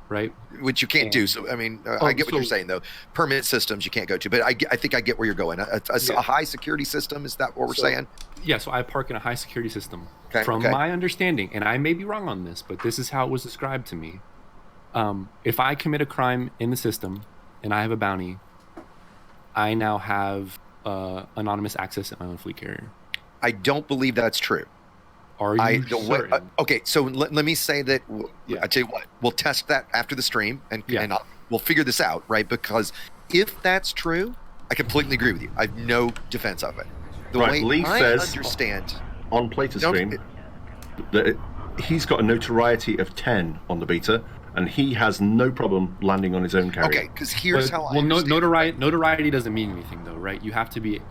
E: right?
C: Which you can't do. So I mean, I get what you're saying though. Permit systems you can't go to, but I think I get where you're going. A high security system, is that what we're saying?
E: Yeah. So I park in a high security system.
C: Okay,
E: From my understanding, and I may be wrong on this, but this is how it was described to me. If I commit a crime in the system and I have a bounty, I now have anonymous access at my own fleet carrier.
C: I don't believe that's true.
E: Are you certain?
C: Okay, so let me say that.
E: Yeah.
C: I tell you what, we'll test that after the stream, and
E: Yeah.
C: we'll figure this out, right? Because if that's true, I completely agree with you. I have no defense of it. The
B: Right,
C: way
B: Lee
C: I
B: says-
C: understand,
B: On Plata Stream, that he's got a notoriety of 10 on the beta, and he has no problem landing on his own carrier.
C: okay, because here's how I
E: well,
C: understand
E: notoriety doesn't mean anything though, right? You'd have to be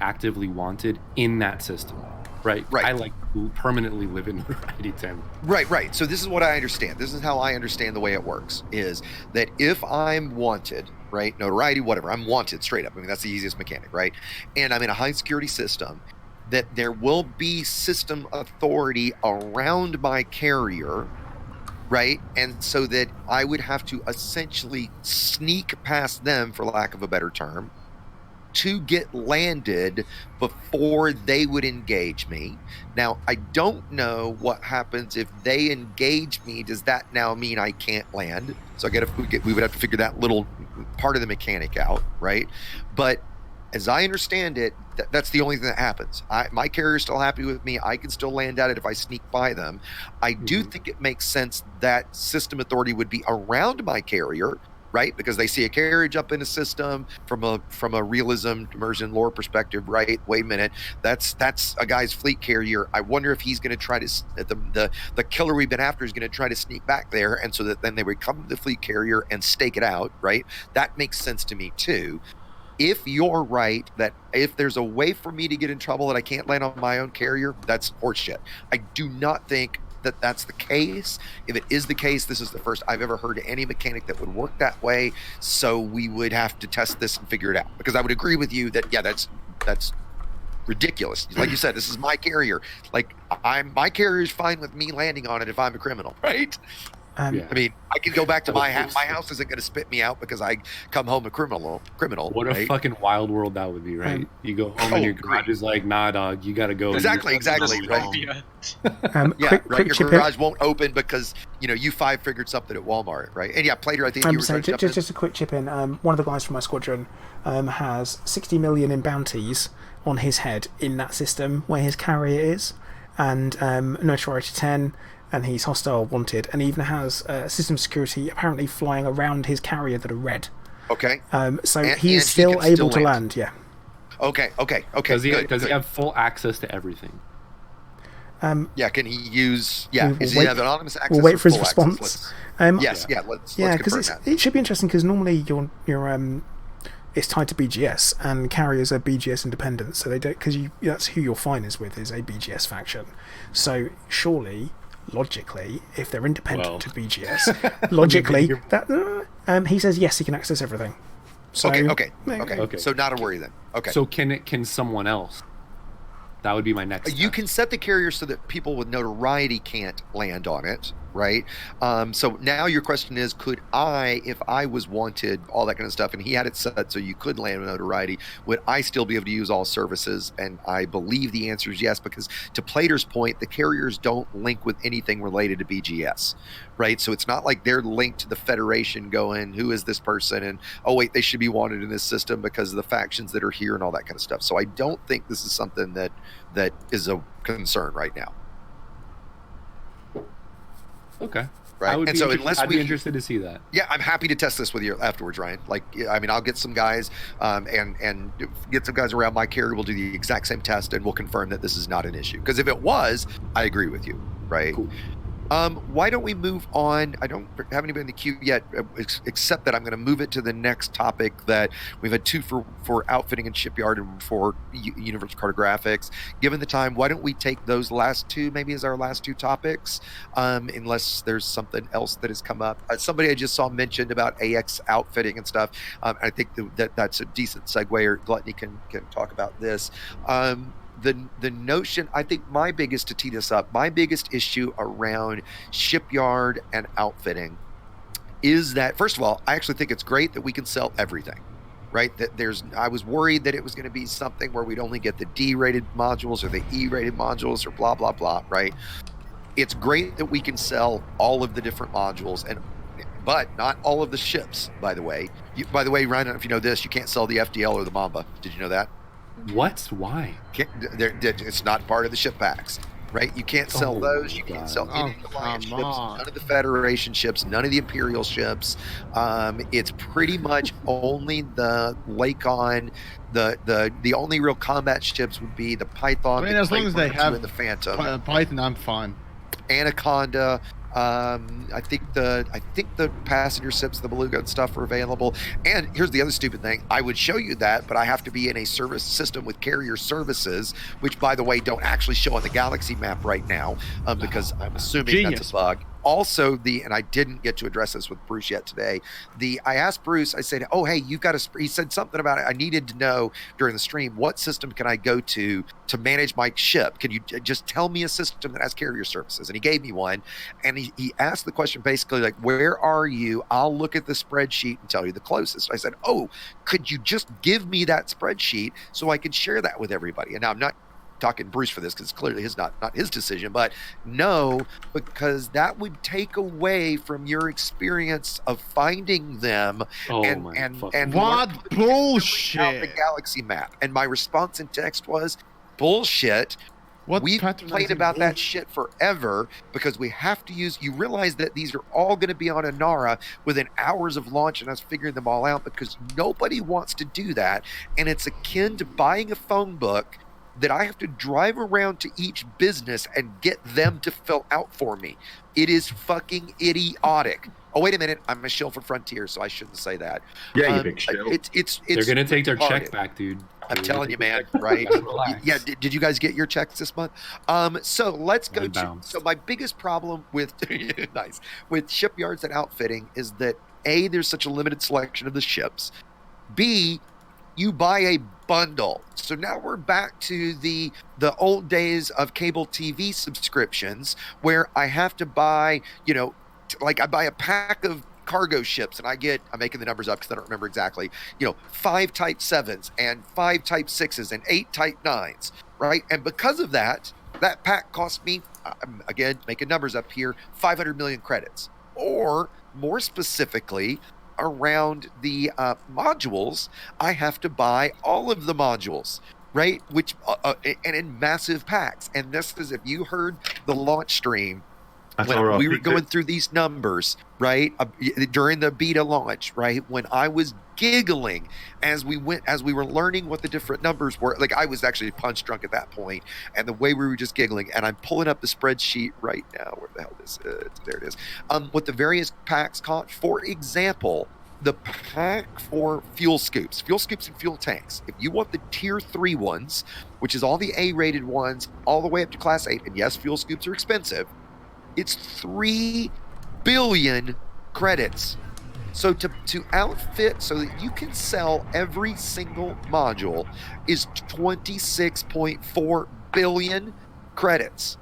E: actively wanted in that system, right?
C: Right.
E: I like permanently live in notoriety 10.
C: Right. So this is what I understand. This is how I understand the way it works, is that if I'm wanted, right, notoriety, whatever, I'm wanted straight up. I mean, that's the easiest mechanic, right? And I'm in a high security system, that there will be system authority around my carrier, right? And so that I would have to essentially sneak past them, for lack of a better term, to get landed before they would engage me. Now, I don't know what happens if they engage me. Does that now mean I can't land? So we would have to figure that little part of the mechanic out, right? But as I understand it, that's the only thing that happens. My carrier's still happy with me. I can still land at it if I sneak by them. I do think it makes sense that system authority would be around my carrier, right? Because they see a carrier jump in a system from a realism, immersion, lore perspective, right? Wait a minute, that's a guy's fleet carrier. I wonder if he's going to try to the killer we've been after is going to try to sneak back there, and so that then they would come to the fleet carrier and stake it out, right? That makes sense to me too. If you're right that if there's a way for me to get in trouble that I can't land on my own carrier, that's horseshit. I do not think that that's the case. If it is the case, this is the first I've ever heard any mechanic that would work that way. So we would have to test this and figure it out. Because I would agree with you that that's ridiculous. Like you said, this is my carrier. Like my carrier is fine with me landing on it if I'm a criminal, right?
E: Yeah.
C: I mean, I can go back to my house. My house isn't going to spit me out because I come home a criminal.
E: What a
C: right?
E: fucking wild world that would be, right? You go home and your garage is like, nah, dog, you got to go.
C: Exactly, right? Yeah,
A: quick
C: right. Your
A: chip
C: garage won't open because you five figured something at Walmart, right? And yeah, Plater, I think you were
A: so
C: trying to
A: just a quick chip in. One of the guys from my squadron has 60 million in bounties on his head in that system where his carrier is, and notoriety 10. And he's hostile wanted, and he even has system security apparently flying around his carrier that are red.
C: Okay.
A: So
C: And
A: he's
C: he
A: still
C: can
A: able
C: still
A: to
C: land.
A: land. Yeah.
C: Okay.
E: Does he
C: Good.
E: have full access to everything?
C: Yeah. Can he use? Yeah.
A: We'll
C: Does he have anonymous access?
A: We'll wait
C: or
A: for his
C: full
A: response.
C: access? Yes. Yeah. Let's confirm that.
A: It should be interesting because normally your it's tied to BGS, and carriers are BGS independent, so they don't, because that's who your fine is with, is a BGS faction. So surely, logically, if they're independent to BGS, logically that he says yes, he can access everything. So,
C: Okay. So not a worry then. Okay.
E: So can someone else? That would be my next.
C: You can set the carrier so that people with notoriety can't land on it, right? So now your question is, could I, if I was wanted, all that kind of stuff, and he had it set so you could land with notoriety, would I still be able to use all services? And I believe the answer is yes, because to Plater's point, the carriers don't link with anything related to BGS, right? So it's not like they're linked to the Federation going, who is this person? And, oh, wait, they should be wanted in this system because of the factions that are here and all that kind of stuff. So I don't think this is something that is a concern right now.
E: Okay.
C: Right.
E: And
C: so
E: I'd be interested to see that.
C: Yeah, I'm happy to test this with you afterwards, Ryan. Like, I mean, I'll get some guys and get some guys around my carrier. We'll do the exact same test and we'll confirm that this is not an issue. Because if it was, I agree with you. Right.
E: Cool.
C: Why don't we move on? I don't have anybody in the queue yet, except that I'm going to move it to the next topic that we've had two for outfitting and shipyard and for universal cartographics. Given the time, why don't we take those last two maybe as our last two topics, unless there's something else that has come up. Somebody I just saw mentioned about AX outfitting and stuff. I think that's a decent segue, or Gluttony can talk about this. The notion, I think to tee this up, my biggest issue around shipyard and outfitting is that, first of all, I actually think it's great that we can sell everything, right? I was worried that it was going to be something where we'd only get the D-rated modules or the E-rated modules or blah, blah, blah, right? It's great that we can sell all of the different modules, but not all of the ships, by the way. Ryan, I don't know if you know this, you can't sell the FDL or the Mamba. Did you know that?
E: What? Why?
C: It's not part of the ship packs, right? You can't sell
E: Oh
C: those.
E: my
C: You can't
E: God.
C: sell any
F: Oh,
C: of the Alliance
F: come
C: ships,
F: on.
C: none of the Federation ships, none of the Imperial ships. It's pretty much only the Lakon. The only real combat ships would be the Python,
F: I mean,
C: the
F: as long as they
C: Claymore 2,
F: have
C: and the Phantom.
F: Python, I'm fine.
C: Anaconda. I think the passenger ships, the Beluga and stuff are available. And here's the other stupid thing: I would show you that, but I have to be in a service system with carrier services, which, by the way, don't actually show on the Galaxy map right now, because I'm assuming
F: Genius.
C: that's a bug. Also, and I didn't get to address this with Bruce yet today. I asked Bruce, I said, "Oh, hey, you've got he said something about it. I needed to know during the stream, what system can I go to manage my ship? Can you just tell me a system that has carrier services?" And he gave me one. And he asked the question basically like, "Where are you? I'll look at the spreadsheet and tell you the closest." I said, "Oh, could you just give me that spreadsheet so I can share that with everybody?" And now I'm not talking Bruce for this because clearly it's not his decision, but no, because that would take away from your experience of finding them
E: Oh
C: and
E: my
C: and
E: fucking-
C: and
F: What
C: out the
F: bullshit?
C: Galaxy map. And my response in text was, "Bullshit.
F: What
C: We've
F: patronizing
C: complained about that
F: bullshit?
C: shit forever because we have to use." You realize that these are all going to be on Inara within hours of launch and us figuring them all out, because nobody wants to do that. And it's akin to buying a phone book that I have to drive around to each business and get them to fill out for me. It is fucking idiotic. Oh, wait a minute. I'm a shill for Frontier, so I shouldn't say that.
B: Yeah, you big shill.
C: It's
E: They're gonna take their
C: retarded.
E: check back, dude.
C: I'm
E: They're
C: telling
E: gonna
C: you,
E: take their
C: man,
E: check back.
C: right?
E: Guys, relax.
C: Yeah, did you guys get your checks this month? So let's go
E: Mine
C: to.
E: bounced.
C: So my biggest problem with nice with shipyards and outfitting is that A, there's such a limited selection of the ships. B, you buy a bundle. So now we're back to the old days of cable TV subscriptions where I have to buy, like I buy a pack of cargo ships and I'm making the numbers up because I don't remember exactly, 5 Type 7s and 5 Type 6s and 8 Type 9s, right? And because of that pack cost me, again, making numbers up here, 500 million credits. Or more specifically, around the modules, I have to buy all of the modules, right? Which and in massive packs. And this is, if you heard the launch stream, when we were going through these numbers, right, during the beta launch, right, when I was giggling as we were learning what the different numbers were, like I was actually punch drunk at that point, and the way we were just giggling, and I'm pulling up the spreadsheet right now. Where the hell is it? There it is. What the various packs cost. For example, the pack for fuel scoops and fuel tanks. If you want the tier 3 ones, which is all the A-rated ones, all the way up to class 8, and yes, fuel scoops are expensive, it's 3 billion credits. So to outfit so that you can sell every single module is 26.4 billion credits.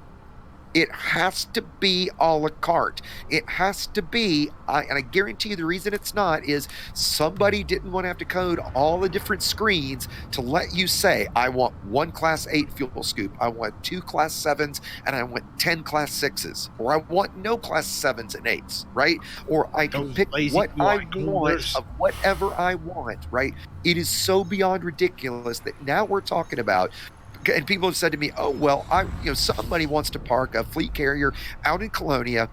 C: It has to be a la carte. It has to be, and I guarantee you the reason it's not is somebody didn't want to have to code all the different screens to let you say, I want 1 class 8 fuel scoop, I want 2 class 7s, and I want 10 class 6s, or I want no class 7s and 8s, right? Or I can
F: Those
C: pick
F: lazy
C: what I
F: UI
C: want
F: coders.
C: of whatever I want, right? It is so beyond ridiculous that now we're talking about. And people have said to me, "Oh well, somebody wants to park a fleet carrier out in Colonia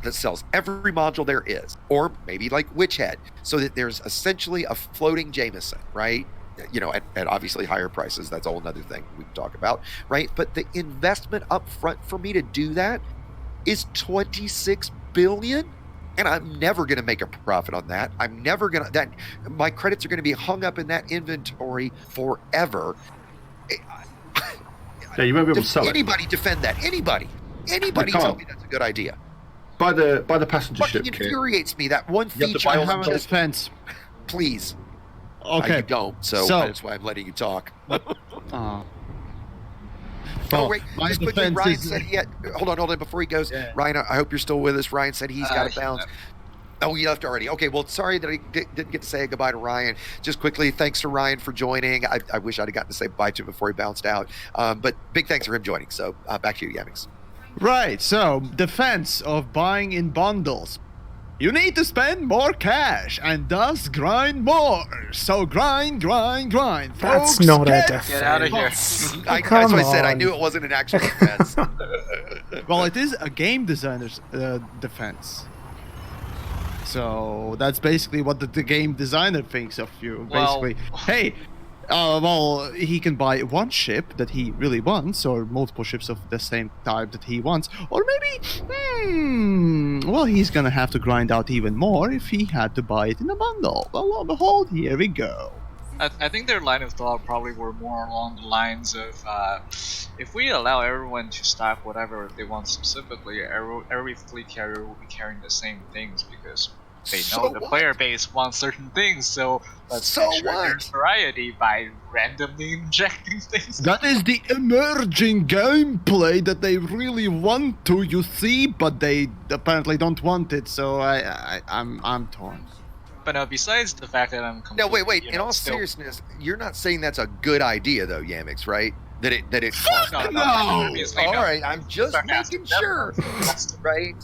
C: that sells every module there is, or maybe like Witchhead, so that there's essentially a floating Jameson, right? At obviously higher prices. That's a whole other thing we can talk about, right? But the investment up front for me to do that is 26 billion." And I'm never going to make a profit on that. I'm never going to. My credits are going to be hung up in that inventory forever.
B: Yeah, you won't be able to sell it.
C: Anybody defend that? Anybody tell me that's a good idea?
B: Buy the passenger
C: Fucking
B: ship kit.
C: infuriates me, that one
B: You have to
C: feature.
B: buy
F: I have a defense.
C: Please.
F: Okay.
C: You don't, so that's why I'm letting you talk.
F: Oh.
C: Oh, wait,
F: my
C: just quickly,
F: defense
C: Ryan
F: is-
C: said he had... Hold on, before he goes.
F: Yeah.
C: Ryan, I hope you're still with us. Ryan said he's got to
D: I
C: bounce. Oh, he left already. Okay, well, sorry that I didn't get to say goodbye to Ryan. Just quickly, thanks to Ryan for joining. I wish I'd have gotten to say bye to him before he bounced out. But big thanks for him joining. So back to you, Yamix.
F: Right, so defense of buying in bundles. you need to spend more cash and thus grind more. So grind.
A: That's
F: Folks,
A: not a
F: get
A: defense.
D: Get out of here.
C: That's
A: Come
C: what I said. I
A: on.
C: knew it wasn't an actual defense.
F: Well, it is a game designer's defense. So that's basically what the game designer thinks of you.
D: Well-
F: Basically, hey, well, he can buy one ship that he really wants, or multiple ships of the same type that he wants, or maybe, well, he's gonna have to grind out even more if he had to buy it in a bundle. Well, lo and behold, here we go.
D: I think their line of thought probably were more along the lines of if we allow everyone to stock whatever they want specifically, every fleet carrier will be carrying the same things because they know
C: So
D: the
C: what?
D: player base wants certain things, so let's
C: So
D: make sure
C: what?
D: there's variety by randomly injecting things.
F: That is the emerging gameplay that they really want to, you see, but they apparently don't want it. So I'm torn.
D: But no, besides the fact that I'm
C: No,
D: completely,
C: wait.
D: you
C: In
D: know,
C: all
D: still-
C: seriousness, you're not saying that's a good idea, though, Yamix, right? That it.
F: No!
D: obviously
C: All
D: no.
C: right, I'm just
D: Sarcastic,
C: making sure,
D: That's-
C: right?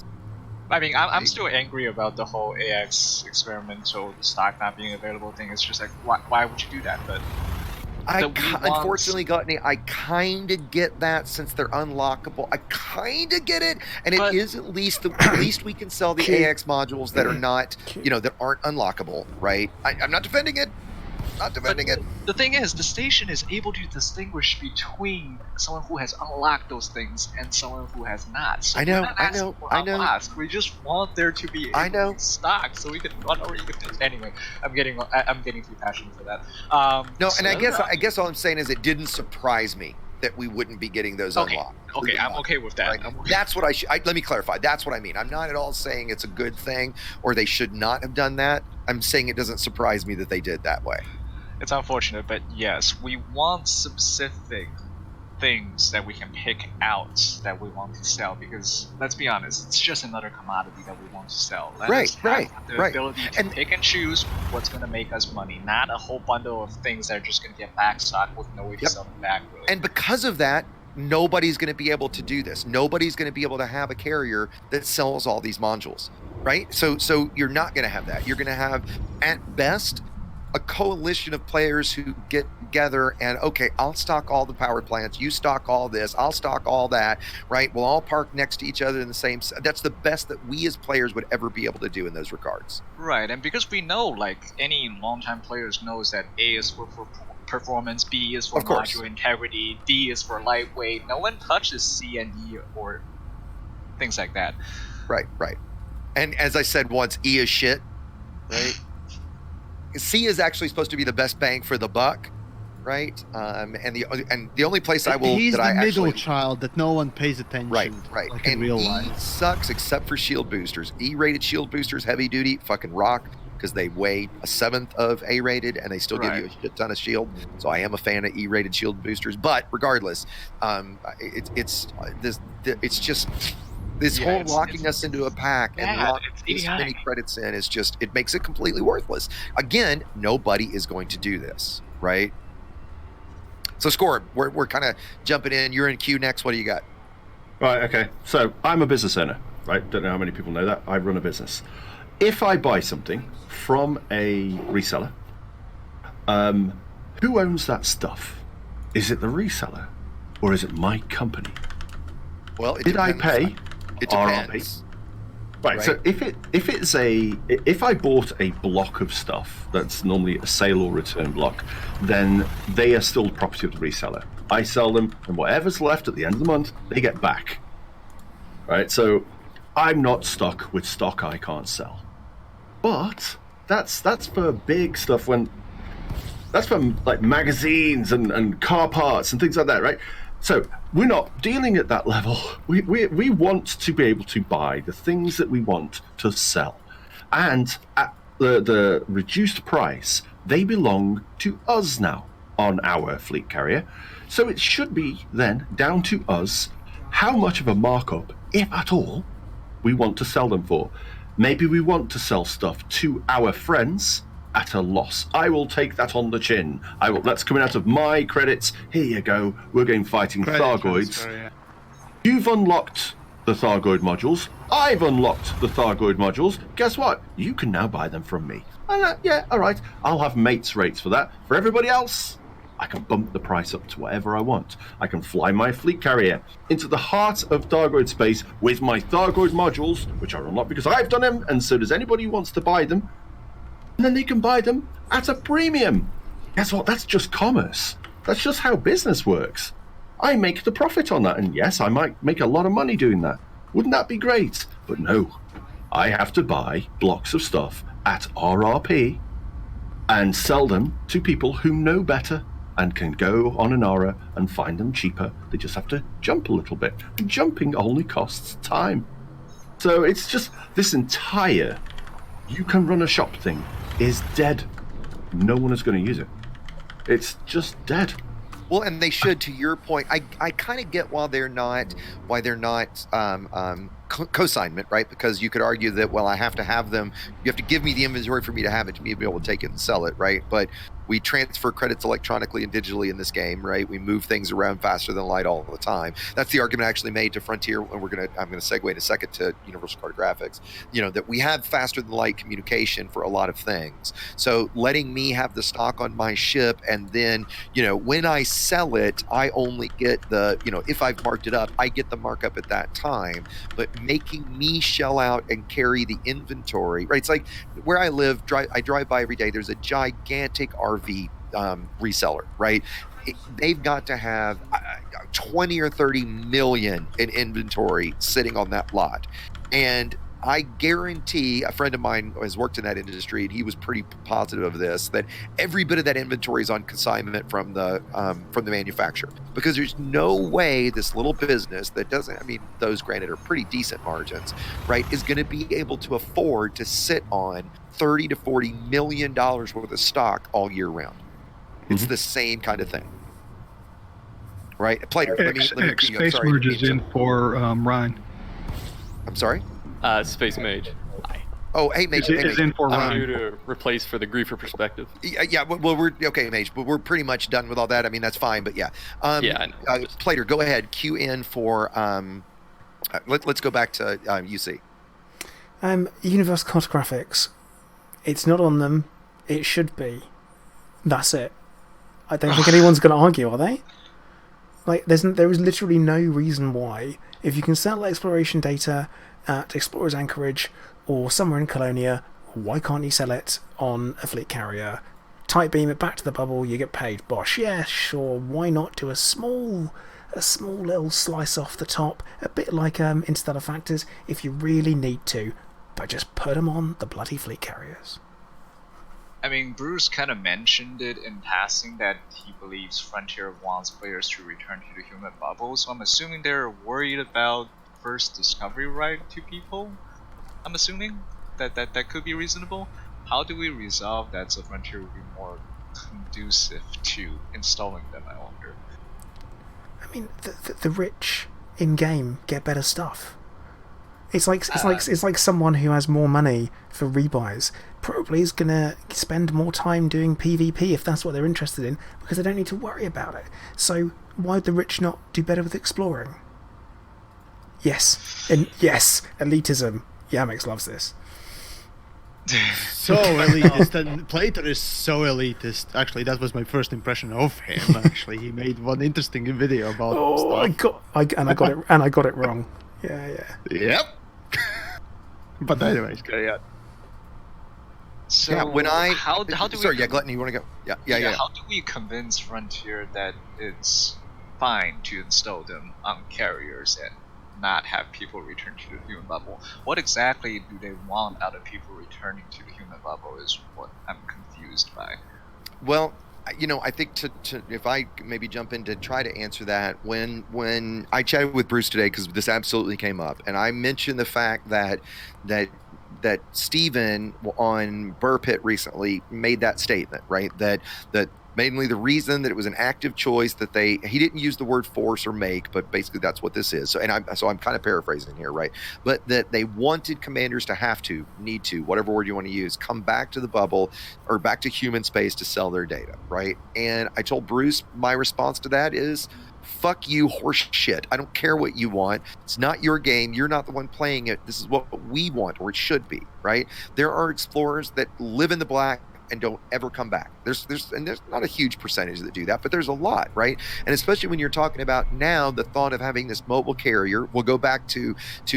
D: I mean, I'm still angry about the whole AX experimental stock not being available thing. It's just like, why would you do that? But
C: Unfortunately, Gluttony, I kind of get that since they're unlockable. I kind of get it, and it
D: But-
C: is at least we can sell the
A: Cute.
C: AX modules that are not, that aren't unlockable, right? I'm not defending it. Not defending it.
D: the thing is, the station is able to distinguish between someone who has unlocked those things and someone who has not. So
C: I know,
D: we're not
C: I
D: asking
C: know,
D: for
C: I know.
D: unlocks. We just want there to be
C: I know.
D: stock so we can run over you. Anyway, I'm getting too passionate for that.
C: No,
D: so-
C: and I guess all I'm saying is it didn't surprise me that we wouldn't be getting those
D: Okay,
C: unlocked.
D: okay, I'm okay with that.
C: Right?
D: I'm okay.
C: That's what let me clarify. That's what I mean. I'm not at all saying it's a good thing or they should not have done that. I'm saying it doesn't surprise me that they did that way.
D: It's unfortunate, but yes, we want specific things that we can pick out that we want to sell because let's be honest, it's just another commodity that we want to sell. Let
C: Right,
D: us have
C: right,
D: the
C: right.
D: ability to
C: And-
D: pick and choose what's going to make us money, not a whole bundle of things that are just going to get backstock with no way to
C: Yep.
D: sell them back. Really.
C: And because of that, nobody's going to be able to do this. Nobody's going to be able to have a carrier that sells all these modules, right? So you're not going to have that. You're going to have, at best, a coalition of players who get together and, okay, I'll stock all the power plants, you stock all this, I'll stock all that, right? We'll all park next to each other in the same. That's the best that we as players would ever be able to do in those regards.
D: Right, and because we know, like any longtime players knows that A is for performance, B is for
C: Of course.
D: module integrity, D is for lightweight. No one touches C and D or things like that.
C: Right. And as I said once, E is shit, right? C is actually supposed to be the best bang for the buck, right? And the only place I will
F: He's
C: that
F: the
C: I
F: middle
C: actually
F: child that no one pays attention.
C: right.
F: Like
C: And
F: in real
C: E
F: life.
C: sucks except for shield boosters. E-rated shield boosters, heavy duty, fucking rock because they weigh a seventh of A-rated and they still give you a shit ton of shield. So I am a fan of E-rated shield boosters. But regardless, it's just. This
D: Yeah,
C: whole
D: it's-
C: locking
D: it's
C: us into a pack and
D: bad.
C: locking
D: It's
C: this
D: idiotic.
C: many credits in is just, it makes it completely worthless. Again, nobody is going to do this, right? So, Score, we're kind of jumping in. You're in queue next. What do you got?
B: Right, okay. So I'm a business owner, right? Don't know how many people know that. I run a business. If I buy something from a reseller, who owns that stuff? Is it the reseller or is it my company?
C: Well, it
B: Did I
C: depends.
B: pay?
C: It
B: RRP?
C: depends.
B: Right. So if I bought a block of stuff that's normally a sale or return block, then they are still the property of the reseller. I sell them, and whatever's left at the end of the month, they get back. Right. So I'm not stuck with stock I can't sell. But that's for big stuff that's from like magazines and car parts and things like that, right? So we're not dealing at that level. We want to be able to buy the things that we want to sell. And at the reduced price, they belong to us now on our fleet carrier. So it should be then down to us how much of a markup, if at all, we want to sell them for. Maybe we want to sell stuff to our friends at a loss. I will take that on the chin. That's coming out of my credits. Here you go. We're going fighting
F: Credit
B: Thargoids.
F: transfer, yeah.
B: You've unlocked the Thargoid modules. I've unlocked the Thargoid modules. Guess what? You can now buy them from me. And yeah, all right. I'll have mates rates for that. For everybody else, I can bump the price up to whatever I want. I can fly my fleet carrier into the heart of Thargoid space with my Thargoid modules, which are unlocked because I've done them, and so does anybody who wants to buy them. And then they can buy them at a premium. Guess what? That's just commerce. That's just how business works. I make the profit on that, and yes, I might make a lot of money doing that. Wouldn't that be great? But no, I have to buy blocks of stuff at RRP and sell them to people who know better and can go on an Aura and find them cheaper. They just have to jump a little bit. And jumping only costs time. So it's just this entire you can run a shop thing is dead. No one is going to use it. It's just dead.
C: Well, and they should. To your point, I kind of get why they're not co-signment, right? Because you could argue that, well, I have to have them. You have to give me the inventory for me to have it, to be able to take it and sell it, right? But we transfer credits electronically and digitally in this game, right? We move things around faster than light all the time. That's the argument I actually made to Frontier, and I'm gonna segue in a second to Universal Cartographics. That we have faster than light communication for a lot of things. So letting me have the stock on my ship, and then when I sell it, I only get the if I've marked it up, I get the markup at that time. But making me shell out and carry the inventory, right? It's like where I live. I drive by every day. There's a gigantic RV reseller, right? They've got to have 20 or 30 million in inventory sitting on that lot. And I guarantee, a friend of mine has worked in that industry, and he was pretty positive of this, that every bit of that inventory is on consignment from the manufacturer, because there's no way this little business that doesn't, those granted are pretty decent margins, right, is going to be able to afford to sit on 30 to 40 million dollars worth of stock all year round. It's the same kind of thing, right? Plater,
G: Space Merge is in for Ryan.
C: I'm sorry.
H: Space Mage.
C: Oh, hey, Mage.
G: Is in for Ryan.
H: Due to replace for the Griefer perspective.
C: Yeah. Well, we're okay, Mage. But we're pretty much done with all that. That's fine. But yeah.
H: Yeah. I know.
C: Plater, go ahead. Cue in for. Let's go back to UC.
A: Universal Cartographics. It's not on them. It should be. That's it. I don't think anyone's going to argue, are they? Like, there is literally no reason why, if you can sell exploration data at Explorer's Anchorage or somewhere in Colonia, why can't you sell it on a fleet carrier? Tight beam it back to the bubble, you get paid. Bosh, yeah, sure. Why not do a small little slice off the top, a bit like Interstellar Factors, if you really need to, but just put them on the bloody fleet carriers.
D: Bruce kind of mentioned it in passing that he believes Frontier wants players to return to the human bubble, so I'm assuming they're worried about first discovery right to people. I'm assuming that could be reasonable. How do we resolve that so Frontier would be more conducive to installing them, I wonder?
A: The rich in game get better stuff. It's like someone who has more money for rebuys probably is gonna spend more time doing PvP if that's what they're interested in, because they don't need to worry about it. So why would the rich not do better with exploring? Yes, elitism. Yamix loves this.
F: So elitist, and Plater is so elitist. Actually, that was my first impression of him. Actually, he made one interesting video about stuff.
A: I got it wrong. Yeah.
F: Yep. But anyways, carry on.
D: So
C: yeah,
D: how do we?
C: Sorry, Gluttony, you want to go? Yeah.
D: How do we convince Frontier that it's fine to install them on carriers and not have people return to the human bubble? What exactly do they want out of people returning to the human bubble is what I'm confused by.
C: Well, I think to if I maybe jump in to try to answer that, when I chatted with Bruce today, because this absolutely came up, and I mentioned the fact that Steven on Burr Pit recently made that statement, right? That Mainly the reason that it was an active choice that he didn't use the word force or make, but basically that's what this is. So I'm kind of paraphrasing here, right? But that they wanted commanders to need to, whatever word you want to use, come back to the bubble or back to human space to sell their data, right? And I told Bruce my response to that is, fuck you, horse shit. I don't care what you want. It's not your game. You're not the one playing it. This is what we want, or it should be, right? There are explorers that live in the black and don't ever come back. There's not a huge percentage that do that, but there's a lot, right? And especially when you're talking about now the thought of having this mobile carrier, we'll go back to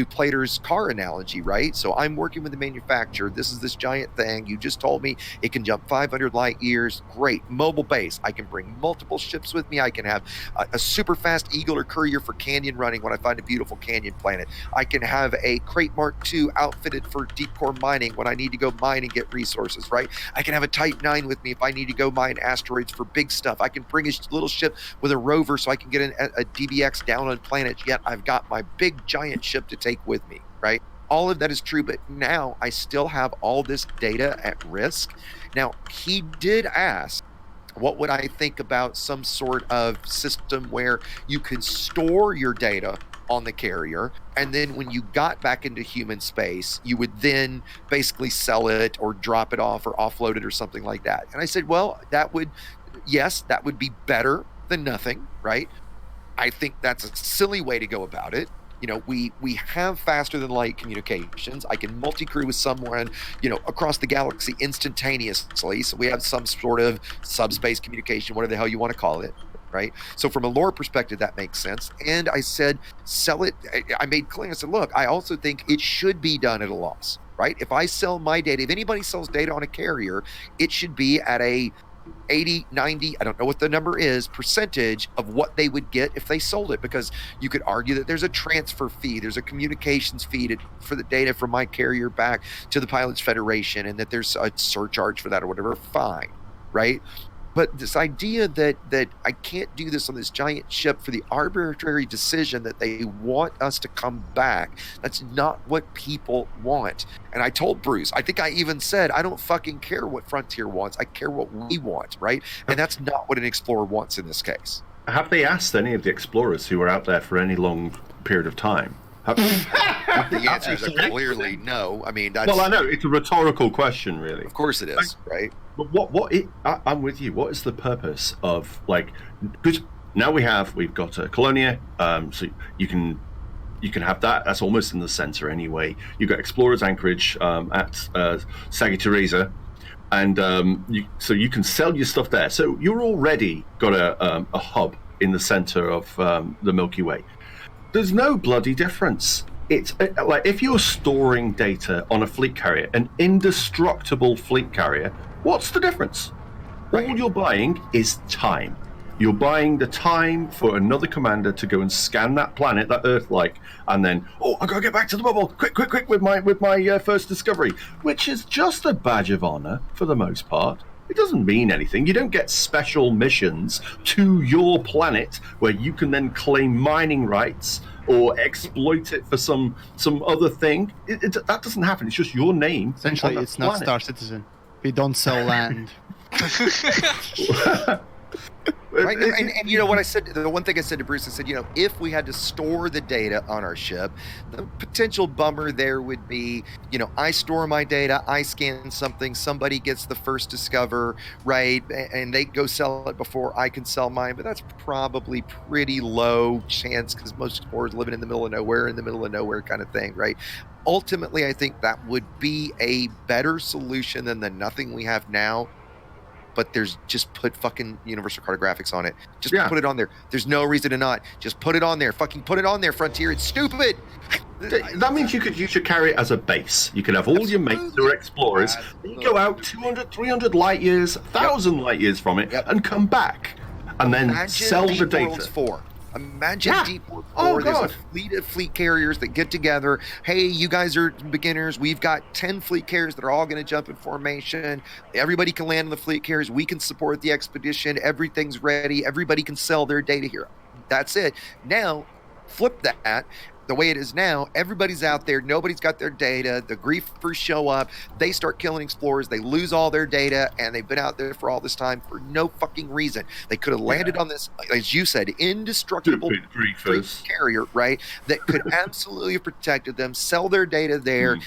C: Plater's car analogy, right? So I'm working with the manufacturer. This is this giant thing. You just told me it can jump 500 light years. Great. Mobile base. I can bring multiple ships with me. I can have a super fast Eagle or Courier for canyon running when I find a beautiful canyon planet. I can have a Crate Mark II outfitted for deep core mining when I need to go mine and get resources, right? I can have a Type 9 with me if I need to go mine asteroids for big stuff. I can bring a little ship with a rover so I can get a DBX down on planets, yet I've got my big giant ship to take with me, right? All of that is true, but now I still have all this data at risk. Now, he did ask, what would I think about some sort of system where you could store your data on the carrier, and then when you got back into human space, you would then basically sell it or drop it off or offload it or something like that. And I said, well, that would be better than nothing, right? I think that's a silly way to go about it. You know, we have faster than light communications. I can multi-crew with someone, across the galaxy instantaneously. So we have some sort of subspace communication, whatever the hell you want to call it, right? So from a lore perspective, that makes sense. And I said, sell it. I made clear, I said, look, I also think it should be done at a loss, right? If I sell my data, if anybody sells data on a carrier, it should be at a 80, 90, I don't know what the number is, percentage of what they would get if they sold it, because you could argue that there's a transfer fee, there's a communications fee for the data from my carrier back to the Pilots Federation, and that there's a surcharge for that or whatever. Fine, right? But this idea that I can't do this on this giant ship for the arbitrary decision that they want us to come back, that's not what people want. And I told Bruce, I think I even said, I don't fucking care what Frontier wants. I care what we want, right? And that's not what an explorer wants in this case.
B: Have they asked any of the explorers who are out there for any long period of time?
C: The answer is clearly no. I mean,
B: well, I know it's a rhetorical question, really.
C: Of course it is, right?
B: But I'm with you. What is the purpose of, because now we've got a Colonia, so you can have that. That's almost in the center anyway. You've got Explorers Anchorage at Sagittarius, and so you can sell your stuff there. So you're already got a hub in the center of the Milky Way. There's no bloody difference. It's like if you're storing data on a fleet carrier, an indestructible fleet carrier, what's the difference? All you're buying is time. You're buying the time for another commander to go and scan that planet, that Earth-like, and then, I gotta get back to the bubble, quick, with my first discovery, which is just a badge of honor for the most part. It doesn't mean anything. You don't get special missions to your planet where you can then claim mining rights or exploit it for some other thing. That doesn't happen. It's just your name.
F: Essentially, it's not Star Citizen. We don't sell land.
C: Right, and you know what I said, the one thing I said to Bruce, I said, if we had to store the data on our ship, the potential bummer there would be, I store my data, I scan something, somebody gets the first discover, right, and they go sell it before I can sell mine, but that's probably pretty low chance because most explorers living in the middle of nowhere kind of thing, right? Ultimately, I think that would be a better solution than the nothing we have now. But just put fucking universal cartographics on it. Just put it on there. There's no reason to not. Just put it on there. Fucking put it on there, Frontier. It's stupid.
B: That means you should carry it as a base. You can have all your mates who are explorers. You go out 200, 300 light years, 1,000 light years from it, and come back. And then sell the data.
C: Imagine Deep World 4. There's a fleet of fleet carriers that get together. Hey, you guys are beginners. We've got 10 fleet carriers that are all going to jump in formation. Everybody can land on the fleet carriers. We can support the expedition. Everything's ready. Everybody can sell their data here. That's it. Now, flip that. the way it is now, everybody's out there, nobody's got their data, the griefers show up, they start killing explorers, they lose all their data, and they've been out there for all this time for no fucking reason. They could have landed on this, as you said, indestructible
B: griefers
C: carrier, right, that could absolutely have protected them, sell their data there.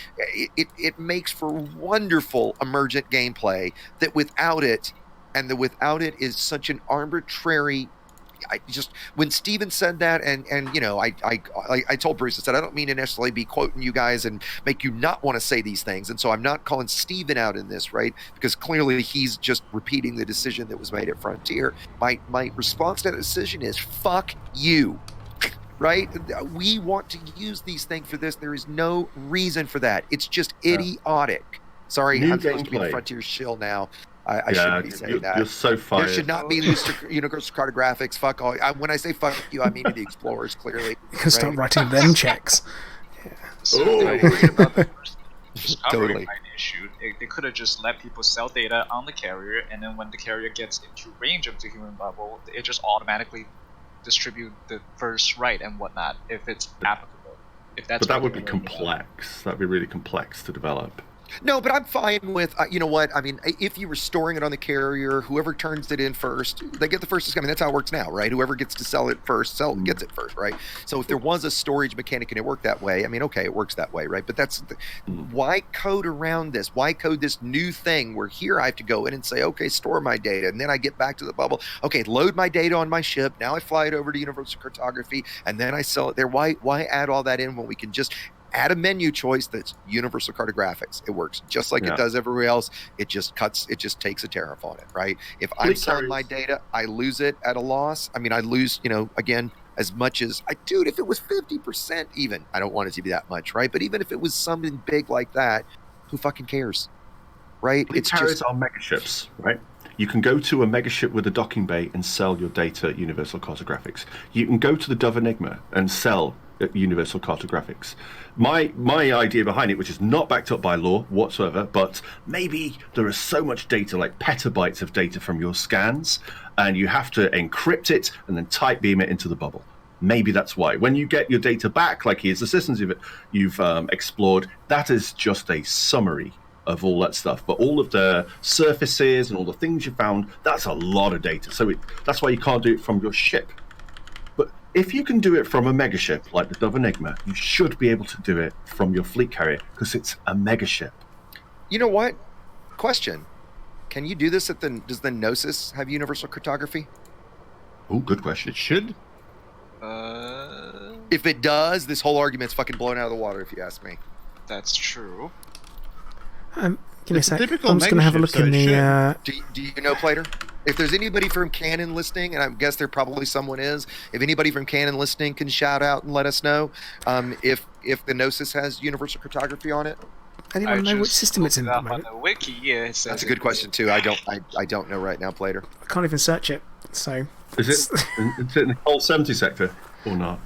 C: It makes for wonderful emergent gameplay that without it is such an arbitrary. When Steven said that, and you know, I told Bruce, I said, I don't mean to necessarily be quoting you guys and make you not want to say these things, and so I'm not calling Steven out in this, right? Because clearly he's just repeating the decision that was made at Frontier. My response to that decision is fuck you. Right? We want to use these things for this. There is no reason for that. It's just idiotic. Sorry, I'm supposed to be the Frontier shill now. I shouldn't be saying that.
B: You're so fired.
C: There should not be universal cartographics. Fuck all. When I say fuck you, I mean to the explorers, clearly.
A: You can start writing them checks.
C: Totally.
D: Issue. They could have just let people sell data on the carrier, and then when the carrier gets into range of the human bubble, it just automatically distribute the first right and whatnot, if it's applicable. But
B: that would be complex. That'd be really complex to develop.
C: No, but I'm fine with, you know what? I mean, if you were storing it on the carrier, whoever turns it in first, they get the first. I mean, that's how it works now, right? Whoever gets to sell it first, gets it first, right? So if there was a storage mechanic and it worked that way, I mean, okay, it works that way, right? But why code around this? Why code this new thing where here I have to go in and say, okay, store my data, and then I get back to the bubble. Okay, load my data on my ship. Now I fly it over to Universal Cartography, and then I sell it there. Why add all that in when we can just add a menu choice that's Universal Cartographics? It works just like it does everywhere else. It just takes a tariff on it, right? If I'm selling my data, I lose it at a loss. I mean, I lose, again, as much as dude, if it was 50% even, I don't want it to be that much, right? But even if it was something big like that, who fucking cares, right?
B: It's just our megaships, right? You can go to a megaship with a docking bay and sell your data at Universal Cartographics. You can go to the Dove Enigma and sell at Universal Cartographics. My idea behind it, which is not backed up by law whatsoever, but maybe there is so much data, like petabytes of data from your scans, and you have to encrypt it and then type beam it into the bubble. Maybe that's why. When you get your data back, like here's the systems you've explored, that is just a summary of all that stuff. But all of the surfaces and all the things you found, that's a lot of data. So that's why you can't do it from your ship. But if you can do it from a megaship like the Dove Enigma, you should be able to do it from your fleet carrier because it's a megaship.
C: You know what? Question. Can you do this does the Gnosis have universal cartography?
B: Oh, good question.
F: It should.
C: If it does, this whole argument's fucking blown out of the water, if you ask me.
D: That's true.
A: Give me a sec. I'm just going to have a look in the...
C: Do you know, Plater? If there's anybody from Canon listening, and I guess there probably someone is, if anybody from Canon listening can shout out and let us know if the Gnosis has universal cartography on it.
A: Anyone know which system it's in at the moment?
D: On the wiki, yeah,
C: that's a good question too. I don't know right now, Plater.
A: I can't even search it. So
B: is it in the whole 70 sector or not?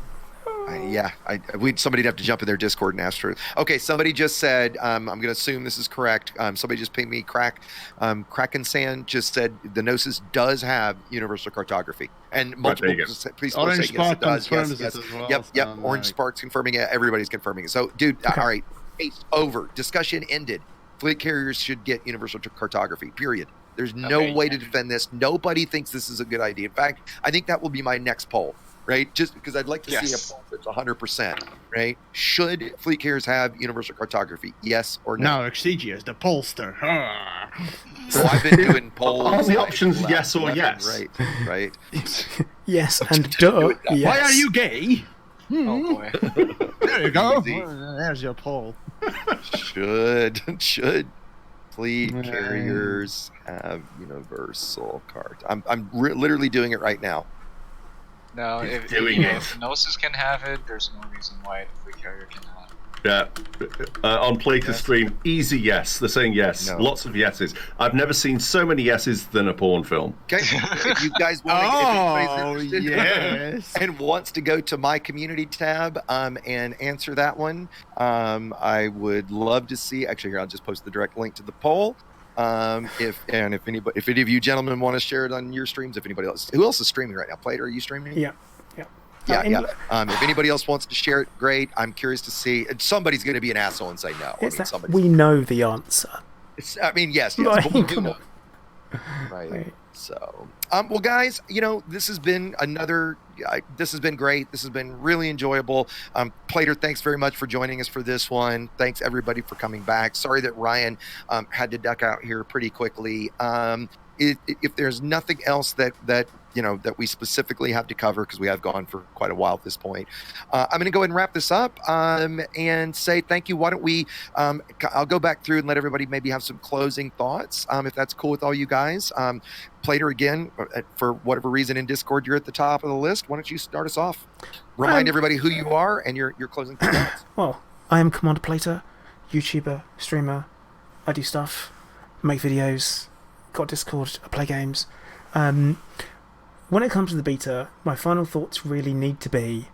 C: Somebody'd have to jump in their Discord and ask for it. Okay, somebody just said, I'm going to assume this is correct. Somebody just pinged me, Kraken Sand just said the Gnosis does have universal cartography. And multiple please say yes, it does. Yes.
F: As well,
C: yep.
F: so
C: Orange Spark's confirming it. Everybody's confirming it. So, dude, all right. It's over. Discussion ended. Fleet carriers should get universal cartography, period. There's no way to defend this. Nobody thinks this is a good idea. In fact, I think that will be my next poll. Right, just because I'd like to see a poll that's 100%. Right, should fleet carriers have universal cartography? Yes or no?
F: No, Exigius, the pollster.
C: So I've been doing polls.
B: All the options, yes or yes.
C: Right.
A: Yes and duh. Yes.
F: Why are you gay?
D: Oh boy.
F: There you go. There's your poll.
C: Should fleet carriers have universal cart? I'm literally doing it right now.
D: No, if Gnosis can have it, there's no reason why the fleet carrier cannot.
B: Yeah, on Plater's stream, easy yes. They're saying yes. No. Lots of yeses. I've never seen so many yeses than a porn film.
C: Okay, if you guys want to,
F: yes,
C: and wants to go to my community tab and answer that one, I would love to see. Actually, here I'll just post the direct link to the poll. If any of you gentlemen want to share it on your streams, if anybody else, who else is streaming right now? Plater, are you streaming?
A: Yeah.
C: Yeah. If anybody else wants to share it, great. I'm curious to see. Somebody's going to be an asshole and say no.
A: We know the answer.
C: Yes,
A: Like,
C: but we do
A: come
C: know. Right. So, well, guys, this has been this has been great. This has been really enjoyable. Plater, thanks very much for joining us for this one. Thanks everybody for coming back. Sorry that Ryan had to duck out here pretty quickly. If there's nothing else that we specifically have to cover, because we have gone for quite a while at this point, I'm going to go ahead and wrap this up and say thank you. Why don't we? I'll go back through and let everybody maybe have some closing thoughts, if that's cool with all you guys. Plater, again, for whatever reason in Discord, you're at the top of the list. Why don't you start us off? Remind everybody who you are and your closing thoughts.
A: Well, I am Commander Plater, YouTuber, streamer. I do stuff, make videos, got Discord, I play games. When it comes to the beta, my final thoughts really need to be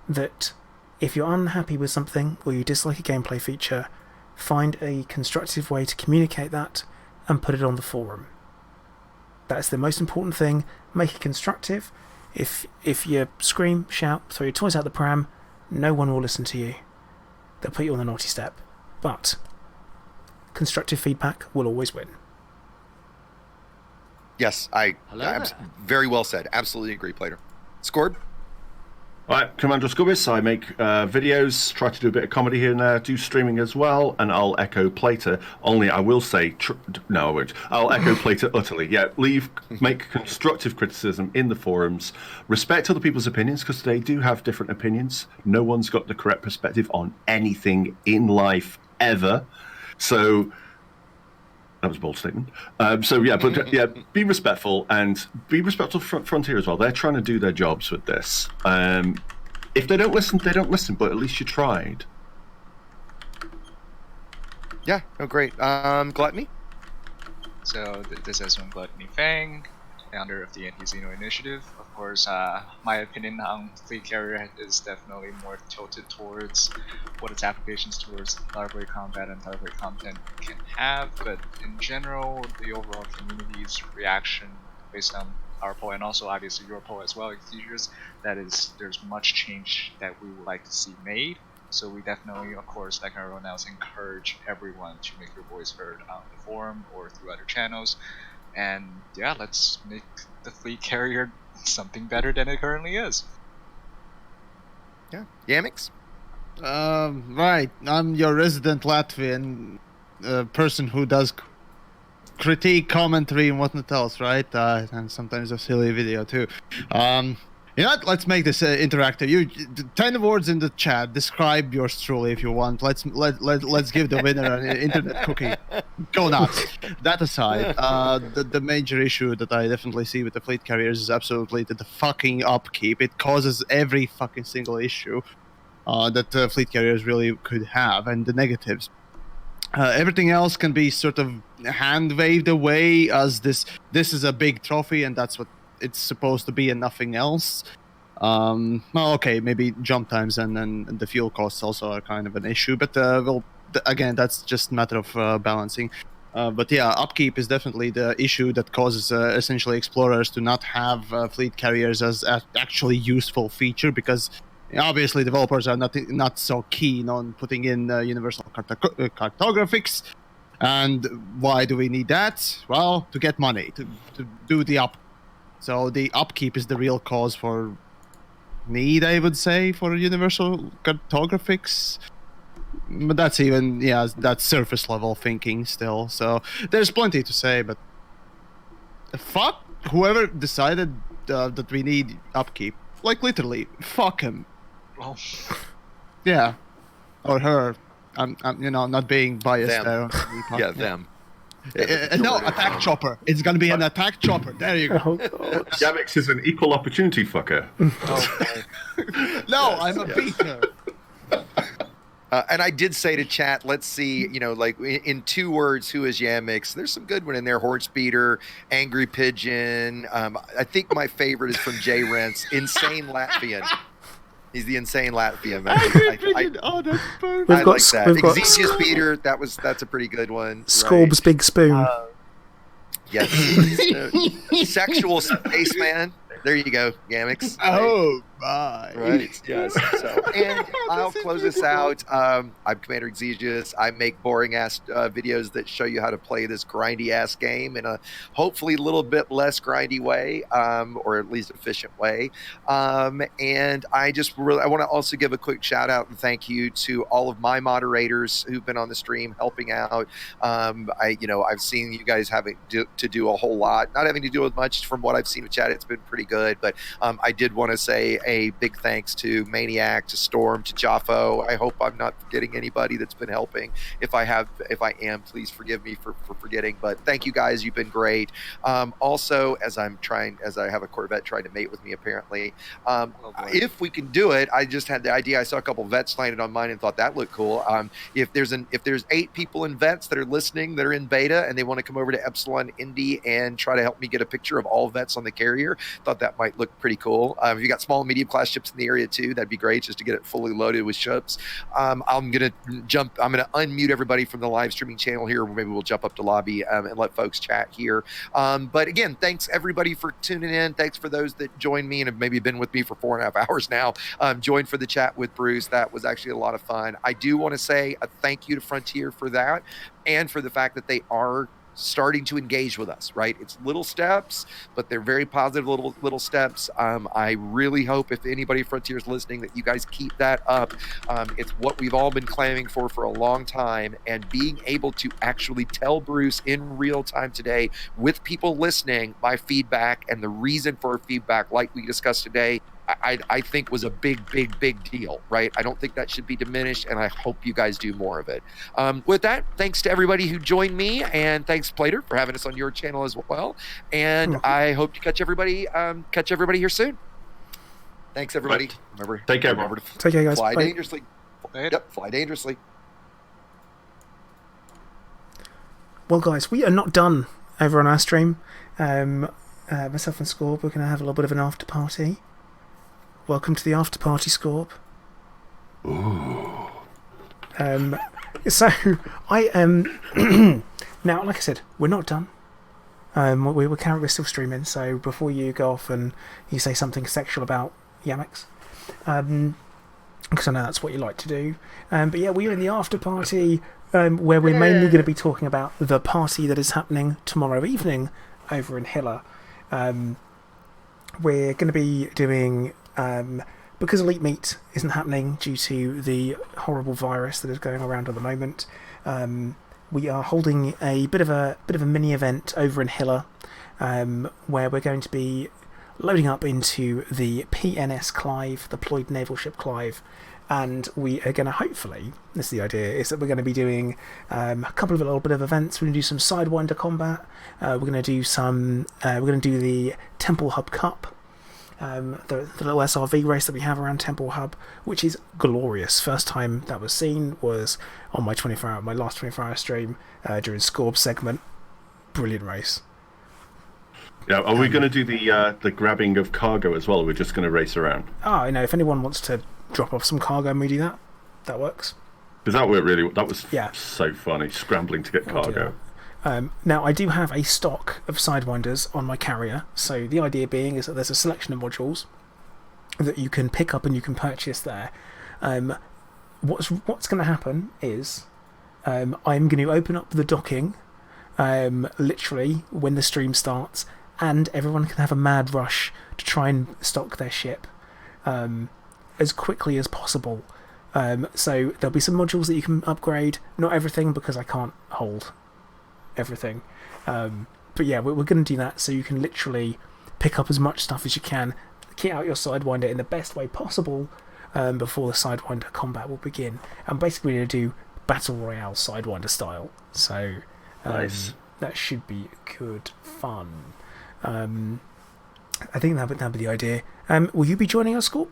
A: that if you're unhappy with something or you dislike a gameplay feature, find a constructive way to communicate that and put it on the forum. That's the most important thing. Make it constructive. If you scream, shout, throw your toys out the pram, no one will listen to you. They'll put you on the naughty step. But constructive feedback will always win.
C: Yes, very well said. Absolutely agree, Plater. Scored?
B: All right, Commander Scubbis. I make videos, try to do a bit of comedy here and there, do streaming as well, and I'll echo Plater. Only I will say, no, I won't. I'll echo Plater utterly. Yeah, make constructive criticism in the forums. Respect other people's opinions, because they do have different opinions. No one's got the correct perspective on anything in life ever. So that was a bold statement. Be respectful, and be respectful of Frontier as well. They're trying to do their jobs with this. If they don't listen, they don't listen, but at least you tried.
C: Yeah, great. Gluttony?
D: So this is from Gluttony Fang, founder of the Anti-Xeno Initiative. Of course, my opinion on Fleet Carrier is definitely more tilted towards what its applications towards library combat and library content can have, but in general, the overall community's reaction based on our poll, and also obviously your poll as well, Exegers, that is, there's much change that we would like to see made. So we definitely, of course, like everyone else, encourage everyone to make your voice heard on the forum or through other channels. And yeah, let's make the Fleet Carrier something better than it currently is.
C: Yeah. Yamix?
F: Right. I'm your resident Latvian person who does critique, commentary, and whatnot else, right? And sometimes a silly video too. You know what? Let's make this interactive. You 10 words in the chat. Describe yours truly if you want. Let's give the winner an internet cookie. Go nuts. That aside, the major issue that I definitely see with the fleet carriers is absolutely the fucking upkeep. It causes every fucking single issue that fleet carriers really could have, and the negatives. Everything else can be sort of hand waved away as this is a big trophy and that's what it's supposed to be and nothing else. Well, okay, maybe jump times and the fuel costs also are kind of an issue, but again, that's just a matter of balancing. But yeah, upkeep is definitely the issue that causes essentially explorers to not have fleet carriers as an actually useful feature, because obviously developers are not so keen on putting in universal cartographics. And why do we need that? Well, to get money, to do the upkeep. So the upkeep is the real cause for need, I would say, for universal cartographics. But that's even, that's surface level thinking still. So there's plenty to say, but fuck whoever decided that we need upkeep. Like literally, fuck him.
D: Well,
F: yeah, or her. I'm not being biased
C: them.
F: there.
C: Yeah, them.
F: No, attack chopper. It's gonna be an attack chopper. There you go.
A: Oh, God.
B: Yamix is an equal opportunity fucker.
F: No, I'm a beater.
C: And I did say to chat, let's see, like in 2 words, who is Yamix? There's some good one in there. Horse beater, angry pigeon. I think my favorite is from Jay Rents, insane Latvian. He's the insane Latvian, man.
F: Oh, that's perfect.
C: I like that. Exegius beater, that's a pretty good one.
A: Scorb's big spoon.
C: Yes. Sexual spaceman. There you go, Yamix.
F: Oh, Bye.
C: Right. Yes. So, and I'll close this out. I'm Commander Exegius. I make boring ass videos that show you how to play this grindy ass game in a hopefully a little bit less grindy way, or at least efficient way. And I want to also give a quick shout out and thank you to all of my moderators who've been on the stream helping out. I've seen you guys having to do a whole lot, not having to do with much from what I've seen with chat. It's been pretty good, but I did want to say a big thanks to Maniac, to Storm, to Jaffo. I hope I'm not forgetting anybody that's been helping. If I am, please forgive me for forgetting. But thank you guys, you've been great. Also, as I have a Corvette trying to mate with me apparently. If we can do it, I just had the idea. I saw a couple vets landed on mine and thought that looked cool. If there's 8 people in vets that are listening that are in beta and they want to come over to Epsilon Indy and try to help me get a picture of all vets on the carrier, thought that might look pretty cool. If you got small and medium class ships in the area too, that'd be great just to get it fully loaded with ships. I'm gonna unmute everybody from the live streaming channel here. Maybe we'll jump up to lobby and let folks chat here. But again, thanks everybody for tuning in. Thanks for those that joined me and have maybe been with me for 4.5 hours now. Joined for the chat with Bruce. That was actually a lot of fun. I do want to say a thank you to Frontier for that and for the fact that they are starting to engage with us, right? It's little steps, but they're very positive little steps. I really hope if anybody at Frontier is listening that you guys keep that up. It's what we've all been claiming for a long time, and being able to actually tell Bruce in real time today with people listening my feedback and the reason for feedback like we discussed today, I think was a big deal, right? I don't think that should be diminished, and I hope you guys do more of it. With that, thanks to everybody who joined me, and thanks, Plater, for having us on your channel as well. And I hope to catch everybody here soon. Thanks, everybody.
B: Right.
C: Remember,
B: Take care,
C: remember to
A: Take care, guys.
C: fly
A: Bye.
C: dangerously. Yep, fly dangerously.
A: Well, guys, we are not done over on our stream. Myself and Scorb, we're going to have a little bit of an after party. Welcome to the after party, Scorb.
B: Ooh.
A: So I am now, like I said, we're not done. We're still streaming. So before you go off and you say something sexual about Yamix, because I know that's what you like to do. But yeah, we're in the after party where we're mainly going to be talking about the party that is happening tomorrow evening over in Hilla. We're going to be doing. Because Elite Meet isn't happening due to the horrible virus that is going around at the moment, we are holding a bit of a mini event over in Hilla, where we're going to be loading up into the PNS Clive, the Deployed Naval Ship Clive, and we are going to hopefully, this is the idea, is that we're going to be doing a couple of little bit of events. We're going to do some Sidewinder combat. We're going to do the Temple Hub Cup. The little SRV race that we have around Temple Hub, which is glorious. First time that was seen was on my last 24-hour stream during Scorb's segment. Brilliant race.
B: Yeah, are we going to do the grabbing of cargo as well, or we're just going to race around?
A: If anyone wants to drop off some cargo and we do that, that works.
B: Because that was so funny, scrambling to get cargo.
A: Now, I do have a stock of Sidewinders on my carrier, so the idea being is that there's a selection of modules that you can pick up and you can purchase there. What's going to happen is I'm going to open up the docking literally when the stream starts, and everyone can have a mad rush to try and stock their ship as quickly as possible. So there'll be some modules that you can upgrade, not everything because I can't hold everything, but yeah, we're going to do that, so you can literally pick up as much stuff as you can, kit out your Sidewinder in the best way possible before the Sidewinder combat will begin. And basically we're going to do Battle Royale Sidewinder style, so
B: nice. That
A: should be good fun. I think that'd be the idea. Will you be joining us, Scorp?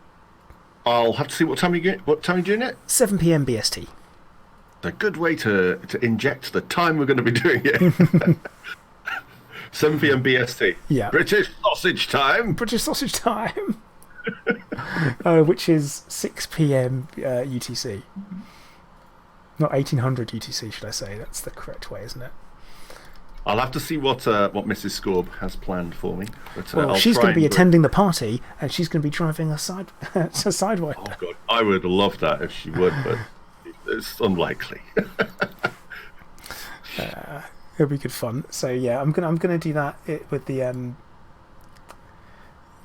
B: I'll have to see what time you're doing it.
A: 7 PM BST.
B: A good way to inject the time we're going to be doing it. 7 PM BST.
A: Yeah.
B: British sausage time.
A: Which is 6 PM UTC. Not 1800 UTC, should I say? That's the correct way, isn't it?
B: I'll have to see what Mrs. Scorb has planned for me. But,
A: Well,
B: I'll
A: she's
B: try
A: going to be
B: and do it.
A: attending the party, and she's going to be driving a sidewinder.
B: Oh god, I would love that if she would, but it's unlikely.
A: It'll be good fun. So yeah, I'm gonna do that with the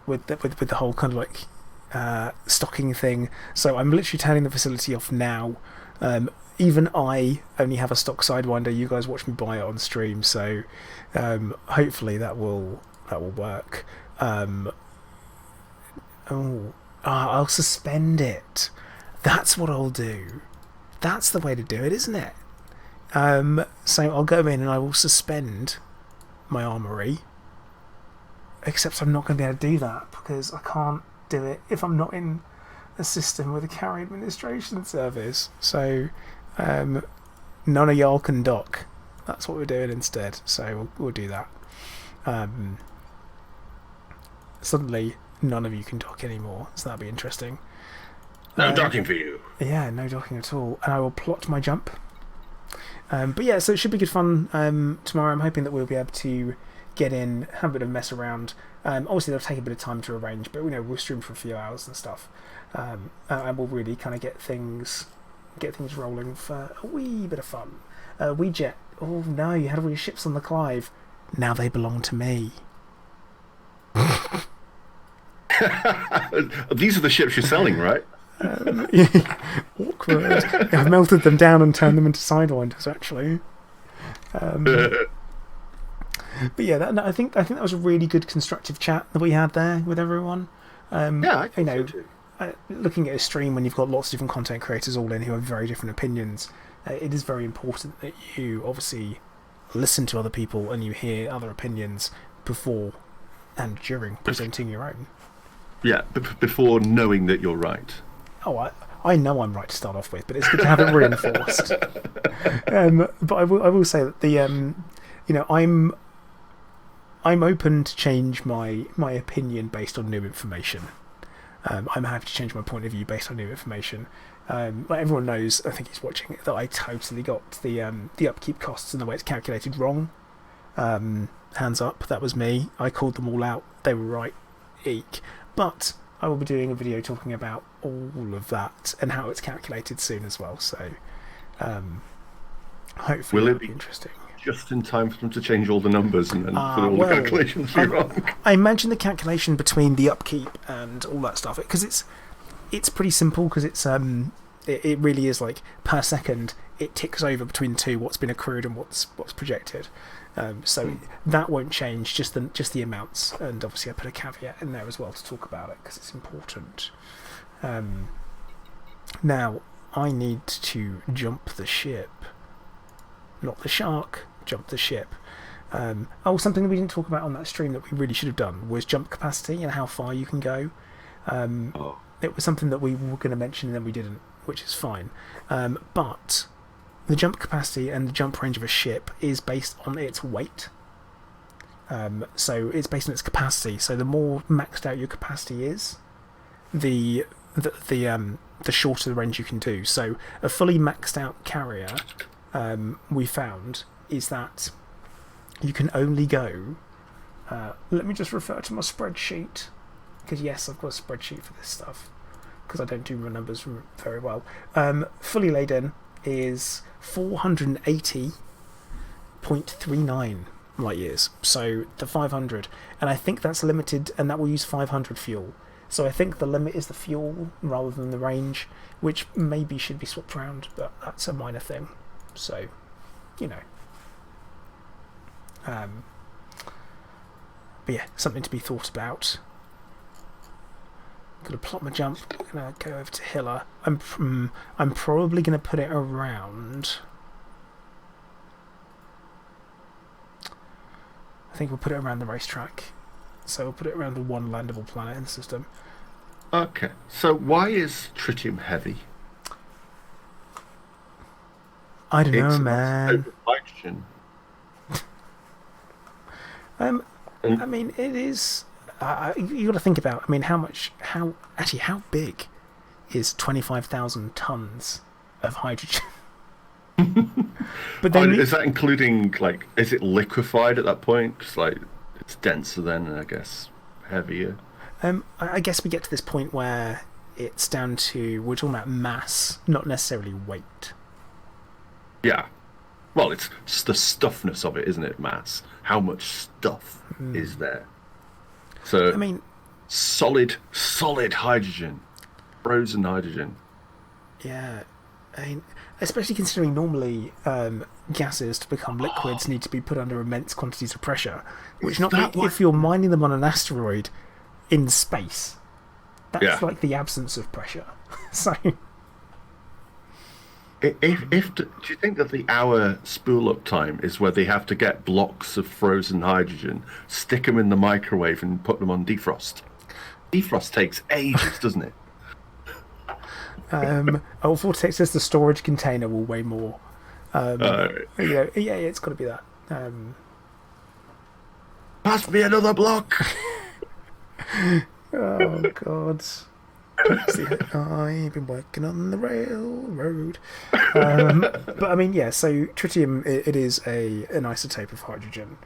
A: with the whole kind of like stocking thing. So I'm literally turning the facility off now. Even I only have a stock sidewinder. You guys watch me buy it on stream, so hopefully that will work. I'll suspend it. That's what I'll do. That's the way to do it, isn't it? So I'll go in and I will suspend my armory. Except I'm not going to be able to do that because I can't do it if I'm not in a system with a carry administration service. So none of y'all can dock. That's what we're doing instead. So we'll do that. Suddenly, none of you can dock anymore. So that'll be interesting.
B: No docking for you.
A: Yeah, no docking at all. And I will plot my jump. But yeah, so it should be good fun tomorrow. I'm hoping that we'll be able to get in, have a bit of mess around. Obviously, that'll take a bit of time to arrange, but we'll stream for a few hours and stuff, and we'll really kind of get things rolling for a wee bit of fun. WeJet. Oh no, you had all your ships on the Clive. Now they belong to me.
B: These are the ships you're selling, right?
A: Awkward. Yeah, I've melted them down and turned them into sidewinders, actually. But yeah, I think that was a really good constructive chat that we had there with everyone.
B: Yeah, I think so too.
A: Looking at a stream when you've got lots of different content creators all in who have very different opinions, it is very important that you obviously listen to other people and you hear other opinions before and during presenting your own.
B: Yeah, before knowing that you're right.
A: Oh, I know I'm right to start off with, but it's good to have it reinforced. But I will say that the I'm open to change my opinion based on new information. I'm happy to change my point of view based on new information. Like everyone knows, I think he's watching, that I totally got the upkeep costs and the way it's calculated wrong. Hands up, that was me. I called them all out. They were right. Eek. But I will be doing a video talking about all of that and how it's calculated soon as well. So hopefully it'll be interesting.
B: Just in time for them to change all the numbers and then for all the calculations to be wrong.
A: I imagine the calculation between the upkeep and all that stuff, because it's pretty simple, because it really is like per second it ticks over between the two, what's been accrued and what's projected. So that won't change, just the amounts, and obviously I put a caveat in there as well to talk about it because it's important. Now I need to jump the ship, not the shark. Jump the ship. Something that we didn't talk about on that stream that we really should have done was jump capacity and how far you can go. It was something that we were going to mention and then we didn't, which is fine. But the jump capacity and the jump range of a ship is based on its weight. So it's based on its capacity. So the more maxed out your capacity is, the shorter the range you can do. So a fully maxed out carrier, we found, is that you can only go... let me just refer to my spreadsheet, because yes, I've got a spreadsheet for this stuff, because I don't do my numbers very well. Fully laden is 480.39 light years, so the 500, and I think that's limited, and that will use 500 fuel. So I think the limit is the fuel rather than the range, which maybe should be swapped around, but that's a minor thing. So, but yeah, something to be thought about. Gonna plot my jump. Gonna go over to Hiller. I'm probably gonna put it around. I think we'll put it around the racetrack. So we'll put it around the one landable planet in the system.
B: Okay. So why is tritium heavy?
A: I don't know, man.
B: Hydrogen.
A: I mean, it is. You got to think about. I mean, how big is 25,000 tons of hydrogen? But then
B: is that including, like, is it liquefied at that point? Just like it's denser then, and I guess heavier.
A: I guess we get to this point where it's down to, we're talking about mass, not necessarily weight.
B: Yeah. Well, it's just the stuffness of it, isn't it? Mass. How much stuff is there? So,
A: I mean,
B: solid hydrogen, frozen hydrogen.
A: Yeah, I mean, especially considering normally gases to become liquids need to be put under immense quantities of pressure, which if you're mining them on an asteroid in space, that's like the absence of pressure. So,
B: do you think that the hour spool up time is where they have to get blocks of frozen hydrogen, stick them in the microwave, and put them on defrost? Defrost takes ages, doesn't it?
A: Vortex says the storage container will weigh more. It's got to be that.
B: Pass me another block.
A: Oh God! I've been working on the railroad. But I mean, yeah. So tritium, it is an isotope of hydrogen,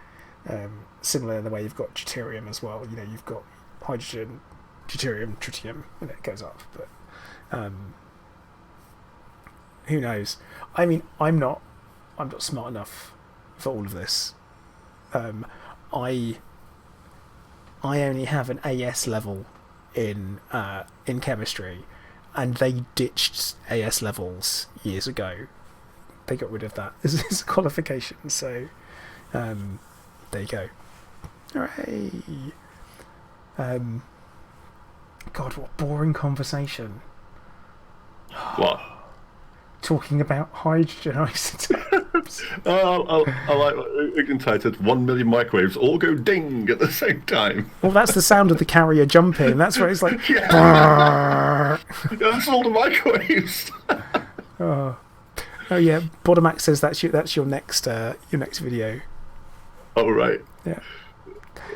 A: similar in the way you've got deuterium as well. You know, you've got hydrogen, deuterium, tritium, and it goes up. But who knows? I mean, I'm not smart enough for all of this. I only have an AS level in chemistry, and they ditched AS levels years ago. They got rid of that as a qualification. So there you go. Hooray! God, what boring conversation.
B: What?
A: Talking about hydrogen isotopes.
B: I like what entitled 1 million microwaves all go ding at the same time.
A: Well, that's the sound of the carrier jumping. That's where it's like.
B: That's all the microwaves.
A: Oh yeah. Bodomax says that's your next video.
B: Oh right.
A: Yeah.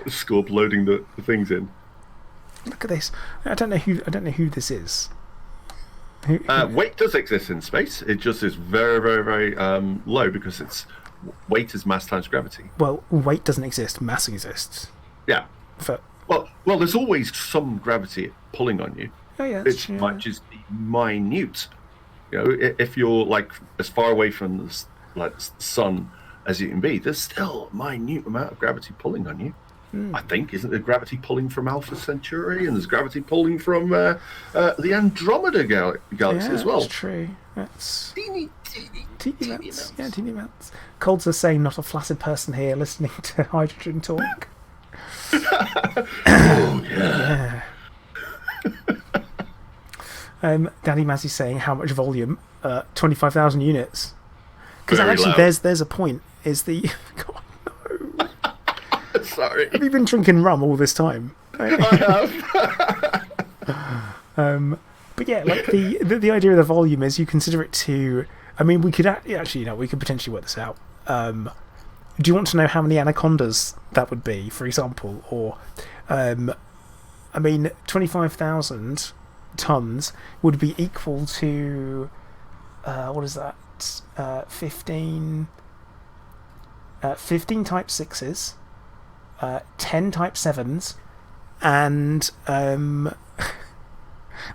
B: Scorp loading the things in.
A: Look at this. I don't know who this is.
B: Weight does exist in space. It just is very, very, very low because weight is mass times gravity.
A: Well, weight doesn't exist. Mass exists.
B: Yeah. Well, there's always some gravity pulling on you.
A: Oh yeah.
B: It might just be minute. You know, if you're like as far away from the sun as you can be, there's still a minute amount of gravity pulling on you. I think, isn't there gravity pulling from Alpha Centauri, and there's gravity pulling from the Andromeda galaxy as well.
A: That's true. That's
B: teeny
A: amounts. Yeah, teeny amounts. Colds are saying not a flaccid person here listening to hydrogen talk.
B: Oh yeah.
A: Danny Mazzy's saying how much volume? 25,000 units. Because
B: Very
A: actually,
B: low.
A: there's a point. Is the God, no.
B: Sorry.
A: Have you been drinking rum all this time?
B: I have.
A: But yeah, like the idea of the volume is you consider it to. I mean, we could we could potentially work this out. Do you want to know how many anacondas that would be, for example? Or, I mean, 25,000 tons would be equal to what is that? 15 type 6s, 10 type 7s, and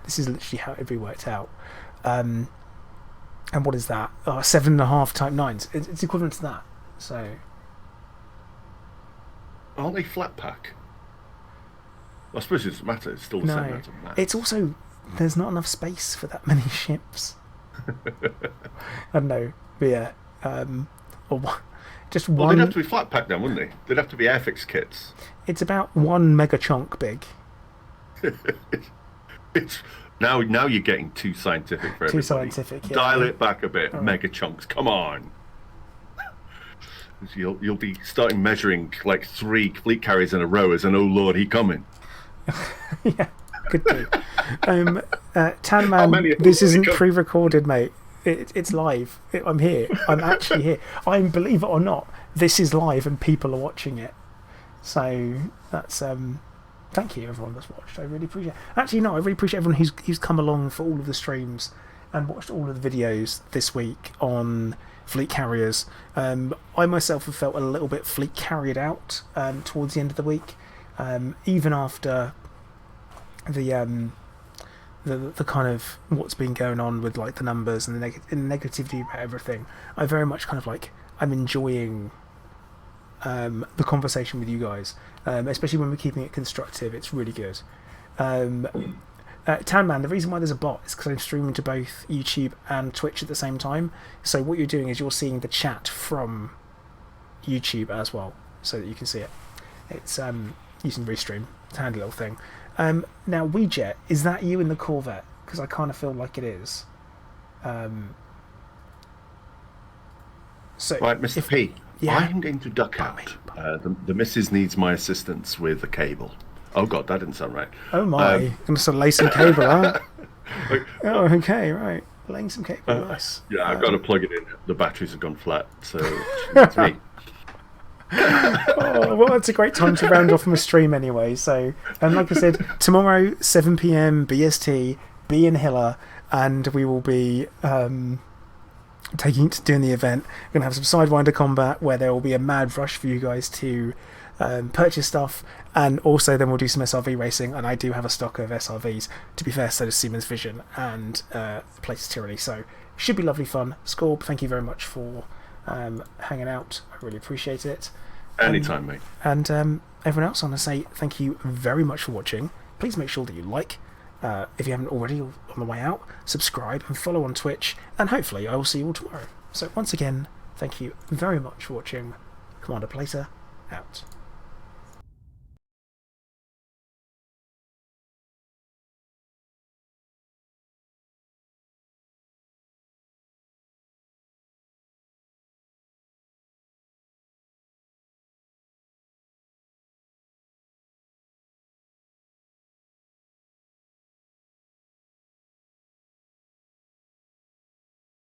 A: this is literally how it would be worked out. And what is that? 7.5 type 9s. It's equivalent to that. So,
B: aren't they flat pack? I suppose it doesn't matter. It's still the same amount of mass.
A: It's also there's not enough space for that many ships. I don't know. But yeah, just
B: Well,
A: one.
B: they'd have to be flat pack then, wouldn't they? They'd have to be airfix kits.
A: It's about 1 mega chunk big.
B: It's now you're getting too scientific for everybody.
A: Too scientific. Yeah.
B: Dial it back a bit.
A: All
B: Mega chunks. Come on. You'll be starting measuring like 3 fleet carriers in a row as an oh lord, he coming.
A: Yeah, could do. Tanman, this isn't pre-recorded, mate. It's live. I'm here. I'm actually here. Believe it or not, this is live and people are watching it. So that's thank you everyone that's watched. I really appreciate it. Actually, no, I really appreciate everyone who's come along for all of the streams and watched all of the videos this week on fleet carriers. I myself have felt a little bit fleet carried out towards the end of the week, even after the kind of what's been going on with like the numbers and the negativity about everything. I very much kind of like I'm enjoying the conversation with you guys, especially when we're keeping it constructive. It's really good. Tanman, the reason why there's a bot is because I'm streaming to both YouTube and Twitch at the same time. So what you're doing is you're seeing the chat from YouTube as well, so that you can see it. It's using Restream, it's a handy little thing. Now, Weejet, is that you in the Corvette? Because I kind of feel like it is. So
B: right, Mr. P.
A: Yeah?
B: I'm going to duck out. The missus needs my assistance with the cable. Oh God, that didn't sound right.
A: Oh my! I'm going to lay some cable, huh? Oh, okay, right. Laying some cable, nice.
B: Yeah, I've got to plug it in. The batteries have gone flat, so it's me.
A: Oh, well, it's a great time to round off my stream anyway. So, like I said, tomorrow 7 p.m. BST, be in Hiller, and we will be doing the event. We're gonna have some Sidewinder combat where there will be a mad rush for you guys to purchase stuff, and also then we'll do some SRV racing. And I do have a stock of SRVs. To be fair, so does Siemens Vision and Places Tyranny. So should be lovely fun. Scorb, thank you very much for hanging out. I really appreciate it.
B: Anytime, mate.
A: And everyone else, I want to say thank you very much for watching. Please make sure that you like, if you haven't already on the way out, subscribe and follow on Twitch, and hopefully I will see you all tomorrow. So once again, thank you very much for watching. Commander Placer, out.